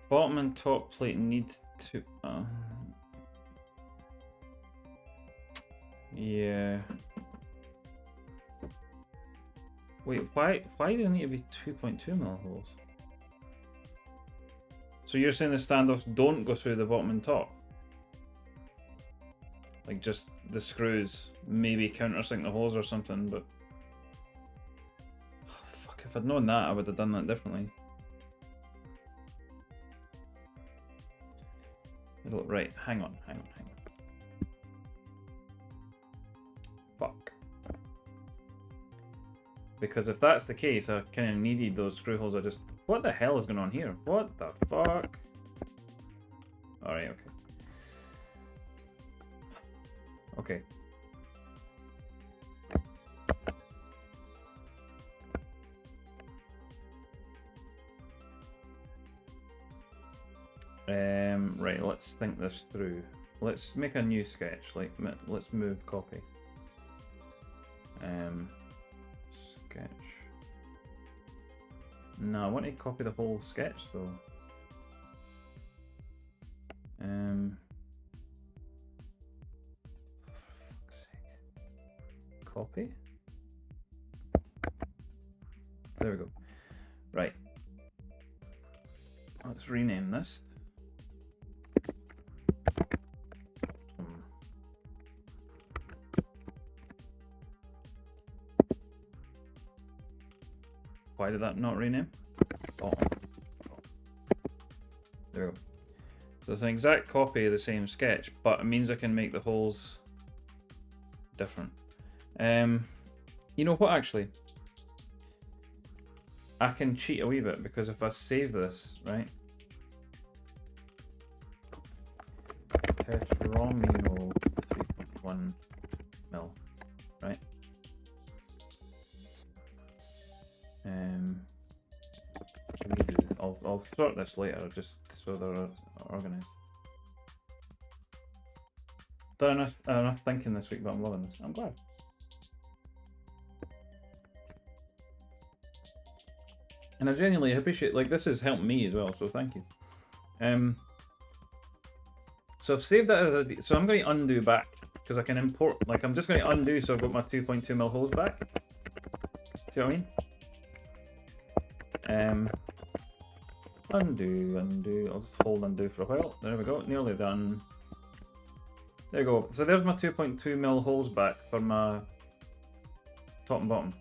Bottom and top plate need to... yeah. Wait, why do they need to be 2.2 mil holes? So you're saying the standoffs don't go through the bottom and top? Like just the screws maybe countersink the holes or something, but... Oh, fuck, if I'd known that, I would have done that differently. Right, hang on. Fuck. Because if that's the case, I kind of needed those screw holes. What the hell is going on here? What the fuck? Alright, okay. Okay. Right, let's think this through. Let's make a new sketch. Like, let's move copy. Sketch. No, I want to copy the whole sketch though. Copy. There we go. Right. Let's rename this. Why did that not rename? Oh. There we go. So it's an exact copy of the same sketch, but it means I can make the holes different. You know what, actually? I can cheat a wee bit because if I save this, right? Tetromino 3.1 mil, right? What do we do? I'll sort this later just so they're organized. Done enough thinking this week, but I'm loving this. I'm glad. And I genuinely appreciate, like, this has helped me as well, so thank you. So I've saved that as a, so I'm going to undo back, because I can import, like, I'm just going to undo so I've got my 2.2 mil holes back. See what I mean? Undo, I'll just hold undo for a while. There we go, nearly done. There you go. So there's my 2.2 mil holes back for my top and bottom.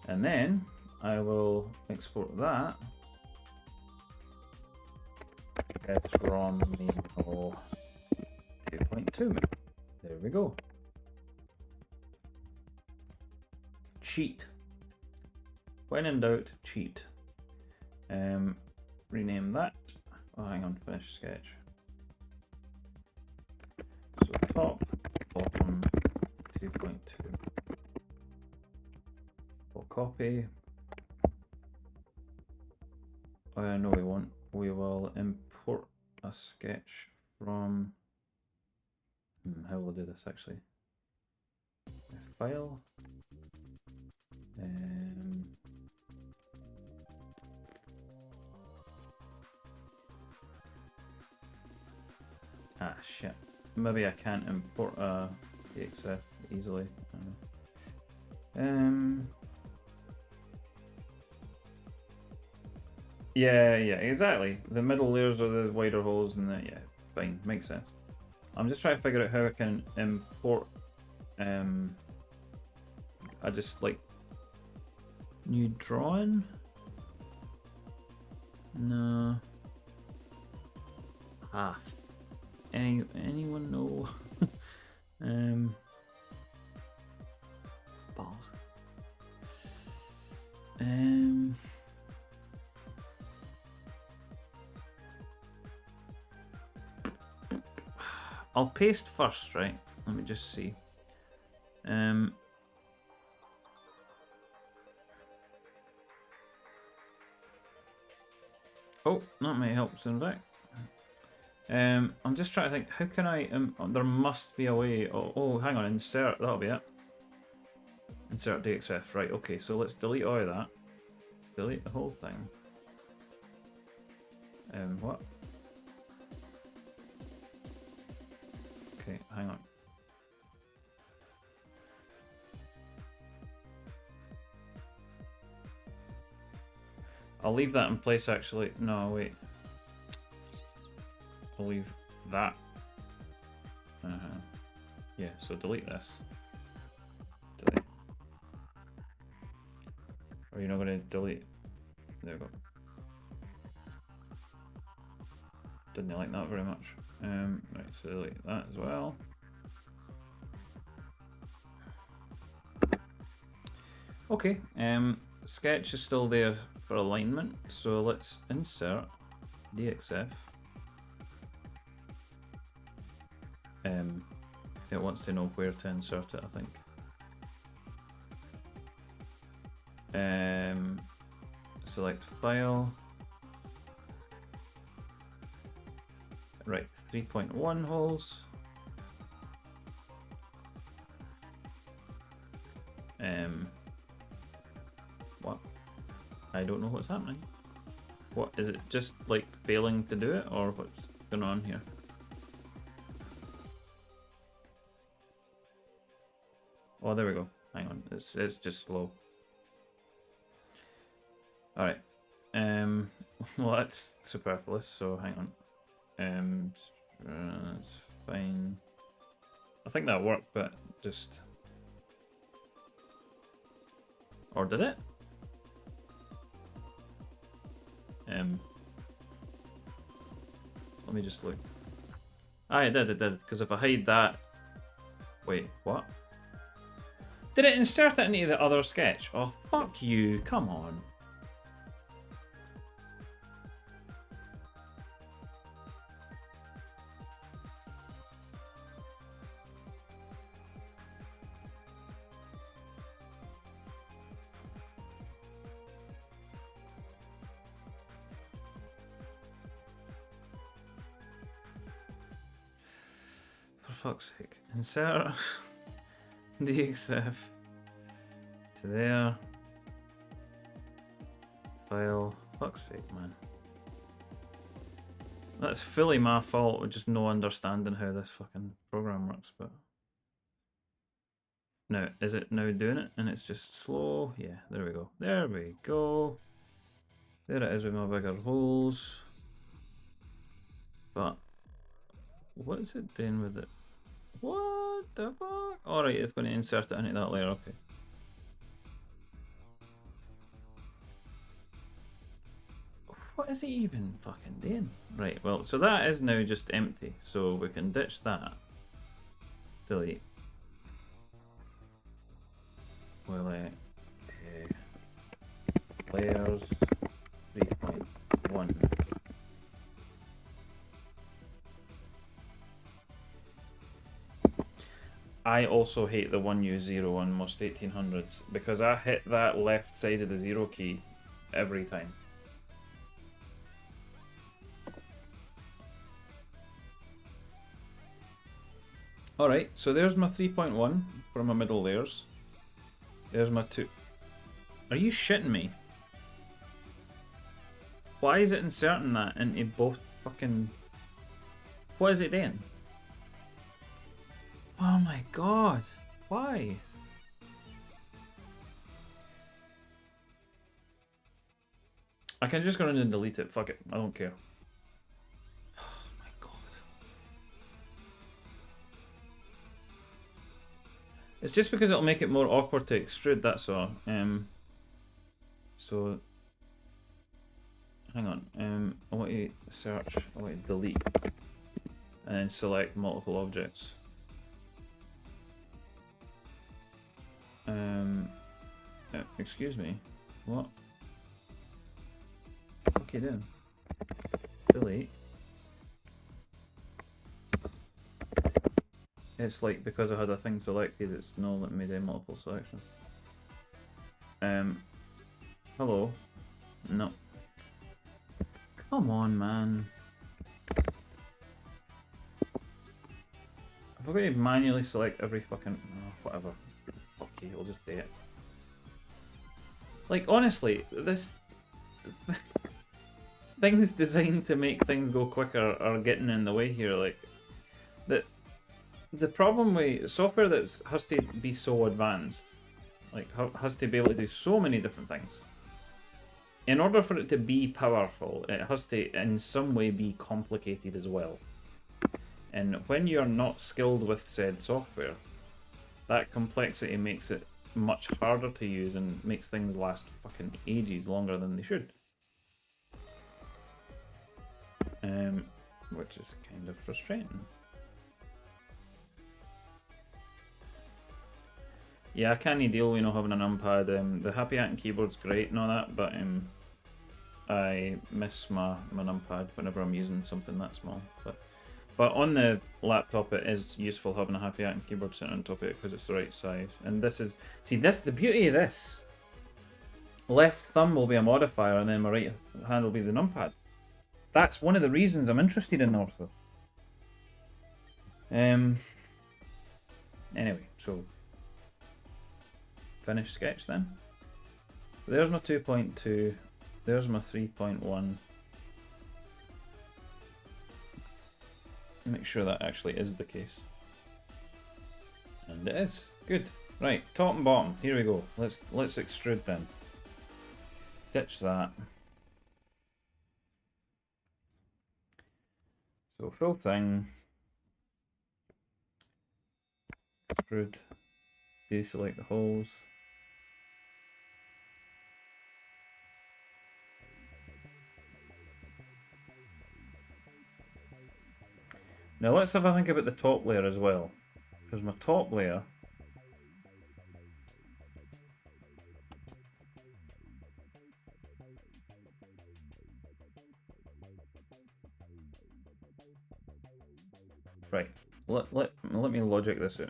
And then I will export that. From 2.2 mil. There we go. Cheat. When in doubt, cheat. Rename that. Oh, hang on, finish sketch. So top, bottom, 2.2. We'll copy. Oh, no, we won't. We will import a sketch from. How will I do this actually? File. Ah, shit. Maybe I can't import a DXF easily. I don't know. Yeah, exactly. The middle layers are the wider holes, and yeah, fine, makes sense. I'm just trying to figure out how I can import. I just like new drawing. No. Ah. Anyone know? Balls. I'll paste first, right? Let me just see. Oh, that might help soon back. I'm just trying to think, how can I, there must be a way, oh, hang on, insert, that'll be it. Insert DXF, right, okay, so let's delete all of that. Delete the whole thing. What? Okay, hang on. I'll leave that in place actually. No, wait. I'll leave that. Yeah, so delete this. Delete. Or you're not going to delete? There we go. Didn't like that very much. Right, so delete that as well. Okay, sketch is still there for alignment, so let's insert DXF. It wants to know where to insert it, I think. Select file. Right, 3.1 holes. What? I don't know what's happening. What, is it just like failing to do it, or what's going on here? Oh, there we go. Hang on, it's just slow. All right. Well, that's superfluous. So hang on. That's fine. I think that worked, but just. Or did it? Let me just look. Ah, it did. Because if I hide that. Wait, what? Did it insert it into the other sketch? Oh, fuck you. Come on. For fuck's sake. Insert DXF to there. File. Fuck's sake, man. That's fully my fault with just no understanding how this fucking program works, but... Now, is it now doing it? And it's just slow? Yeah, there we go. There we go. There it is with my bigger holes. But... what is it doing with it? What the fuck? Alright, it's going to insert it into that layer, okay. What is it even fucking doing? Right, well, so that is now just empty, so we can ditch that. Delete. Well, layers 3.1. I also hate the 1U0 on most 1800s because I hit that left side of the 0 key every time. Alright, so there's my 3.1 for my middle layers. There's my 2. Are you shitting me? Why is it inserting that into both fucking... what is it doing? Oh my god. Why? I can just go in and delete it. Fuck it. I don't care. Oh my god. It's just because it'll make it more awkward to extrude, that's all. So... hang on. I want to search. I want to delete. And then select multiple objects. Excuse me. What? What are you doing? Delete. It's like because I had a thing selected, it's no letting me do multiple selections. Hello? No. Come on, man. If I'm going to manually select every fucking... oh, whatever. Okay, I'll just do it. Like, honestly, this... things designed to make things go quicker are getting in the way here. Like, the problem with software that has to be so advanced, like, has to be able to do so many different things. In order for it to be powerful, it has to, in some way, be complicated as well. And when you're not skilled with said software, that complexity makes it much harder to use and makes things last fucking ages longer than they should. Which is kind of frustrating. Yeah, I can't deal with not having a numpad. The Happy Acting keyboard's great and all that, but I miss my numpad whenever I'm using something that small. But on the laptop, it is useful having a Happy Acting keyboard sitting on top of it because it's the right size. And this is... see, this the beauty of this. Left thumb will be a modifier, and then my right hand will be the numpad. That's one of the reasons I'm interested in ortho. Anyway, so... finish sketch then. So there's my 2.2. There's my 3.1. Make sure that actually is the case. And it is. Good. Right, top and bottom. Here we go. Let's extrude then. Ditch that. So full thing. Extrude. Deselect the holes. Now let's have a think about the top layer as well, because my top layer Right. Let me logic this out.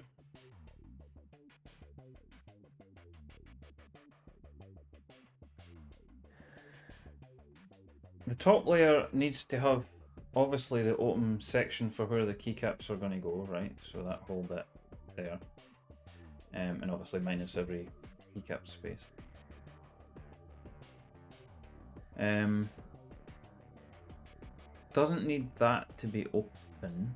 The top layer needs to have obviously the open section for where the keycaps are going to go, right? So that whole bit there. And obviously minus every keycap space. Doesn't need that to be open.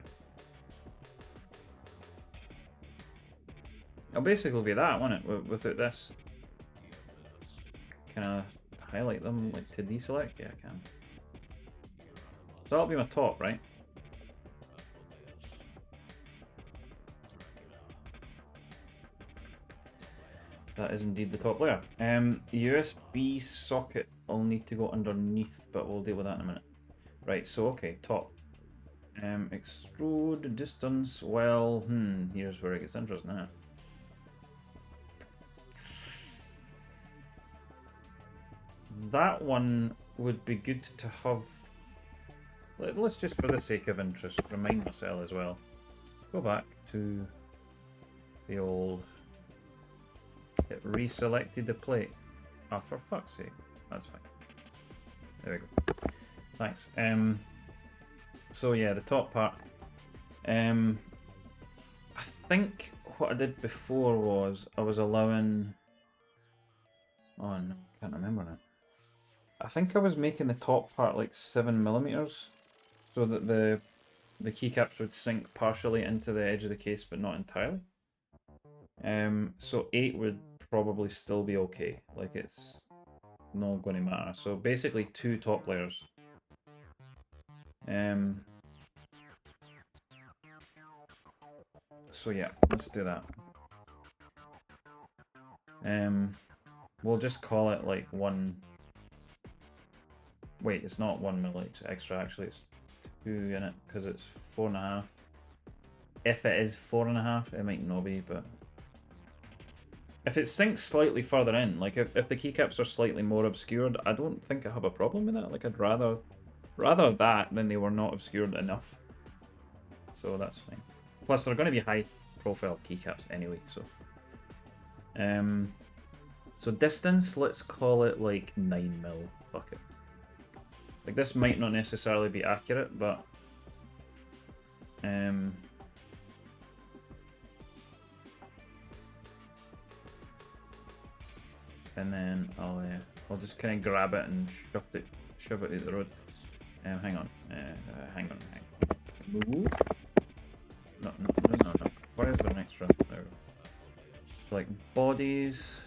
It'll basically be that, won't it, without this? Can I highlight them, like, to deselect? Yeah, I can. So that'll be my top, right? That is indeed the top layer. USB socket will need to go underneath, but we'll deal with that in a minute. Right, so okay, top. Extrude distance, well, here's where it gets interesting, huh? That one would be good to have. Let's just, for the sake of interest, remind myself as well. Go back to the old. It reselected the plate. Oh, for fuck's sake. That's fine. There we go. Thanks. So yeah, the top part. I think what I did before was I was allowing. Oh no, I can't remember now. I think I was making the top part like 7mm, so that the keycaps would sink partially into the edge of the case, but not entirely. So 8 would probably still be okay. Like, it's not going to matter. So basically 2 top layers. So yeah, let's do that. We'll just call it like 1. Wait, it's not 1mm extra, actually, it's 2 in it, because it's 4.5. If it is 4.5, it might not be, but if it sinks slightly further in, like if the keycaps are slightly more obscured, I don't think I have a problem with that. Like, I'd rather that than they were not obscured enough. So that's fine. Plus, they're going to be high profile keycaps anyway, so. So distance, let's call it like 9mm. Fuck it. Like, this might not necessarily be accurate, but and then I'll just kind of grab it and shove it out the road. Hang on. Move. No. Where is the next run? There we go. So, like, bodies.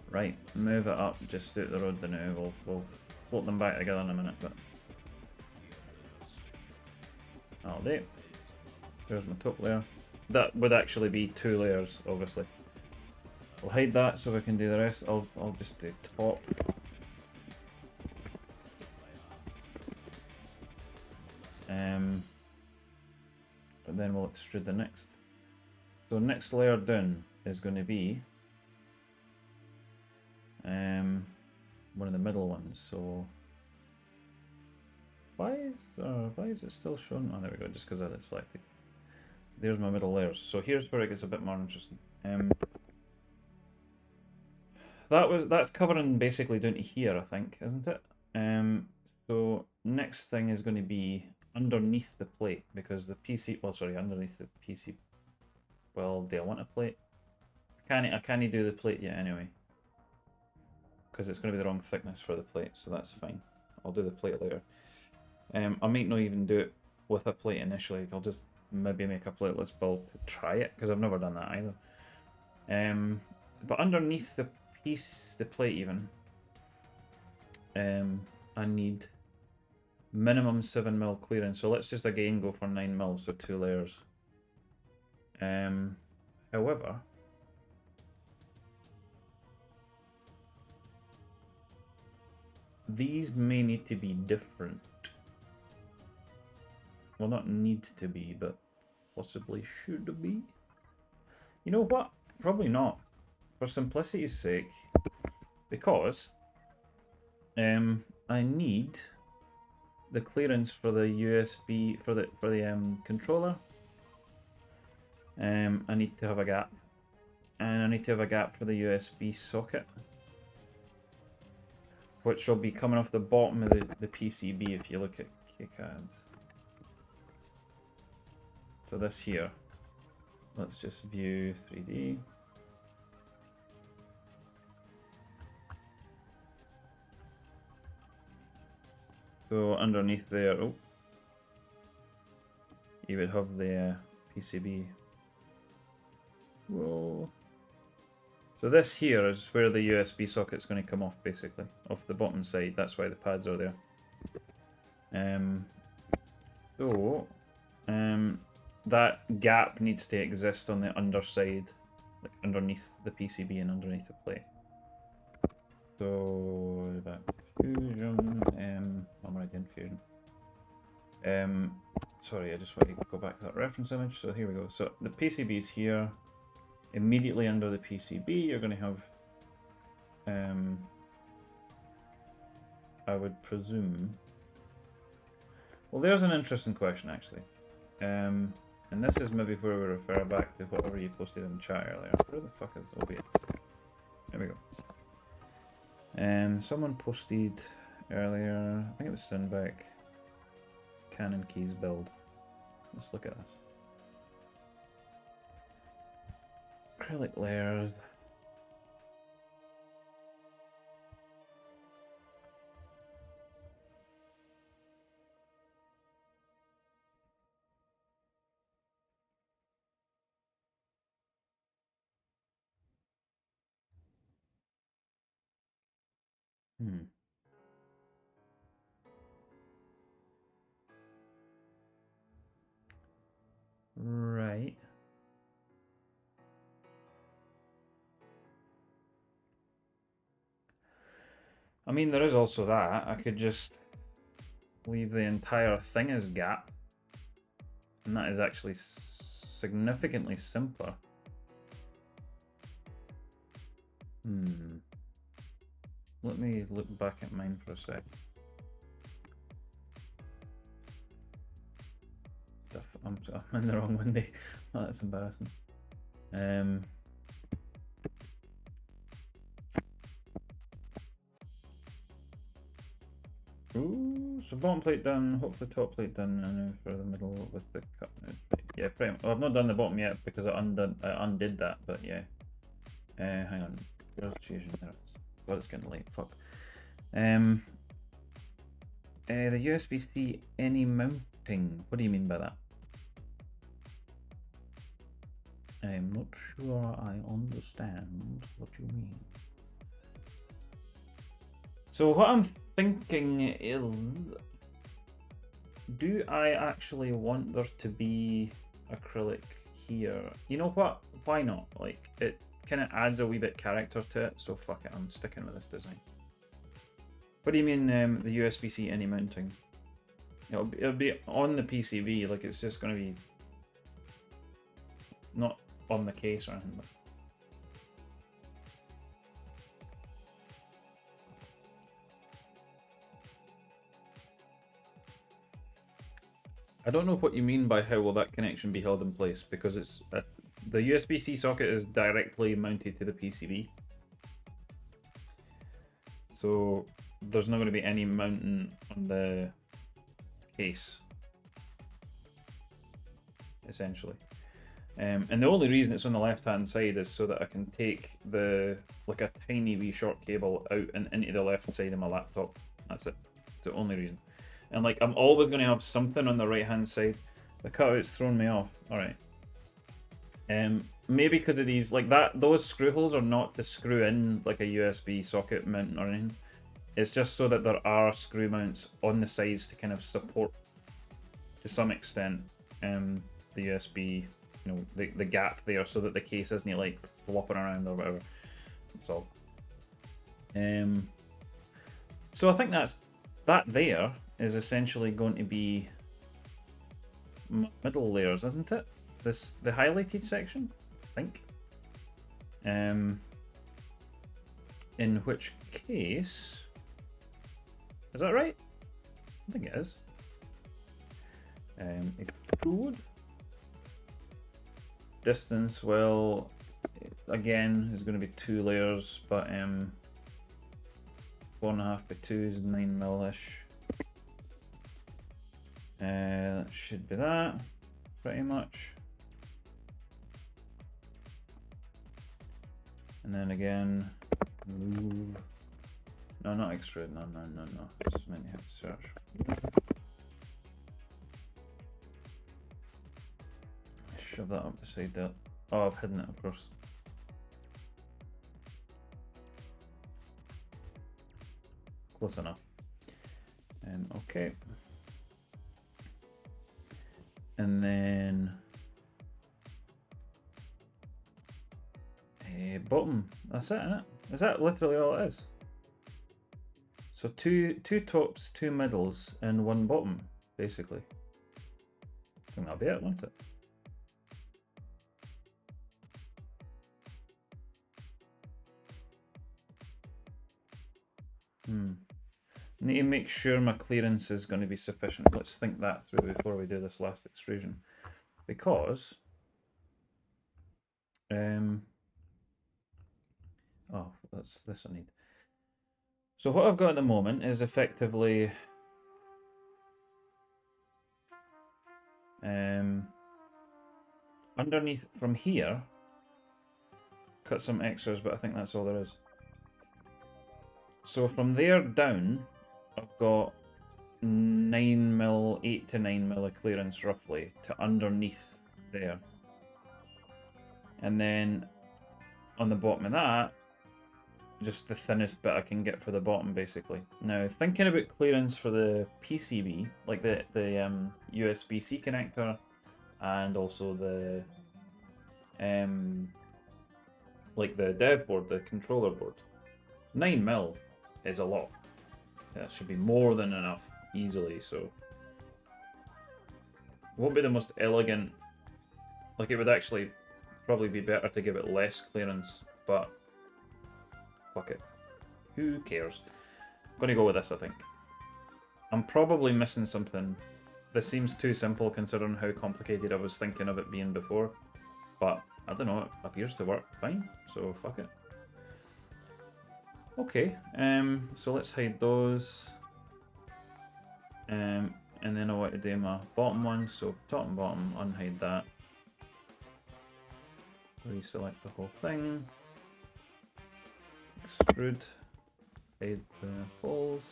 Right, move it up just out the road now. We'll float them back together in a minute, but that'll do. There's my top layer. That would actually be 2 layers, obviously. We'll hide that so we can do the rest. I'll just do top. And then we'll extrude the next. So next layer down is going to be one of the middle ones. So why is it still showing? Oh, there we go. Just because I had it selected. There's my middle layers. So here's where it gets a bit more interesting. That's covering basically down to here, I think, isn't it? So next thing is going to be underneath the plate, because the PC. Well, sorry, underneath the PC. Well, do I want a plate? I can't do the plate yet anyway, because it's going to be the wrong thickness for the plate. So that's fine. I'll do the plate later. I might not even do it with a plate initially. I'll just maybe make a plateless build to try it, because I've never done that either. But underneath the plate even, I need minimum 7mm clearance. So let's just again go for 9mm, so 2 layers. However, these may need to be different. Well, not need to be, but possibly should be. You know what? Probably not. For simplicity's sake, because I need the clearance for the USB for the controller. I need to have a gap, and I need to have a gap for the USB socket, which will be coming off the bottom of the PCB if you look at KiCad. So this here, let's just view 3D. So underneath there, oh, you would have the PCB. Whoa. So this here is where the USB socket's going to come off, basically, off the bottom side. That's why the pads are there. That gap needs to exist on the underside, like underneath the PCB and underneath the plate. So that fusion, what am I doing fusion? Sorry, I just want to go back to that reference image. So here we go. So the PCB is here. Immediately under the PCB, you're going to have, I would presume. Well, there's an interesting question actually. And this is maybe where we refer back to whatever you posted in the chat earlier. Where the fuck is OBS? There we go. Someone posted earlier, I think it was Sinvec, Canon keys build. Let's look at this. Acrylic layers. Right. I mean, there is also that. I could just leave the entire thing as gap. And that is actually significantly simpler. Let me look back at mine for a sec. I'm in the wrong window. Oh, that's embarrassing. Ooh, so bottom plate done, hopefully top plate done, and then for the middle with the cut. Yeah, pretty much. Well, I've not done the bottom yet because I undid that, but yeah. Hang on. God, it's getting late. Fuck. The USB-C any mounting. What do you mean by that? I'm not sure I understand what you mean. So what I'm thinking is, do I actually want there to be acrylic here? You know what? Why not? Like, it kind of adds a wee bit character to it, so fuck it, I'm sticking with this design. What do you mean the USB-C any mounting? It'll be on the PCB, like it's just going to be not on the case or anything. But I don't know what you mean by how will that connection be held in place, because it's the USB-C socket is directly mounted to the PCB. So there's not going to be any mounting on the case, essentially. And the only reason it's on the left-hand side is so that I can take like a tiny wee short cable out and into the left side of my laptop. That's it. It's the only reason. And like, I'm always going to have something on the right-hand side. The cutout's thrown me off. All right. Maybe because of these, like that, those screw holes are not to screw in like a USB socket mount or anything. It's just so that there are screw mounts on the sides to kind of support, to some extent, the USB, you know, the gap there, so that the case isn't like flopping around or whatever. That's all. So I think that there is essentially going to be middle layers, isn't it? The highlighted section, I think. In which case, is that right? I think it is. Extrude. Distance, well, again, is going to be 2 layers, but 4.5 by 2 is 9 mil-ish. That should be that, pretty much. And then again, move. No, not extrude. No. Just meant you have to search. Shove that up beside that. Oh, I've hidden it, of course. Close enough. Okay. And then bottom. That's it, isn't it? Is that literally all it is? So two tops, 2 middles, and 1 bottom, basically. I think that'll be it, won't it? Need to make sure my clearance is going to be sufficient. Let's think that through before we do this last extrusion, because oh, that's this I need. So what I've got at the moment is effectively underneath from here, cut some extras, but I think that's all there is. So from there down, I've got 9 mil, 8 to 9 mil of clearance roughly to underneath there. And then on the bottom of that, just the thinnest bit I can get for the bottom, basically. Now, thinking about clearance for the PCB, like the USB-C connector, and also the like the dev board, the controller board, 9 mil is a lot. That should be more than enough, easily. So, it won't be the most elegant. Like, it would actually probably be better to give it less clearance, but fuck it. Who cares? I'm gonna go with this, I think. I'm probably missing something. This seems too simple considering how complicated I was thinking of it being before. But, I don't know, it appears to work fine, so fuck it. Okay, so let's hide those. And then I want to do my bottom one, so top and bottom, unhide that. Reselect the whole thing. Extrude, hide the holes.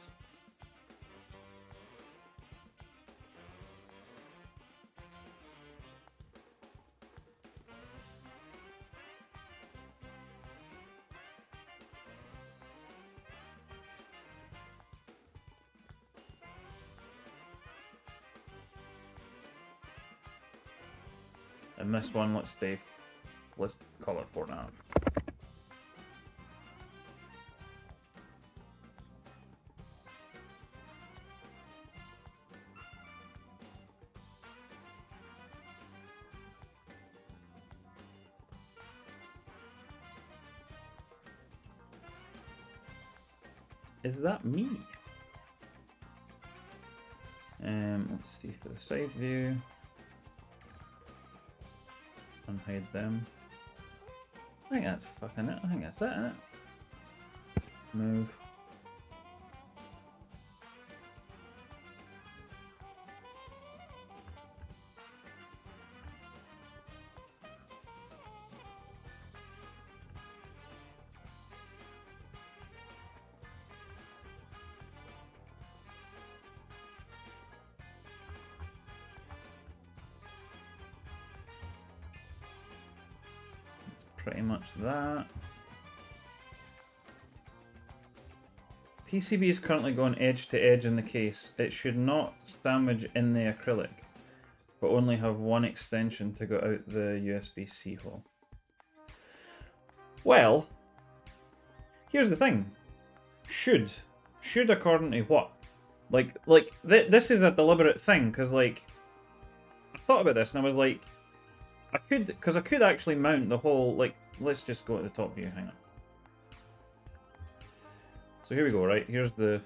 And this one, let's call it 4.5. Is that me? Let's see for the side view. Unhide them. I think that's fucking it. I think that's it, isn't it? Move. Pretty much that. PCB is currently going edge to edge in the case. It should not sandwich in the acrylic, but only have one extension to go out the USB-C hole. Well, here's the thing. Should according to what? This is a deliberate thing, because like I thought about this and I was like, I could actually mount the whole, like, let's just go to the top view, hang on. So here we go, right? Here's the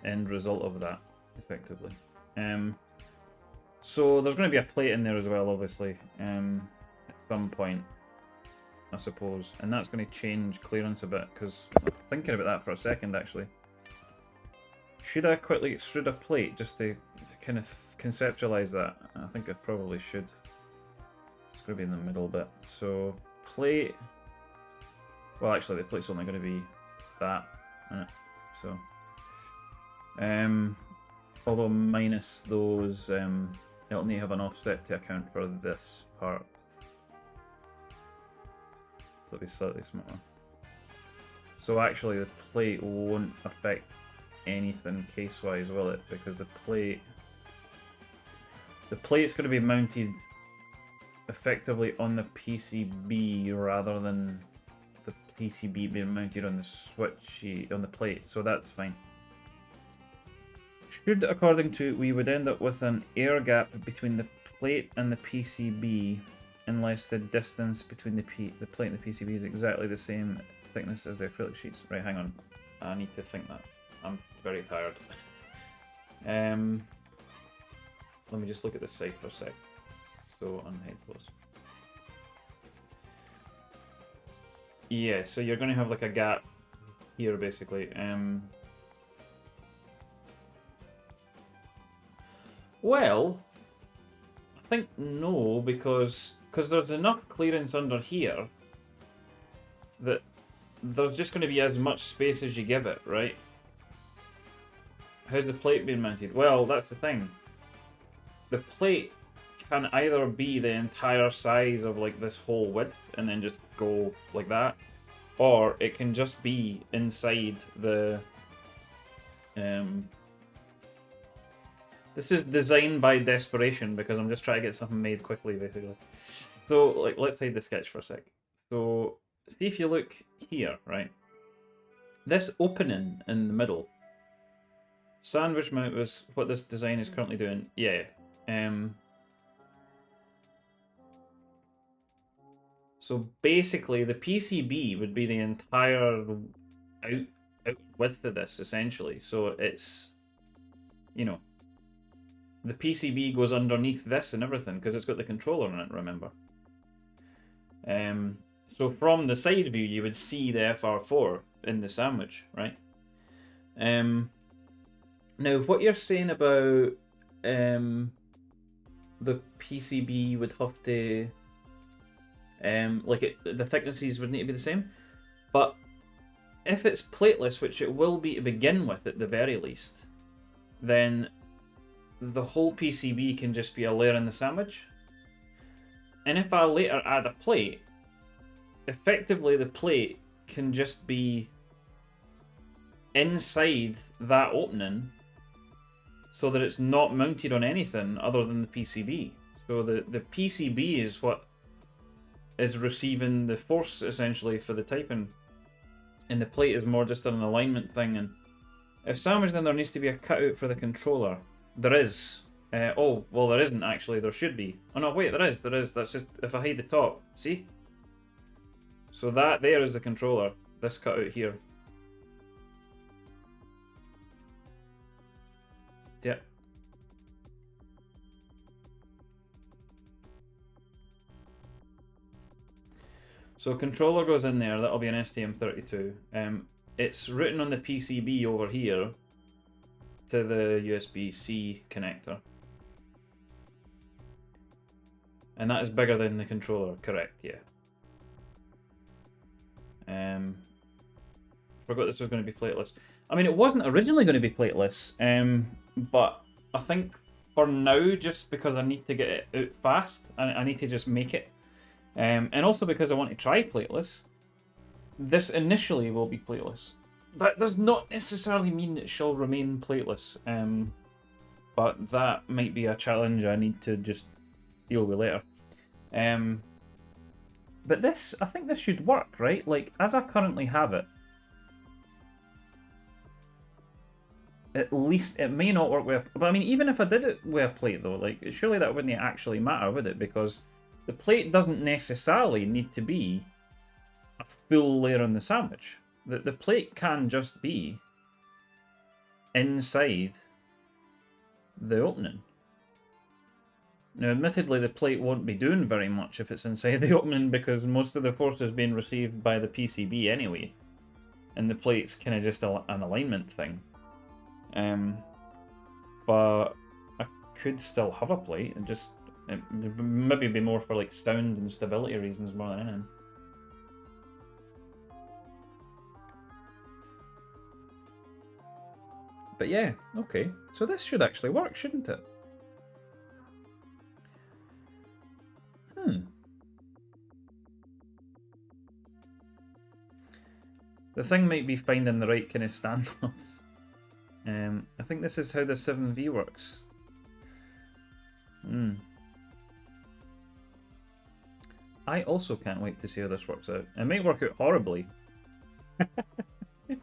end result of that. effectively. So there's going to be a plate in there as well, obviously, at some point, I suppose. And that's going to change clearance a bit, because I'm thinking about that for a second, actually. Should I quickly extrude a plate just to kind of conceptualize that? I think I probably should. It's going to be in the middle bit. So, plate... Well, actually, the plate's only going to be that. So... although minus those... it'll need to have an offset to account for this part. So it'll be slightly smaller. So actually the plate won't affect anything case-wise, will it? Because the plate's going to be mounted effectively on the PCB rather than the PCB being mounted on the switch on the plate, so that's fine. Should, according to, we would end up with an air gap between the plate and the PCB unless the distance between the plate and the PCB is exactly the same thickness as the acrylic sheets. Right, hang on. I need to think that. I'm very tired. Let me just look at the side for a sec. So, on head close. Yeah, so you're going to have like a gap here, basically. Well, I think no, because there's enough clearance under here that there's just going to be as much space as you give it, right? How's the plate being mounted? Well, that's the thing. The plate can either be the entire size of like this whole width and then just go like that, or it can just be inside the this is designed by desperation because I'm just trying to get something made quickly, basically. So, like, let's hide the sketch for a sec. So, see if you look here, right? This opening in the middle, sandwich mount was what this design is currently doing. Yeah. So basically, the PCB would be the entire out width of this, essentially. So it's, you know, the PCB goes underneath this and everything because it's got the controller in it, remember? So from the side view, you would see the FR4 in the sandwich, right? Now, what you're saying about the PCB would have to, the thicknesses would need to be the same, but if it's plateless, which it will be to begin with at the very least, then the whole PCB can just be a layer in the sandwich. And if I later add a plate, effectively the plate can just be inside that opening so that it's not mounted on anything other than the PCB. So the PCB is what is receiving the force, essentially, for the typing. And the plate is more just an alignment thing. And if sandwich, then there needs to be a cutout for the controller. There is. Oh, well, there isn't, actually. There should be. Oh, no, wait, there is. There is. That's just if I hide the top. See? So that there is the controller. This cutout here. Yeah. So controller goes in there. That'll be an STM32. It's written on the PCB over here to the USB-C connector. And that is bigger than the controller, correct, yeah. Forgot this was going to be plateless. I mean, it wasn't originally going to be plateless, but I think for now, just because I need to get it out fast, I need to just make it. And also because I want to try plateless, this initially will be plateless. That does not necessarily mean it shall remain plateless, but that might be a challenge I need to just deal with later. But this, I think this should work, right? Like, as I currently have it, at least it may not work with, but I mean, even if I did it with a plate though, like, surely that wouldn't actually matter, would it? Because the plate doesn't necessarily need to be a full layer on the sandwich. The plate can just be inside the opening. Now, admittedly, the plate won't be doing very much if it's inside the opening because most of the force is being received by the PCB anyway. And the plate's kind of just an alignment thing. But I could still have a plate and just maybe be more for like sound and stability reasons more than anything. But yeah, okay. So this should actually work, shouldn't it? The thing might be finding the right kind of standoffs. I think this is how the 7V works. I also can't wait to see how this works out. It might work out horribly.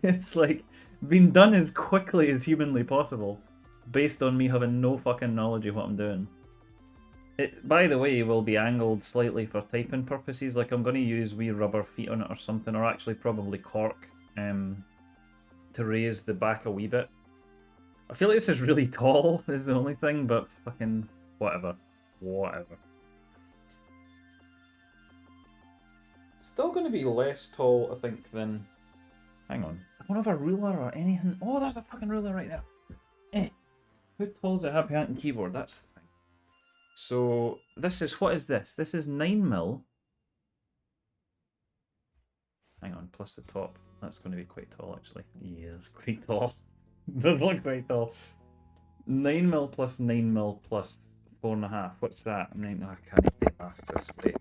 It's like been done as quickly as humanly possible, based on me having no fucking knowledge of what I'm doing. It, by the way, will be angled slightly for typing purposes. Like I'm going to use wee rubber feet on it or something, or actually probably cork to raise the back a wee bit. I feel like this is really tall, is the only thing, but fucking whatever. Whatever. Still going to be less tall, I think, than... Hang on. I don't have a ruler or anything. Oh, there's a fucking ruler right there. Eh. How tall is a happy hunting keyboard? That's the thing. So, this is... What is this? This is 9mm. Hang on, plus the top. That's going to be quite tall, actually. Yeah, it's quite tall. Does look quite tall. 9mm plus 9mm plus 4.5. What's that? 9... I can't do maths this straight.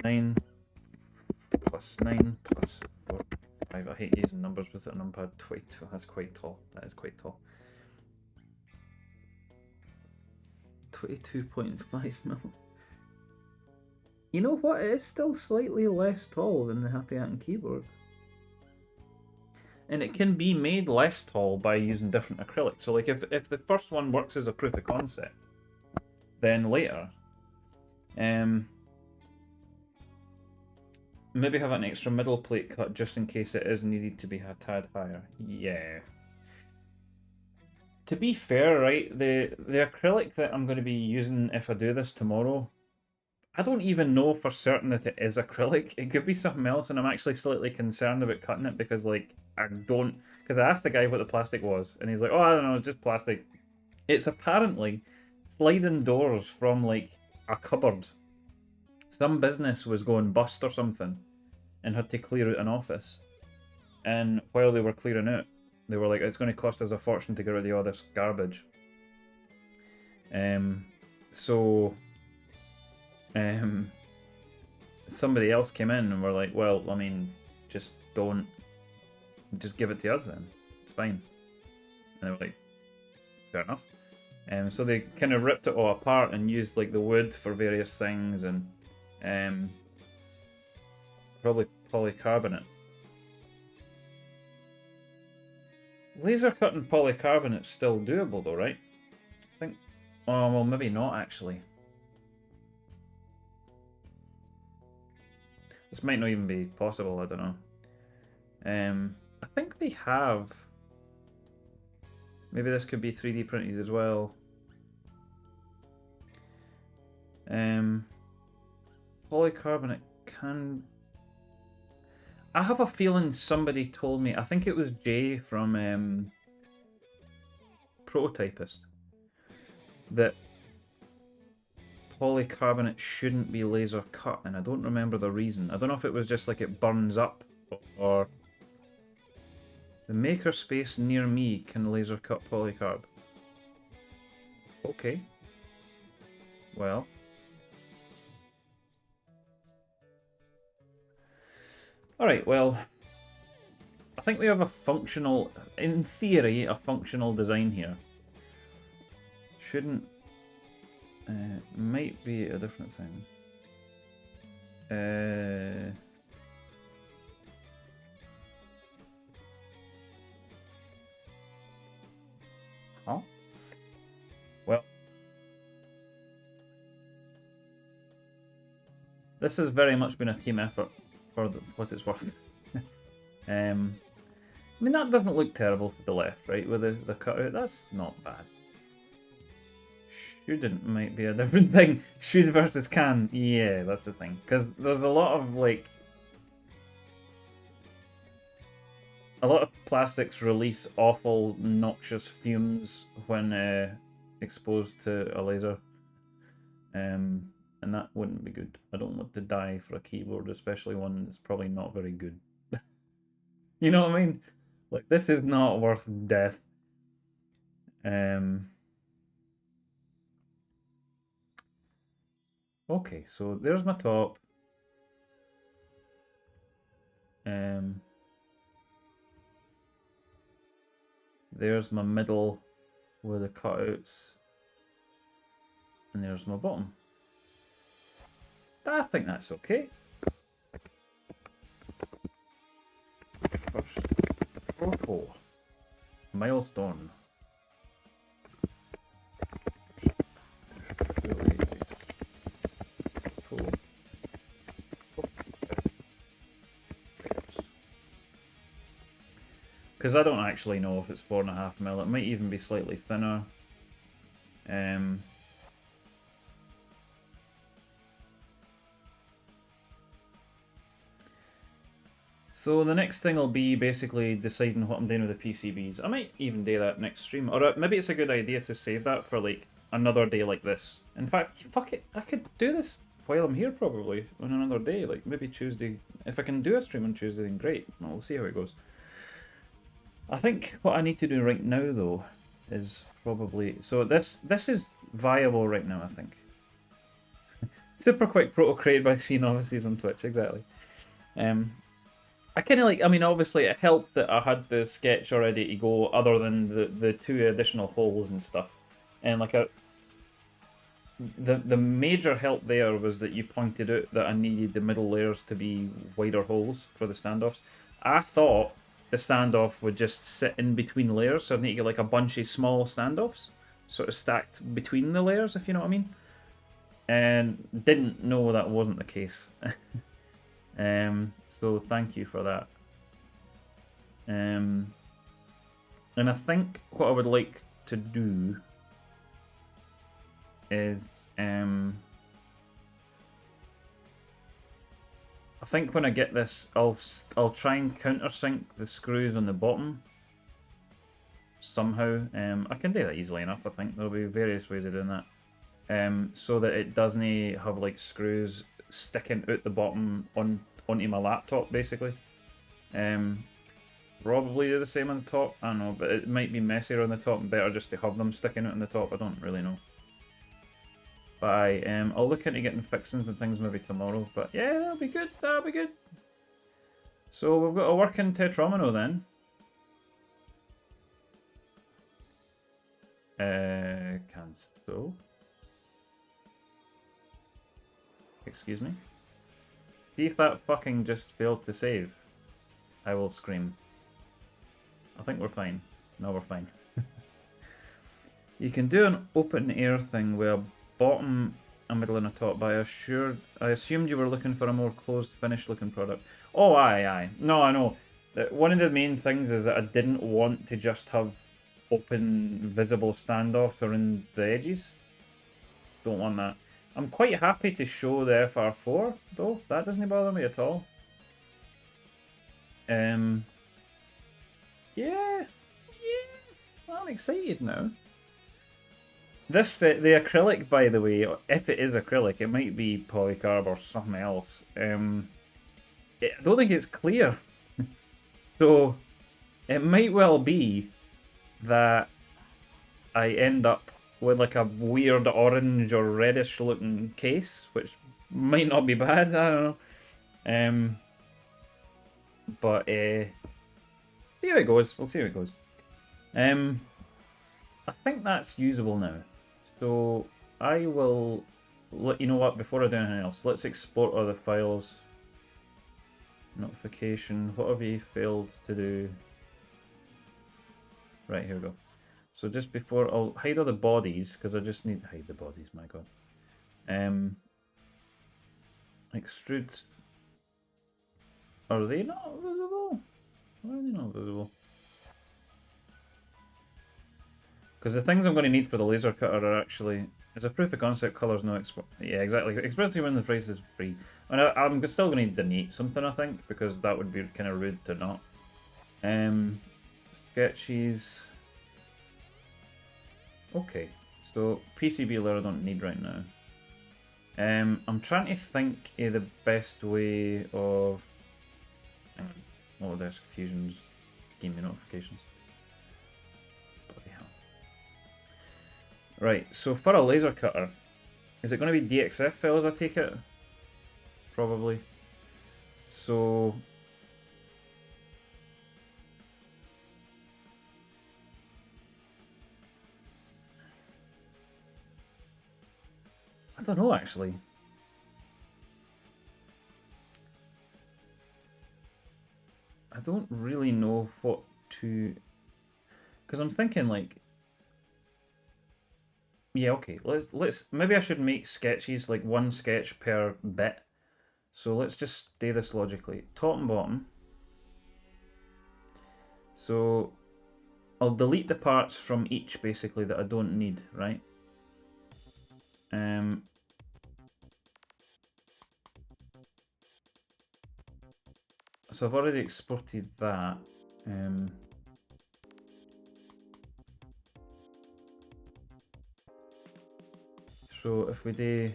9 plus 9 plus 4, 5. I hate using numbers with a numpad. 22. That's quite tall. That is quite tall. 22.5mm. You know what? It is still slightly less tall than the Happy Hunting keyboard. And it can be made less tall by using different acrylics. So like if the first one works as a proof of concept, then later, maybe have an extra middle plate cut just in case it is needed to be a tad higher. Yeah. To be fair, right, the acrylic that I'm going to be using if I do this tomorrow, I don't even know for certain that it is acrylic. It could be something else, and I'm actually slightly concerned about cutting it because, like, I don't... Because I asked the guy what the plastic was, and he's like, oh, I don't know, it's just plastic. It's apparently sliding doors from, like, a cupboard. Some business was going bust or something and had to clear out an office. And while they were clearing out, they were like, it's going to cost us a fortune to get rid of all this garbage. Somebody else came in and were like, well, I mean, just give it to us then. It's fine. And they were like, fair enough. So they kind of ripped it all apart and used like the wood for various things and probably polycarbonate. Laser cutting polycarbonate's still doable though, right? I think. Oh, well, maybe not actually. This might not even be possible, I don't know. I think they have... Maybe this could be 3D printed as well. Polycarbonate can... I have a feeling somebody told me, I think it was Jay from Prototypist, that polycarbonate shouldn't be laser cut, and I don't remember the reason. I don't know if it was just like it burns up, or... The makerspace near me can laser cut polycarb. Okay. Well. Alright, well. I think we have a functional, in theory, a functional design here. Shouldn't... might be a different thing. Huh? Well. This has very much been a team effort for what it's worth. I mean, that doesn't look terrible to the left, right? With the cutout, that's not bad. Student might be a different thing. Should versus can. Yeah, that's the thing. Because there's a lot of, like... A lot of plastics release awful, noxious fumes when exposed to a laser. And that wouldn't be good. I don't want to die for a keyboard, especially one that's probably not very good. You know what I mean? Like, this is not worth death. Okay, so there's my top. There's my middle with the cutouts. And there's my bottom. I think that's okay. First photo. Milestone. Because I don't actually know if it's 4.5mm. It might even be slightly thinner. So the next thing will be basically deciding what I'm doing with the PCBs. I might even do that next stream. Or maybe it's a good idea to save that for like another day like this. In fact, fuck it, I could do this while I'm here probably on another day. Like maybe Tuesday. If I can do a stream on Tuesday, then great. Well, we'll see how it goes. I think what I need to do right now though is probably... So this is viable right now, I think. Super quick proto created by 3 novices on Twitch, exactly. I kind of like, I mean, obviously it helped that I had the sketch already to go, other than the 2 additional holes and stuff. And like the major help there was that you pointed out that I needed the middle layers to be wider holes for the standoffs. I thought the standoff would just sit in between layers, so I need to get like a bunch of small standoffs, sort of stacked between the layers, if you know what I mean. And didn't know that wasn't the case. So thank you for that. And I think what I would like to do is I think when I get this, I'll try and countersink the screws on the bottom somehow. I can do that easily enough. I think there'll be various ways of doing that, so that it doesn't have like screws sticking out the bottom onto my laptop, basically. Probably do the same on the top. I don't know, but it might be messier on the top and better just to have them sticking out on the top. I don't really know. But I'll look into getting fixings and things maybe tomorrow. But yeah, that'll be good. That'll be good. So we've got a working Tetromino then. Cancel. Excuse me. See if that fucking just failed to save. I will scream. I think we're fine. No, we're fine. You can do an open air thing with a bottom, a middle and a top, but I assumed you were looking for a more closed finished looking product. Oh, aye. No, I know. One of the main things is that I didn't want to just have open visible standoffs around the edges. Don't want that. I'm quite happy to show the FR4 though. That doesn't bother me at all. Yeah. I'm excited now. This the acrylic, by the way, if it is acrylic, it might be polycarb or something else. I don't think it's clear, so it might well be that I end up with like a weird orange or reddish looking case, which might not be bad. I don't know. But see how it goes. We'll see how it goes. I think that's usable now. So I will let you know what, before I do anything else, let's export other files. Notification, what have you failed to do? Right, here we go. So just before, I'll hide all the bodies, because I just need to hide the bodies, my god. Extrude. Are they not visible? Why are they not visible? Because the things I'm going to need for the laser cutter are actually... It's a proof of concept, colours no export. Yeah, exactly. Especially when the price is free. And I'm still going to donate something, I think, because that would be kind of rude to not. Sketches. Okay, so PCB layer I don't need right now. I'm trying to think of the best way of... Hang on. Oh, there's fusions. Give me notifications. Bloody hell. Right, so for a laser cutter, is it going to be DXF files, I take it? Probably. So... I don't know, actually. I don't really know what to... Because I'm thinking, like... Yeah, okay, let's... Maybe I should make sketches, like one sketch per bit. So let's just do this logically. Top and bottom. So I'll delete the parts from each, basically, that I don't need, right? So I've already exported that. So if we do...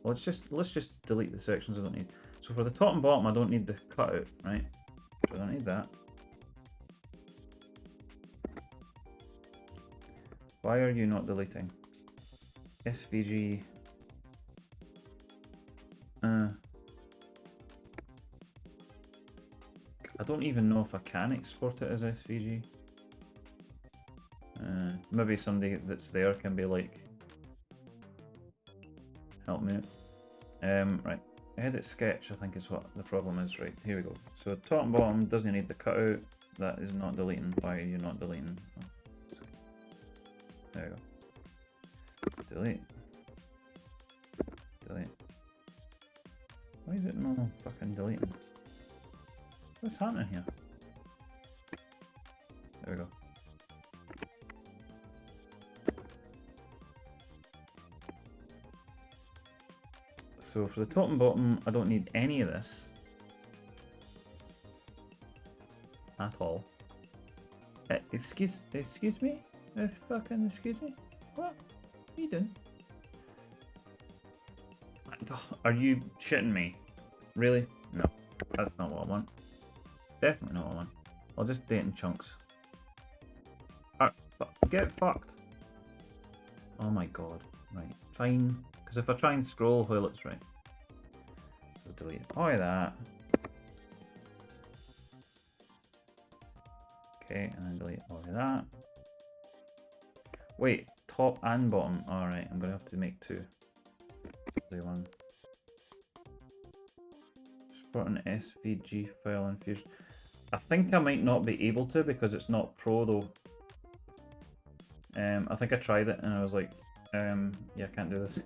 Let's just delete the sections I don't need. So for the top and bottom, I don't need the cutout, right? So I don't need that. Why are you not deleting? SVG. I don't even know if I can export it as SVG. Maybe somebody that's there can be like, help me out. Right, edit sketch I think is what the problem is. Right, here we go. So top and bottom doesn't need the cutout. That is not deleting. Why are you not deleting? Oh, there we go. Delete. Delete. Why is it not fucking deleting? What's happening here? There we go. So for the top and bottom, I don't need any of this at all. Excuse me? Fucking excuse me? What are you doing? Are you shitting me? Really? No, that's not what I want. Definitely not what I want. I'll just do it in chunks. Get fucked. Oh my god. Right, fine. Because if I try and scroll while it's right. So delete all of that. Okay, and then delete all of that. Wait, top and bottom. Alright, I'm going to have to make two. One. Export an SVG file in Fusion. I think I might not be able to because it's not Pro though. I think I tried it and I was like, yeah, I can't do this.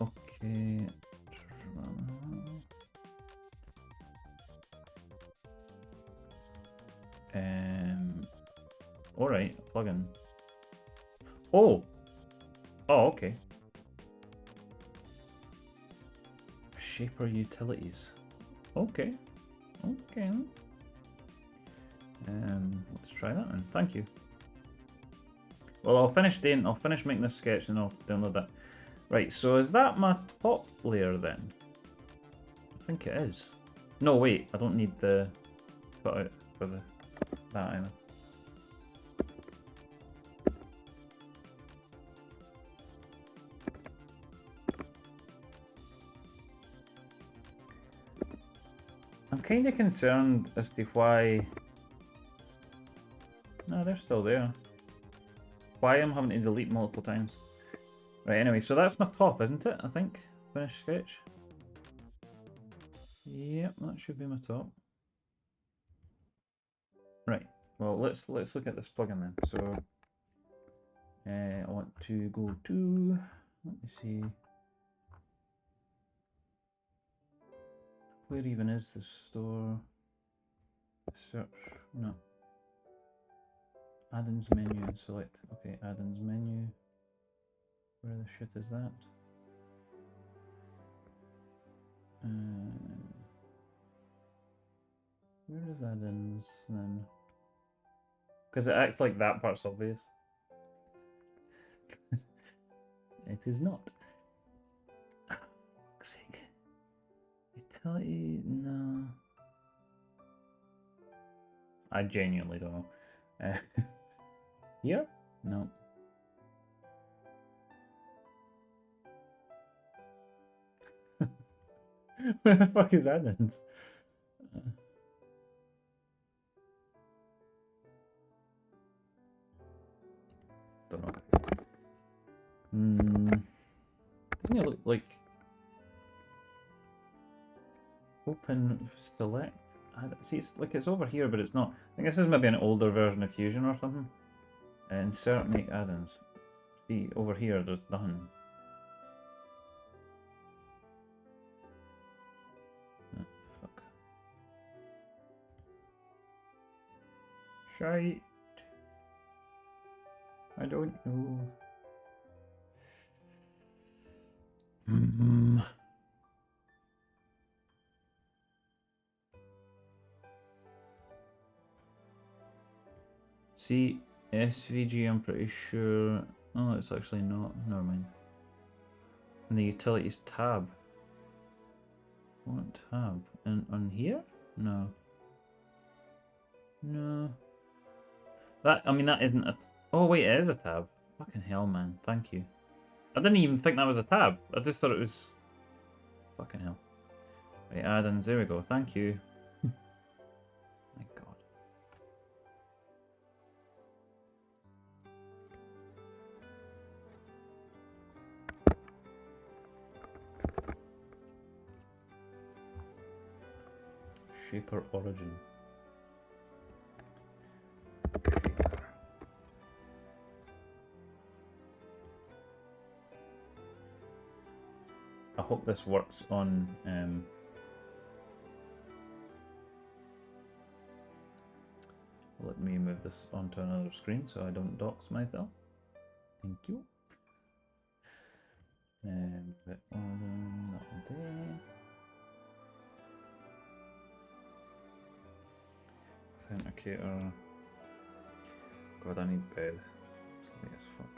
Okay. Alright, plugin. Oh! Oh, okay. Shaper utilities. Okay. Okay. Let's try that then. Thank you. Well, I'll finish making this sketch and I'll download that. Right, so is that my top layer then? I think it is. No, wait, I don't need the cutout for that either. I'm kind of concerned as to why... No, they're still there. Why I'm having to delete multiple times. Right, anyway, so that's my top, isn't it? I think. Finished sketch. Yep, that should be my top. Right, well, let's look at this plugin then. So, I want to go to... Let me see... Where even is the store? Search. No. Add-ins menu and select. Okay, add-ins menu. Where the shit is that? Where is add-ins then? Because it acts like that part's obvious. It is not. Fuck's sake. Utility, no. I genuinely don't know. Here? No. Where the fuck is add-ins? Don't know. Doesn't it look like open select? See, it's like it's over here, but it's not. I think this is maybe an older version of Fusion or something. Insert make add-ins. See, over here, there's nothing. Oh, fuck. Shite. I don't know. See, SVG, I'm pretty sure. Oh, it's actually not. Never mind. In the utilities tab. What tab? On here? No. No. That, I mean, that isn't a... Oh, wait, it is a tab. Fucking hell, man. Thank you. I didn't even think that was a tab. I just thought it was... Fucking hell. Right, add-ins. There we go. Thank you. My god. Shaper origin. I hope this works on let me move this onto another screen so I don't dox myself. Thank you. That one there. Authenticator. God, I need bed. Sorry as fuck.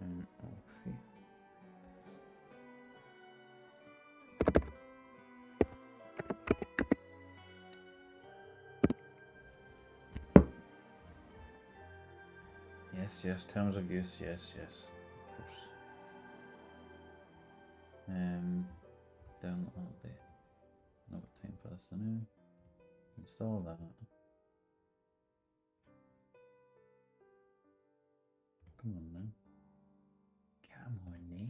I'll see. Yes, terms of use, yes, of course. Down all day. No time for this now. Install that. Come on now. Come on now.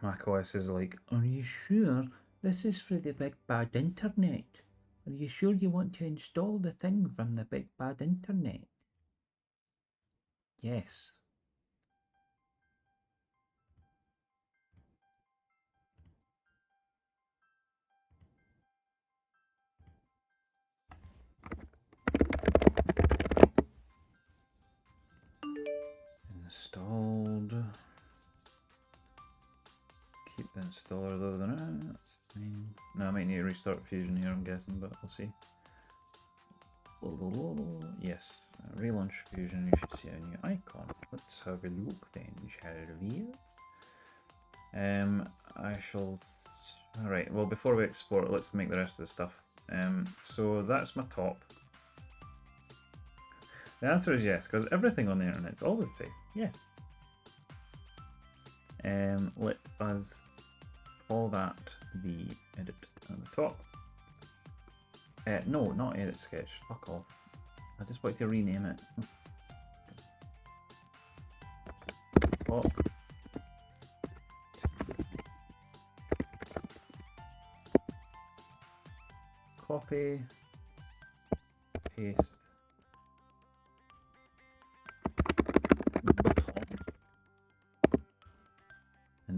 macOS is like, are you sure this is for the big bad internet? Are you sure you want to install the thing from the big bad internet? Yes. Installed. Keep the installer though, then that's fine. No, I might need to restart Fusion here, I'm guessing, but we'll see. Yes, relaunch Fusion, you should see a new icon. Let's have a look then, shall we? I shall... Alright, well before we export, let's make the rest of the stuff. So that's my top. The answer is yes, because everything on the internet's always safe. Yes. Let us call that the edit at the top. No, not edit sketch. Fuck off. I just want to rename it. Top. Copy. Paste.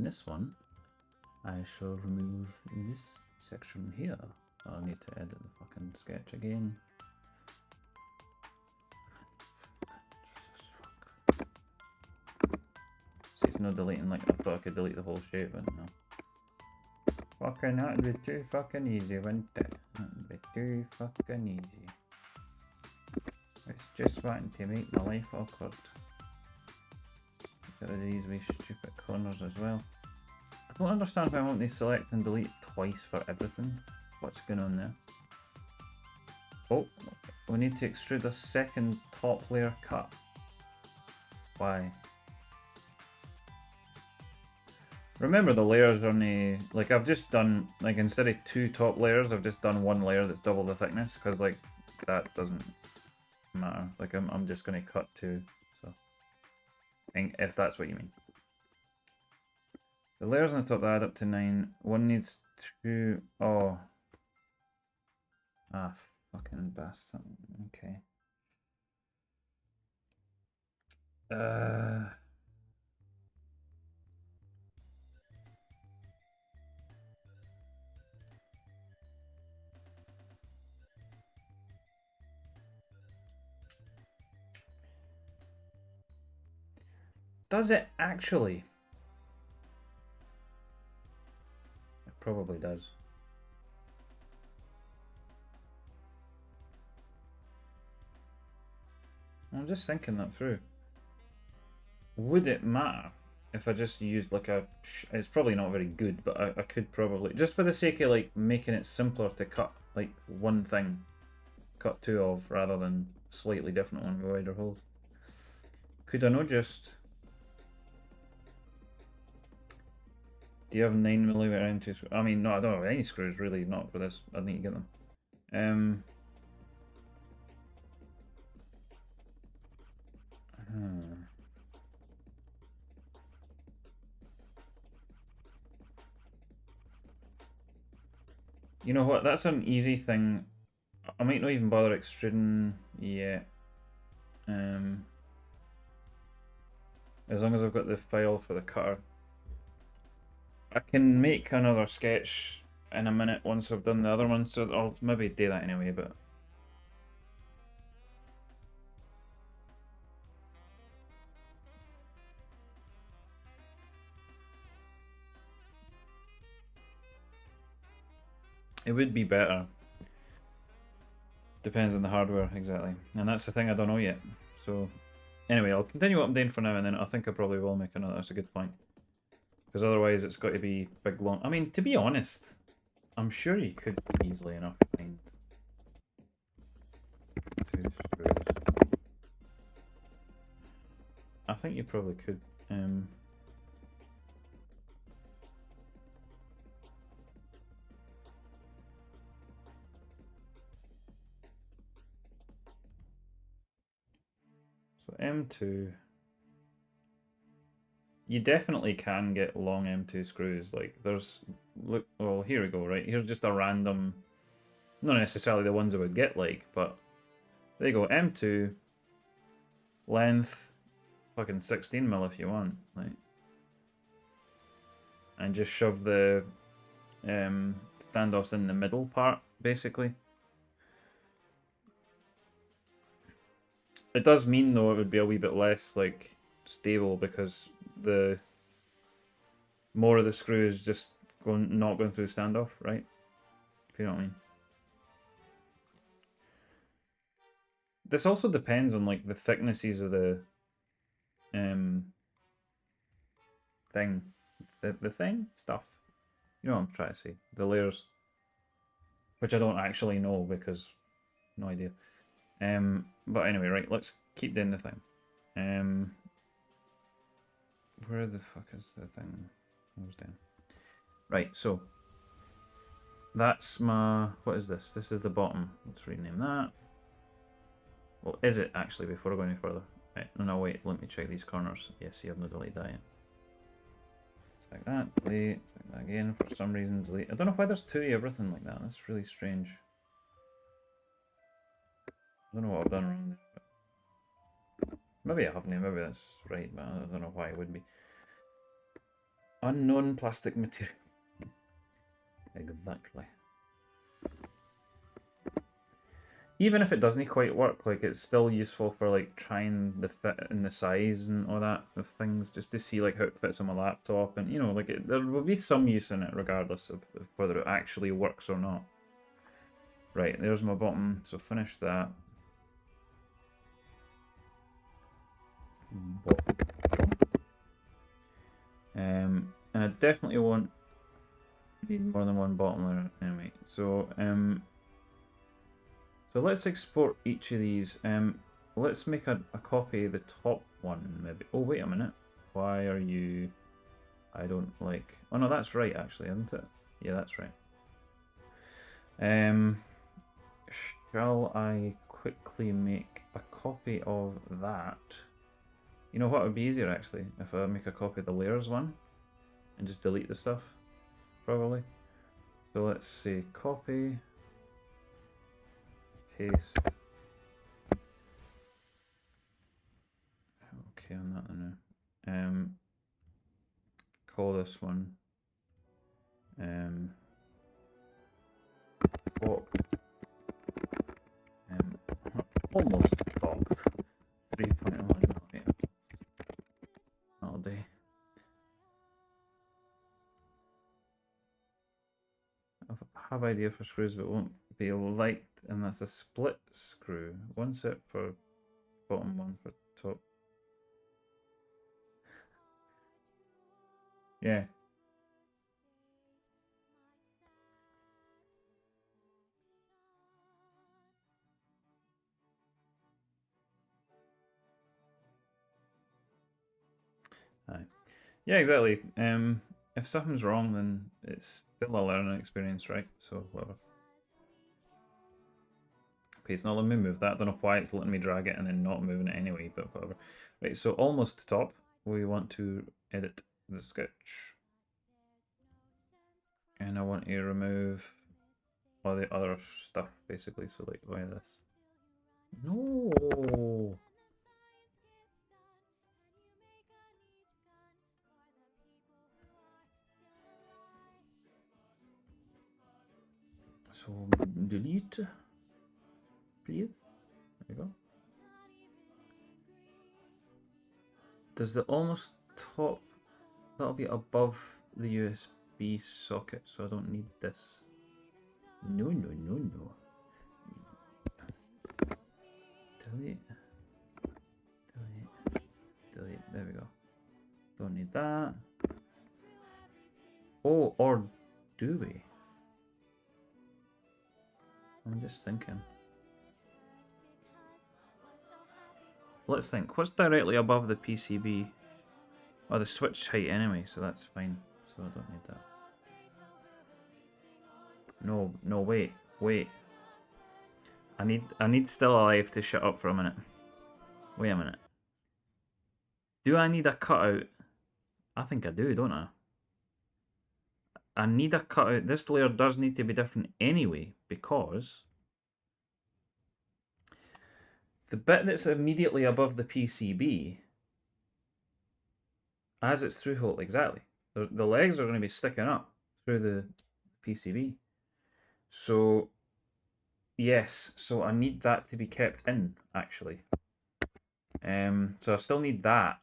this one, I shall remove this section here. I'll need to edit the fucking sketch again. See, it's not deleting, like, I thought I could delete the whole shape, but no. Fucking, that'd be too fucking easy, wouldn't it? That'd be too fucking easy. It's just wanting to make my life awkward. Get rid of these wee stupid corners as well. I don't understand why I want to select and delete twice for everything. What's going on there? Oh, we need to extrude a second top layer cut. Why? Remember the layers on the, like I've just done, like instead of 2 top layers, I've just done 1 layer that's double the thickness, because like that doesn't matter. Like I'm just going to cut 2, so if that's what you mean. The layers on the top add up to 9. One needs 2. Oh. Ah, fucking bastard. Okay. Does it actually? It probably does. I'm just thinking that through. Would it matter if I just used like a... It's probably not very good, but I could probably... Just for the sake of like making it simpler to cut like one thing. Cut 2 of rather than slightly different one with wider holes. Could I not just... Do you have 9mm M2 screws? I mean, no, I don't have any screws really, not for this. I need to get them. You know what? That's an easy thing. I might not even bother extruding yet. As long as I've got the file for the cutter. I can make another sketch in a minute once I've done the other one, so I'll maybe do that anyway, but... It would be better. Depends on the hardware, exactly. And that's the thing I don't know yet. So, anyway, I'll continue what I'm doing for now, and then I think I probably will make another. That's a good point. Because otherwise it's got to be big, long... I mean, to be honest, I'm sure you could easily enough find 2 screws. I think you probably could. So M2... You definitely can get long M2 screws. Like, there's... Look, well, here we go, right? Here's just a random... Not necessarily the ones I would get, like, but... There you go, M2... Length... Fucking 16mm if you want, like... And just shove the... standoffs in the middle part, basically. It does mean, though, it would be a wee bit less, like, stable, because the... More of the screws just not going through standoff, right? If you know what I mean. This also depends on like the thicknesses of the thing. The thing? Stuff. You know what I'm trying to say. The layers. Which I don't actually know because no idea. But anyway, right, let's keep doing the thing. Where the fuck is the thing I was doing? Right, so that's my... What is this? This is the bottom. Let's rename that. Well, is it actually before I go any further? Right, no, wait, let me check these corners. Yes, you have not deleted that yet. Select that, delete, select that again. For some reason, delete. I don't know why there's 2 of everything like that. That's really strange. I don't know what I've done wrong there. Maybe I haven't, maybe that's right, but I don't know why it would be. Unknown plastic material. Exactly. Even if it doesn't quite work, like it's still useful for like trying the fit and the size and all that of things, just to see like how it fits on my laptop, and you know, like there will be some use in it regardless of whether it actually works or not. Right, there's my bottom. So finish that. And I definitely won't need more than one bottom layer anyway. So so let's export each of these. Let's make a copy of the top one, maybe. Oh, wait a minute. Why are you... I don't like... Oh, no, that's right, actually, isn't it? Yeah, that's right. Shall I quickly make a copy of that? You know what would be easier, actually? If I make a copy of the layers one and just delete the stuff, probably. So let's see, copy, paste. Okay, on that one now. Call this one top, almost top 3.1. Okay, that'll do. I have idea for screws, but won't be liked, and that's a split screw. One set for bottom, one for top. Yeah. Aye. Yeah, exactly. If something's wrong, then it's still a learning experience, right? So whatever. Okay, it's not letting me move that. I don't know why it's letting me drag it and then not moving it anyway, but whatever. Right, so almost top. We want to edit the sketch. And I want to remove all the other stuff, basically. So like, why this? No! So delete, please. There you go. Does the almost top, that'll be above the USB socket, so I don't need this. No, no, no, no. Delete, delete, delete. There we go. Don't need that. Oh, or do we? I'm just thinking. Let's think. What's directly above the PCB? Oh, the switch height anyway, so that's fine. So I don't need that. No, no, wait, wait. I need Still Alive to shut up for a minute. Wait a minute. Do I need a cutout? I think I do, don't I? I need a cutout. This layer does need to be different anyway, because the bit that's immediately above the PCB has its through hole exactly. The legs are going to be sticking up through the PCB. So, yes, so I need that to be kept in, actually. So I still need that.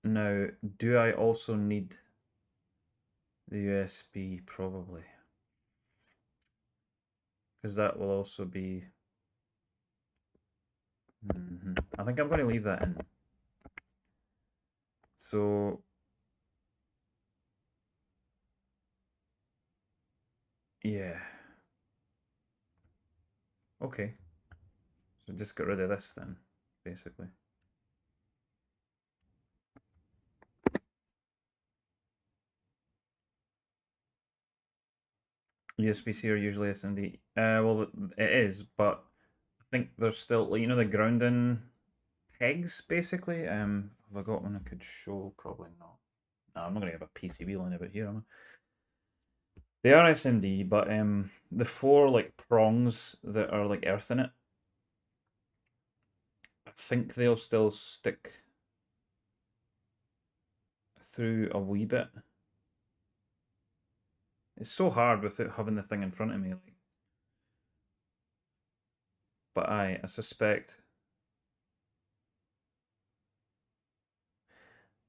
Now, do I also need the USB? Probably. Because that will also be... I think I'm going to leave that in. So... yeah. Okay. So just get rid of this then, basically. USB-C are usually SMD. Well, it is, but I think there's still, you know, the grounding pegs, basically. Have I got one I could show? Probably not. No, I'm not going to have a PCB line about here, am I? They are SMD, but the four like prongs that are like earth in it, I think they'll still stick through a wee bit. It's so hard without having the thing in front of me, like. But I suspect.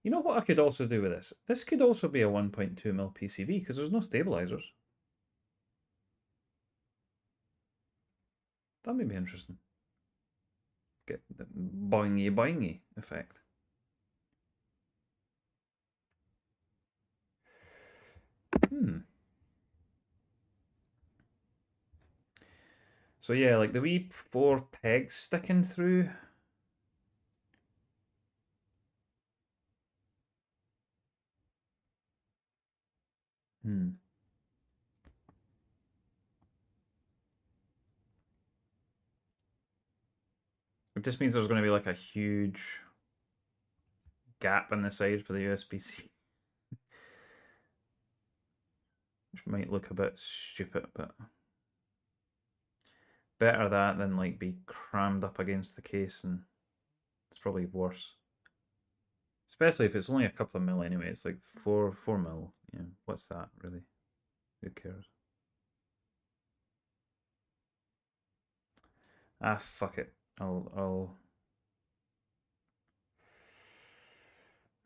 You know what I could also do with this? This could also be a 1.2mm PCB because there's no stabilizers. That may be interesting. Get the boingy boingy effect. So yeah, like the wee 4 pegs sticking through. Hmm. It just means there's going to be like a huge gap in the side for the USB-C, which might look a bit stupid, but better that than like be crammed up against the case, and it's probably worse. Especially if it's only a couple of mil anyway. It's like 4 mil. Yeah, what's that really? Who cares? Ah, fuck it. I'll.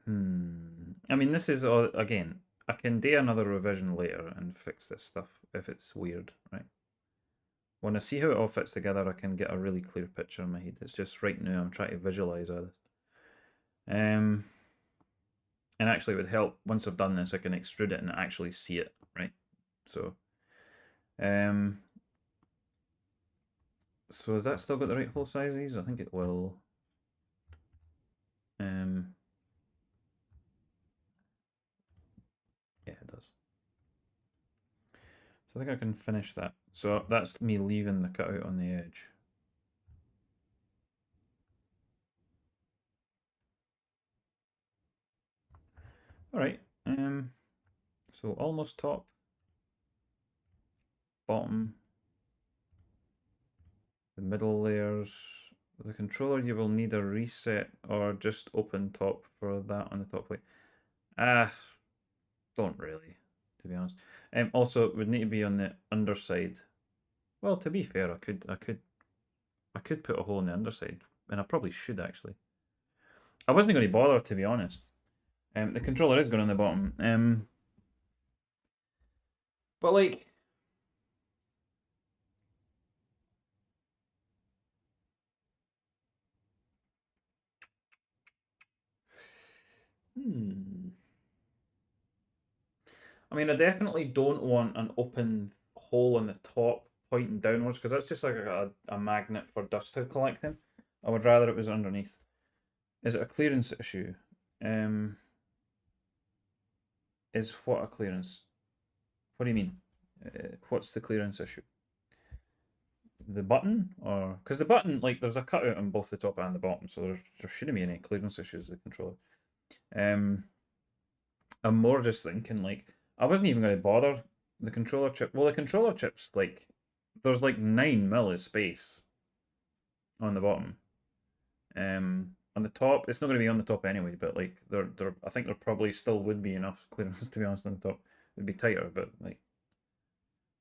I mean, this is all again. I can do another revision later and fix this stuff if it's weird, right? When I see how it all fits together, I can get a really clear picture in my head. It's just right now I'm trying to visualize all this. Um, and actually, it would help once I've done this, I can extrude it and actually see it, right? So, um, so has that still got the right hole sizes? I think it will. Um, yeah, it does. So I think I can finish that. So that's me leaving the cutout on the edge. All right. So almost top, bottom, the middle layers. The controller, you will need a reset or just open top for that on the top plate. Ah, don't really, to be honest. Also, it would need to be on the underside. Well, to be fair, I could put a hole in the underside, and I probably should actually. I wasn't going to bother, to be honest. The controller is going on the bottom. But like, hmm. I mean, I definitely don't want an open hole in the top pointing downwards because that's just like a magnet for dust to collect in. I would rather it was underneath. Is it a clearance issue? Um, is what a clearance? What do you mean? What's the clearance issue? The button, or because the button, like, there's a cutout on both the top and the bottom, so there shouldn't be any clearance issues with the controller. Um, I'm more just thinking like I wasn't even going to bother the controller chip. Well, the controller chips like there's like 9 mil of space on the bottom. On the top, it's not going to be on the top anyway. But like there, I think there probably still would be enough clearance to be honest on the top. It'd be tighter, but like,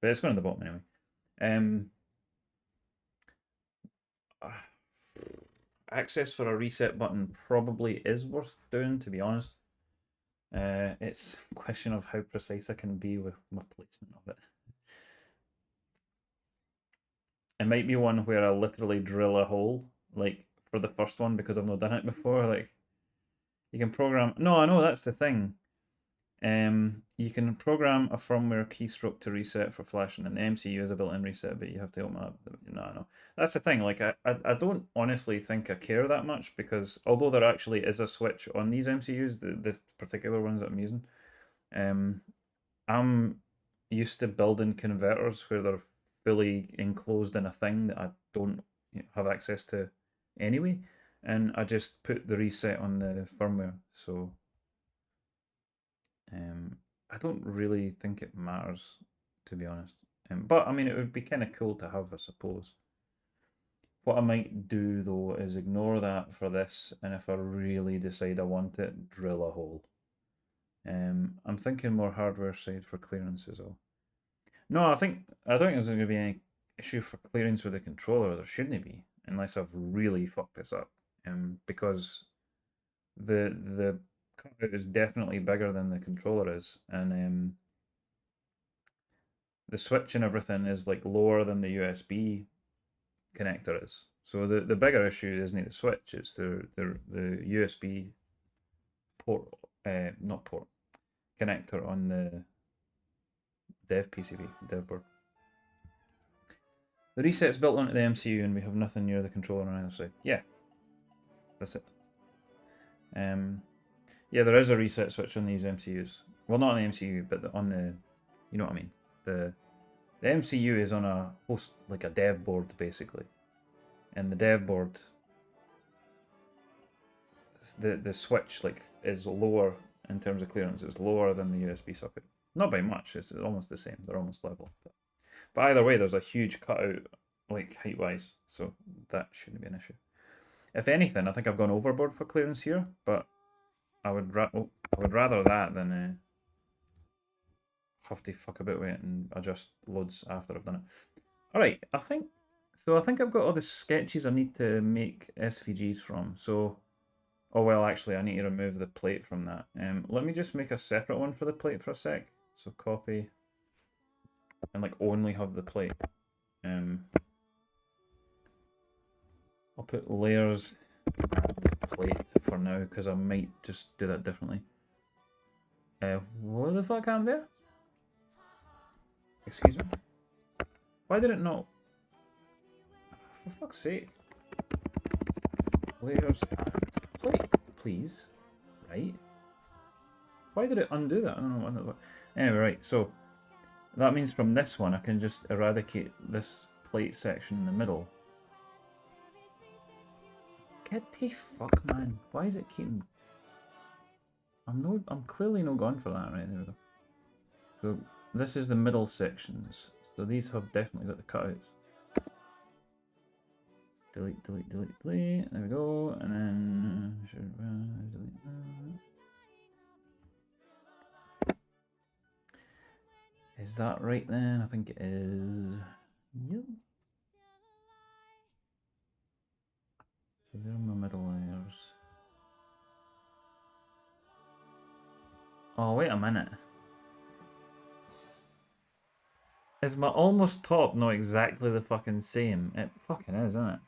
but it's going on the bottom anyway. Um, ah, access for a reset button probably is worth doing, to be honest. It's a question of how precise I can be with my placement of it. It might be one where I literally drill a hole, like for the first one, because I've not done it before. Like you can program. No, I know that's the thing. You can program a firmware keystroke to reset for flashing, and the MCU is a built-in reset, but you have to open up. No, no, that's the thing. Like I don't honestly think I care that much because although there actually is a switch on these MCUs, this particular ones that I'm using, um, I'm used to building converters where they're fully enclosed in a thing that I don't have access to anyway, and I just put the reset on the firmware. So I don't really think it matters, to be honest. But I mean, it would be kind of cool to have, I suppose. What I might do though is ignore that for this, and if I really decide I want it, drill a hole. I'm thinking more hardware side for clearance as well. No, I don't think there's going to be any issue for clearance with the controller. There shouldn't be, unless I've really fucked this up. Because the cutout is definitely bigger than the controller is, and the switch and everything is like lower than the USB connector is. So the bigger issue isn't the switch; it's the USB port, not port connector on the dev PCB dev board. The reset's built onto the MCU, and we have nothing near the controller on either side. Yeah, that's it. Yeah, there is a reset switch on these MCUs. Well, not on the MCU, but on the, you know what I mean. The MCU is on a host, like a dev board basically, and the dev board, the switch like is lower in terms of clearance. It's lower than the USB socket. Not by much. It's almost the same. They're almost level. But either way, there's a huge cutout, like height wise, so that shouldn't be an issue. If anything, I think I've gone overboard for clearance here, but I would rather that than have to fuck about with it and adjust loads after I've done it. All right, I think I've got all the sketches I need to make SVGs from. So, oh well, actually, I need to remove the plate from that. Let me just make a separate one for the plate for a sec. So copy and like only have the plate. I'll put layers and plate for now because I might just do that differently. What the fuck am there? Excuse me? Why did it not? For fuck's sake. Layers and plate, please. Right? Why did it undo that? I don't know. Anyway, right, so that means from this one I can just eradicate this plate section in the middle. Get the fuck, man. Why is it keeping... I'm clearly not going for that. Right, there we go. So this is the middle sections. So these have definitely got the cutouts. Delete, delete, delete, delete. There we go. And then delete that. Is that right then? I think it is. Yep. So there are my middle layers. Oh, wait a minute. Is my almost top not exactly the fucking same? It fucking is, isn't it?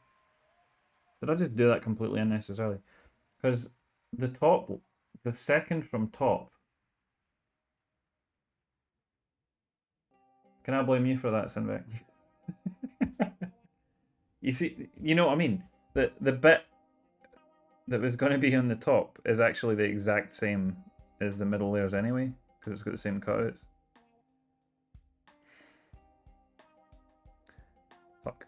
Did I just do that completely unnecessarily? Because the top, the second from top. Can I blame you for that, Sinvek? You see, you know what I mean? The bit that was going to be on the top is actually the exact same as the middle layers anyway, because it's got the same cutouts. Fuck.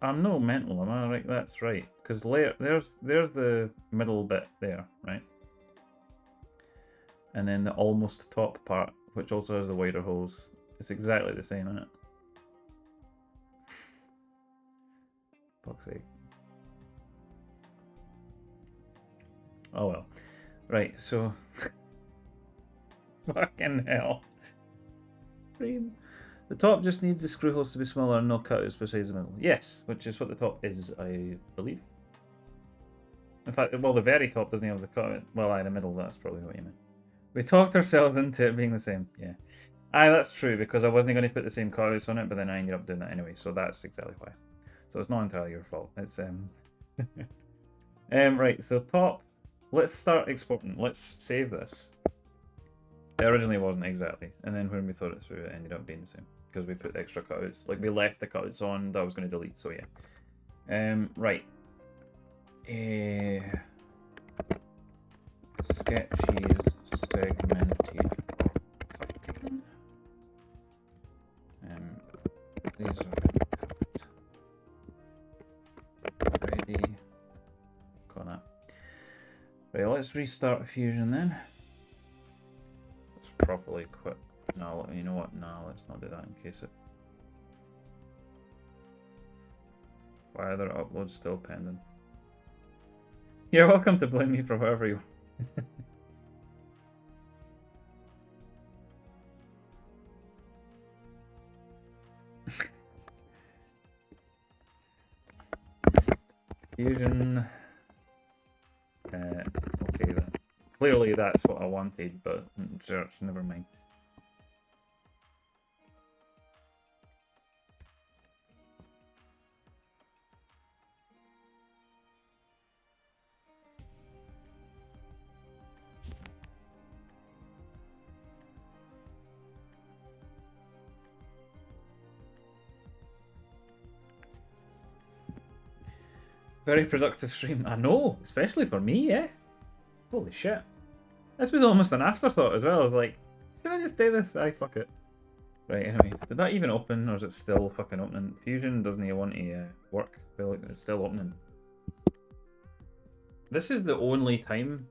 I'm no mental, am I right? That's right. Because there's the middle bit there, right? And then the almost top part, which also has the wider holes, it's exactly the same, isn't it? Fuck's sake. Oh well. Right, so fucking hell. The top just needs the screw holes to be smaller and no cutouts besides the middle. Yes, which is what the top is, I believe. In fact, well, the very top doesn't have the cutout. Well, the middle, that's probably what you meant. We talked ourselves into it being the same, yeah. Aye, that's true, because I wasn't going to put the same cutouts on it, but then I ended up doing that anyway, so that's exactly why. So it's not entirely your fault. It's right, so top. Let's start exporting. Let's save this. It originally wasn't exactly, and then when we thought it through, it ended up being the same because we put extra cutouts. Like we left the cutouts on that I was going to delete. So yeah. Right. Sketches segmented for cutting. These are cut. Ready. Got that. Right, let's restart Fusion then. Let's properly quit. No, you know what? No, let's not do that in case it. Why are their uploads still pending? You're welcome to blame me for whatever you Fusion. Okay, then. Clearly that's what I wanted, but search, never mind. Very productive stream. I know, especially for me, yeah. Holy shit. This was almost an afterthought as well. I was like, should I just do this? Aye, fuck it. Right, anyway, did that even open, or is it still fucking opening? Fusion doesn't even want to work. It's still opening. This is the only time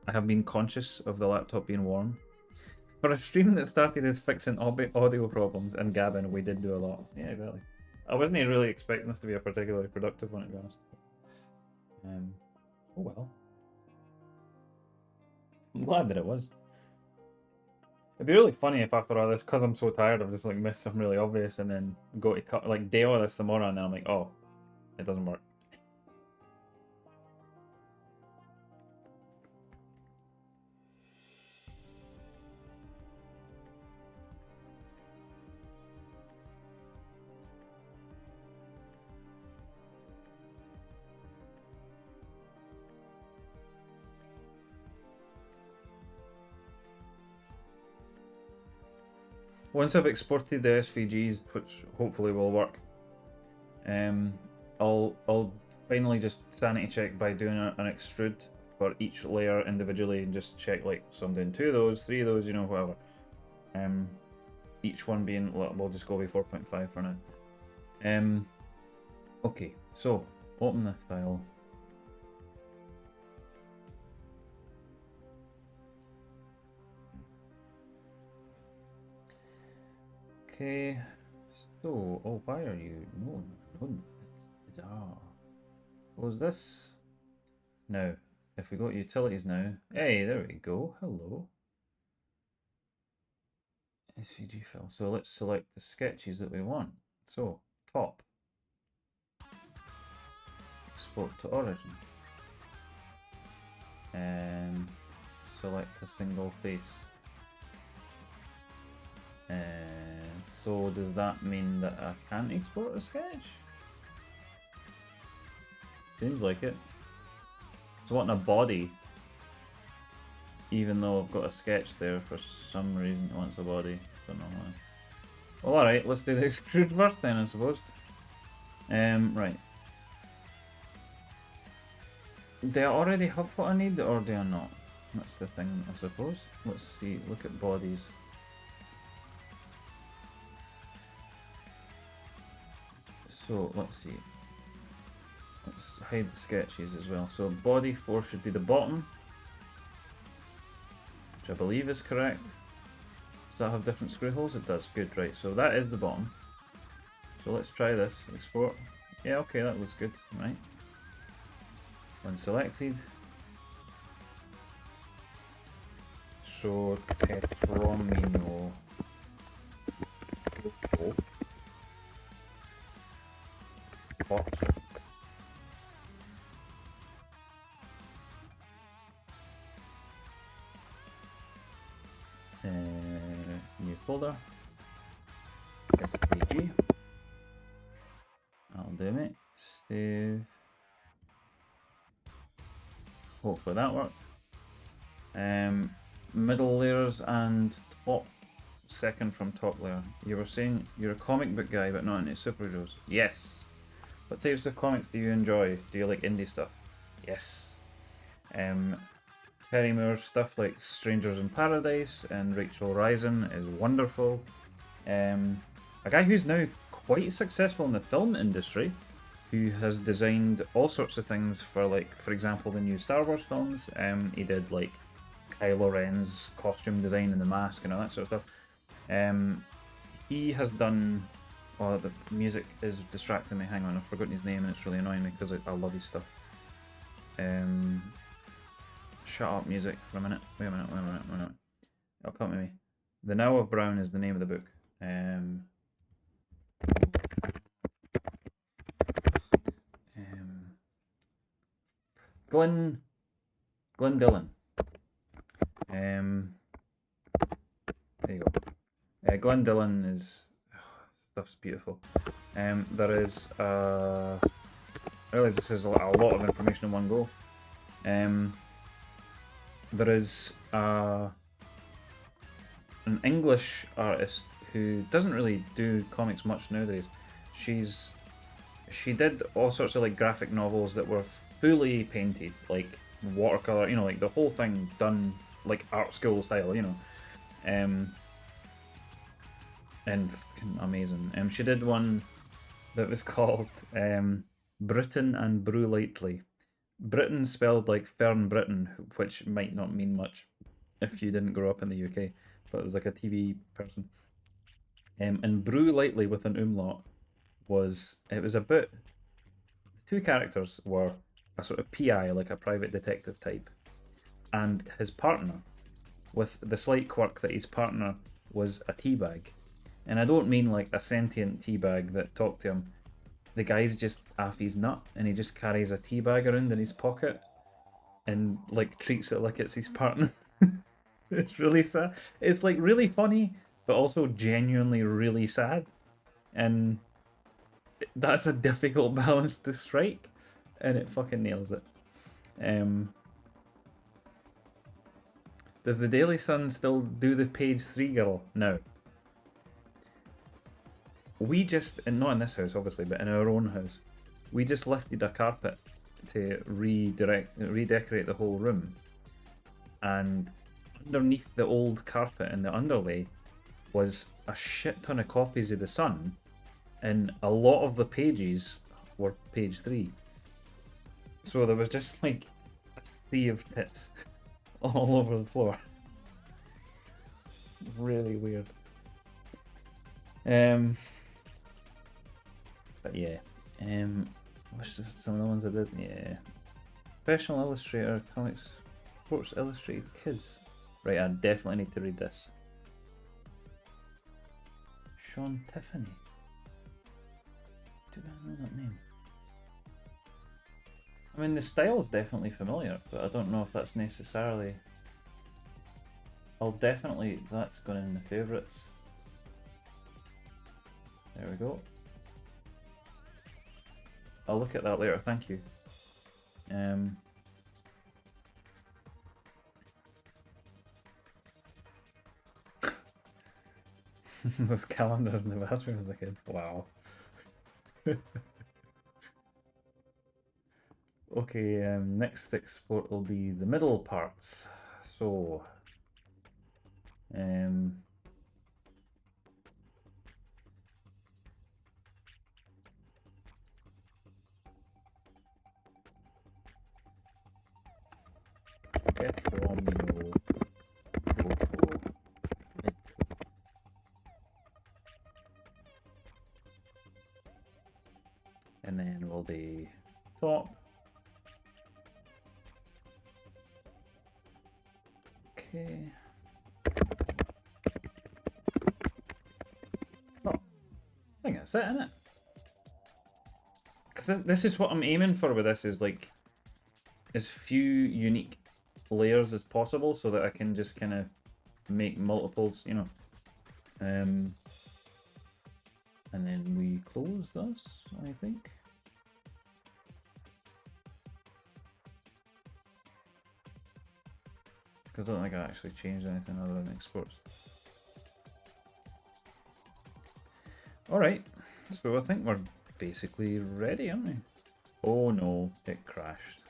I have been conscious of the laptop being warm. For a stream that started as fixing audio problems and gabbing, we did do a lot. Yeah, exactly. I wasn't even really expecting this to be a particularly productive one, to be honest. Oh well. I'm glad that it was. It'd be really funny if after all this, because I'm so tired, I've just like missed something really obvious and then go to cut like day all this tomorrow and then I'm like, oh, it doesn't work. Once I've exported the SVGs, which hopefully will work, I'll finally just sanity check by doing an extrude for each layer individually and just check like so I'm doing 2 of those, 3 of those, you know, whatever. Each one being, we'll just go with 4.5 for now. Okay, so open the file. Okay, so, oh, why are you, no, it's bizarre. Was this, now, if we go to utilities now, hey, there we go, hello. SVG file, so let's select the sketches that we want. So, top, export to origin, and select a single face. So does that mean that I can't export a sketch? Seems like it. So wanting a body, even though I've got a sketch there, for some reason it wants a body. Don't know why. Well, alright, let's do the extrude first then, I suppose. Right. Do I already have what I need, or do I not? That's the thing, I suppose. Let's see, look at bodies. So, let's see. Let's hide the sketches as well. So, body 4 should be the bottom, which I believe is correct. Does that have different screw holes? It does. Good, right. So, that is the bottom. So, let's try this. Export. Yeah, okay, that looks good. Right. When selected. So, Tetromino. Pot. New folder. SVG. I'll do it. Save. Hopefully that worked. Middle layers and top. Second from top layer. You were saying you're a comic book guy but not into superheroes. Yes. What types of comics do you enjoy? Do you like indie stuff? Yes. Terry Moore's stuff like Strangers in Paradise and Rachel Rising is wonderful. A guy who's now quite successful in the film industry, who has designed all sorts of things for, like, for example, the new Star Wars films. He did like Kylo Ren's costume design and the mask and all that sort of stuff. He has done Oh, the music is distracting me. Hang on, I've forgotten his name and it's really annoying me because I love his stuff. Shut up, music, for a minute. Wait a minute, wait a minute, wait a minute. It'll come to me. The Now of Brown is the name of the book. Um, Glenn Dillon. There you go. Glenn Dillon is stuff's beautiful. There is I realize this is a lot of information in one go. There is an English artist who doesn't really do comics much nowadays. She did all sorts of like graphic novels that were fully painted, like watercolor, you know, like the whole thing done like art school style, you know. And fucking amazing. She did one that was called Britain and Brew Lightly. Britain spelled like Fern Britain, which might not mean much if you didn't grow up in the UK, but it was like a TV person. And Brew Lightly with an umlaut it was about the two characters were a sort of PI, like a private detective type, and his partner, with the slight quirk that his partner was a teabag. And I don't mean like a sentient teabag that talked to him. The guy's just off his nut and he just carries a teabag around in his pocket and like treats it like it's his partner. It's really sad. It's like really funny, but also genuinely really sad. And that's a difficult balance to strike, and it fucking nails it. Does the Daily Sun still do the page 3 girl? No. We just, and not in this house obviously, but in our own house, we just lifted a carpet to redecorate the whole room, and underneath the old carpet in the underlay was a shit ton of copies of The Sun, and a lot of the pages were page 3. So there was just like a sea of tits all over the floor. Really weird. But yeah. What's some of the ones I did? Yeah. Professional Illustrator, Comics, Sports Illustrated Kids. Right, I definitely need to read this. Sean Tiffany. Do I know that name? I mean, the style's definitely familiar, but I don't know if that's necessarily... That's going in the favourites. There we go. I'll look at that later, thank you. Those calendars in the bathroom as a kid. Wow. Okay, next export will be the middle parts. So, Petromino photo. And then we'll do top. Okay. Oh, I think that's it, isn't it? Because this is what I'm aiming for with this, is like as few unique layers as possible so that I can just kind of make multiples, you know. And then we close this, I think. Because I don't think I actually changed anything other than exports. Alright, so I think we're basically ready, aren't we? Oh no, it crashed.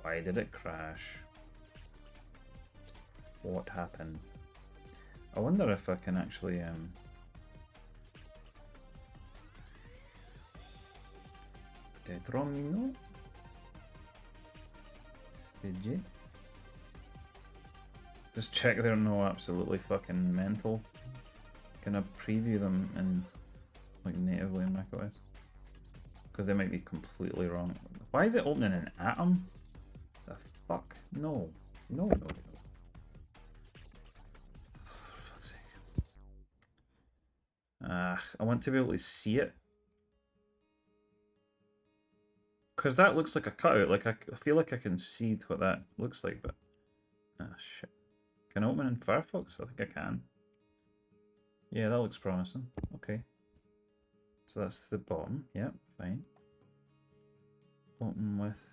Why did it crash? What happened? I wonder if I can actually Tetromino Spidget. Just check they're no absolutely fucking mental. Can I preview them in like natively in macOS? Because they might be completely wrong. Why is it opening an atom? The fuck? No. No, no, no. For fuck's sake. I want to be able to see it. Because that looks like a cutout. Like, I feel like I can see what that looks like, but... Ah, shit. Can I open in Firefox? I think I can. Yeah, that looks promising. Okay. So that's the bottom. Yep, fine. Open with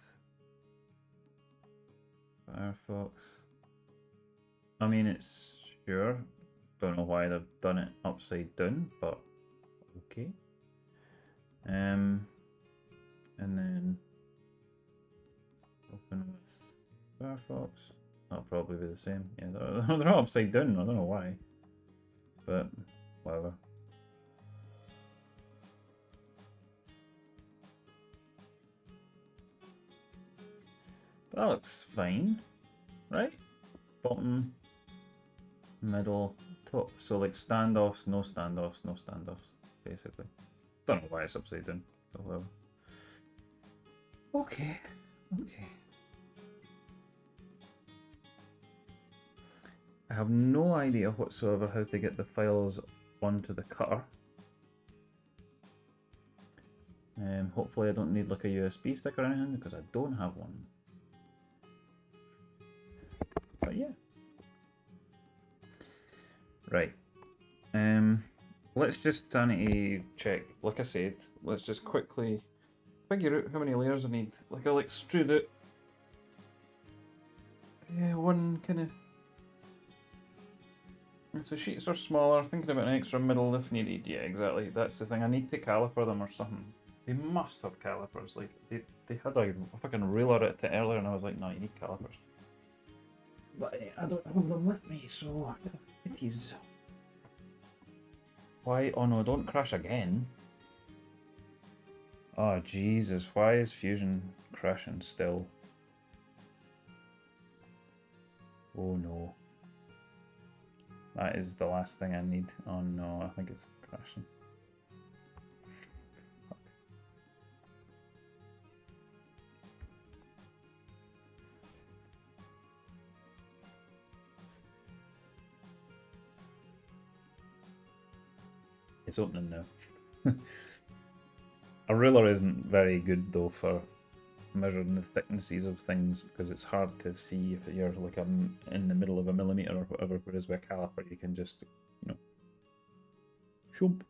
Firefox. I mean, it's sure. Don't know why they've done it upside down, but okay. And then open with Firefox. That'll probably be the same. Yeah, they're not upside down. I don't know why, but whatever. But that looks fine, right? Bottom, middle, top. So like standoffs, no standoffs, no standoffs, basically. Don't know why it's upside down, but whatever. Okay, okay. I have no idea whatsoever how to get the files onto the cutter. Hopefully I don't need like a USB stick or anything because I don't have one. But yeah. Right. Let's just sanity check. Like I said, let's just quickly figure out how many layers I need. Like I'll extrude it. One kind of... If the sheets are smaller, thinking about an extra middle if needed. Yeah, exactly. That's the thing. I need to caliper them or something. They must have calipers. Like, they had a fucking ruler at it earlier and I was like, no, you need calipers. But I don't have them with me, so it is. Why? Oh no, don't crash again. Oh Jesus, why is Fusion crashing still? Oh no. That is the last thing I need. Oh no, I think it's crashing. Fuck. It's opening now. A ruler isn't very good though for measuring the thicknesses of things because it's hard to see if you're like in the middle of a millimeter or whatever, whereas with a caliper you can just, you know, shoop.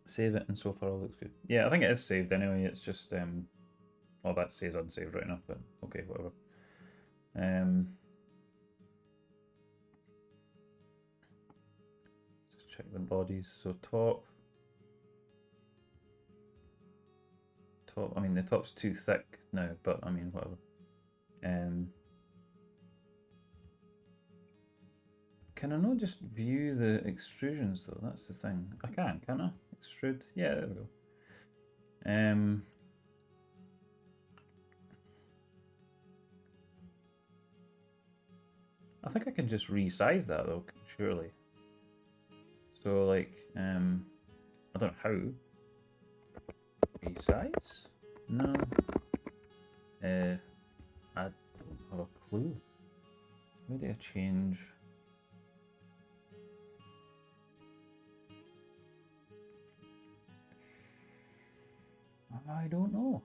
Save it and so far all looks good. Yeah, I think it is saved anyway, it's just, well that says unsaved right enough, but okay, whatever. Just check the bodies, so top, I mean the top's too thick now, but I mean whatever. Can I not just view the extrusions though? That's the thing. I can, can't I? Extrude. Yeah, there we go. I think I can just resize that though, surely. So like, I don't know how. Resize? No. I don't have a clue. How do I change? I don't know.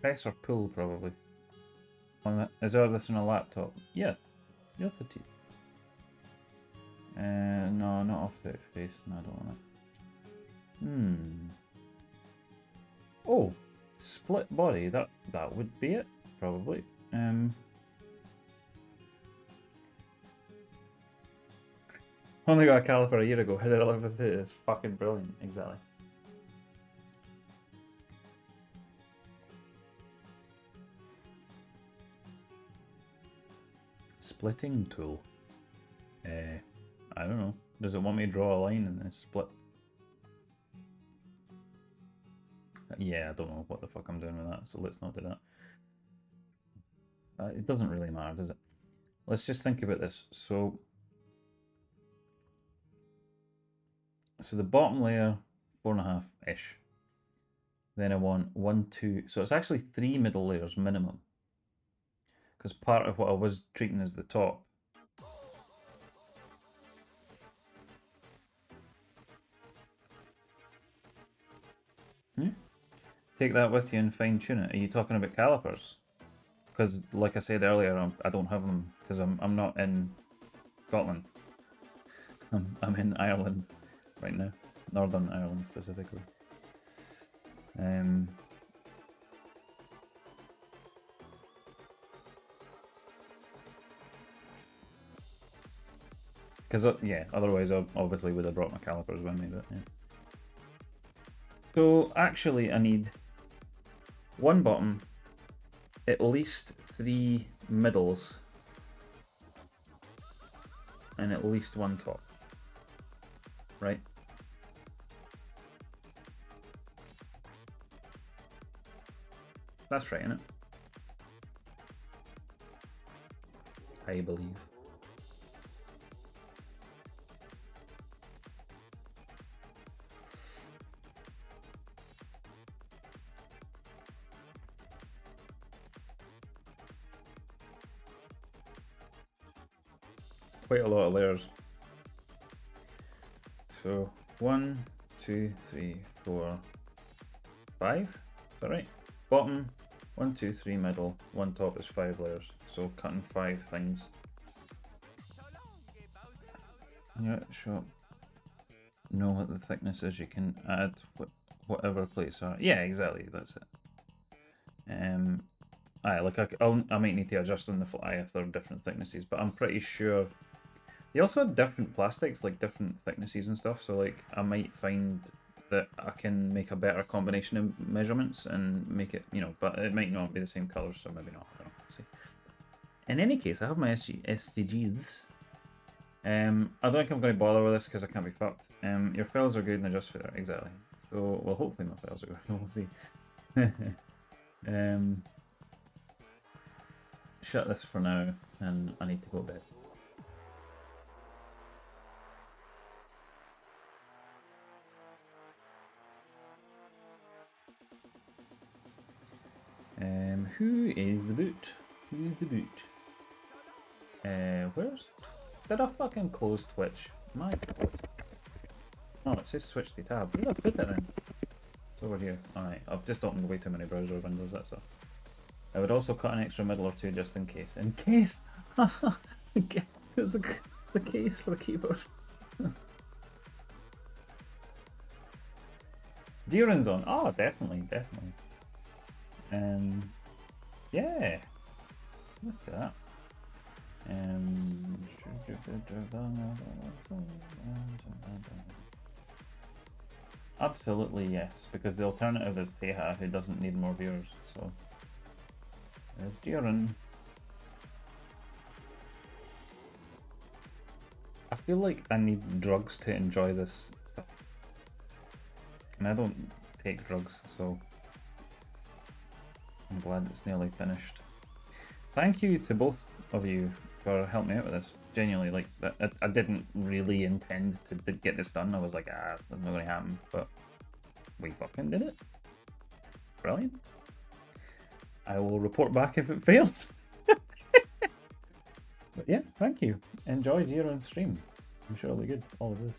Press or pull, probably. Is there this on a laptop? Yeah. The other two. No, not off the face. No, I don't want it. Oh, split body. That would be it, probably. Only got a caliper a year ago. How did I live with it? It's fucking brilliant. Exactly. Splitting tool. I don't know. Does it want me to draw a line and then split? Yeah, I don't know what the fuck I'm doing with that, so let's not do that. It doesn't really matter, does it? let's just think about this. So the bottom layer, 4.5-ish. Then I want 1, 2. So it's actually 3 middle layers minimum. Because part of what I was treating as the top. Take that with you and fine tune it. Are you talking about calipers? Because, like I said earlier, I don't have them because I'm not in Scotland. I'm in Ireland right now, Northern Ireland specifically. Because yeah, otherwise I obviously would have brought my calipers with me. But yeah. So actually, I need one bottom, at least 3 middles, and at least 1 top. Right? That's right, isn't it? I believe. Quite a lot of layers. So 1, 2, 3, 4, 5. Is that right? Bottom, 1, 2, 3 middle, 1 top is 5 layers. So cutting 5 things. Yeah, sure. Know what the thickness is. You can add whatever plates are. Yeah, exactly. That's it. Like I might need to adjust on the fly if they're different thicknesses, but I'm pretty sure they also have different plastics, like different thicknesses and stuff. So like I might find that I can make a better combination of measurements and make it, but it might not be the same colours, so maybe not. I don't know. Let's see. In any case, I have my SDGs. I don't think I'm going to bother with this because I can't be fucked. Your files are good and they're just fit. Exactly. So, well, hopefully my files are good. We'll see. Shut this for now, and I need to go to bed. Who is the boot? Who is the boot? Where's... Did I fucking close Twitch? My God. Oh, it says switch to tab. Where did I put it then? It's over here. Alright, I've just opened way too many browser windows, that's all. I would also cut an extra middle or two just in case. In case? It's the case for the keyboard. Deeran's on. Oh, definitely. Yeah. Let's do that. Absolutely yes, because the alternative is Teha, who doesn't need more viewers. So there's Deeran. I feel like I need drugs to enjoy this stuff, and I don't take drugs, so I'm glad it's nearly finished. Thank you to both of you for helping me out with this. Genuinely, like, I didn't really intend to get this done. I was like, that's not going to happen, but we fucking did it. Brilliant. I will report back if it fails. But yeah, thank you. Enjoy your own stream. I'm sure it'll be good. All of this.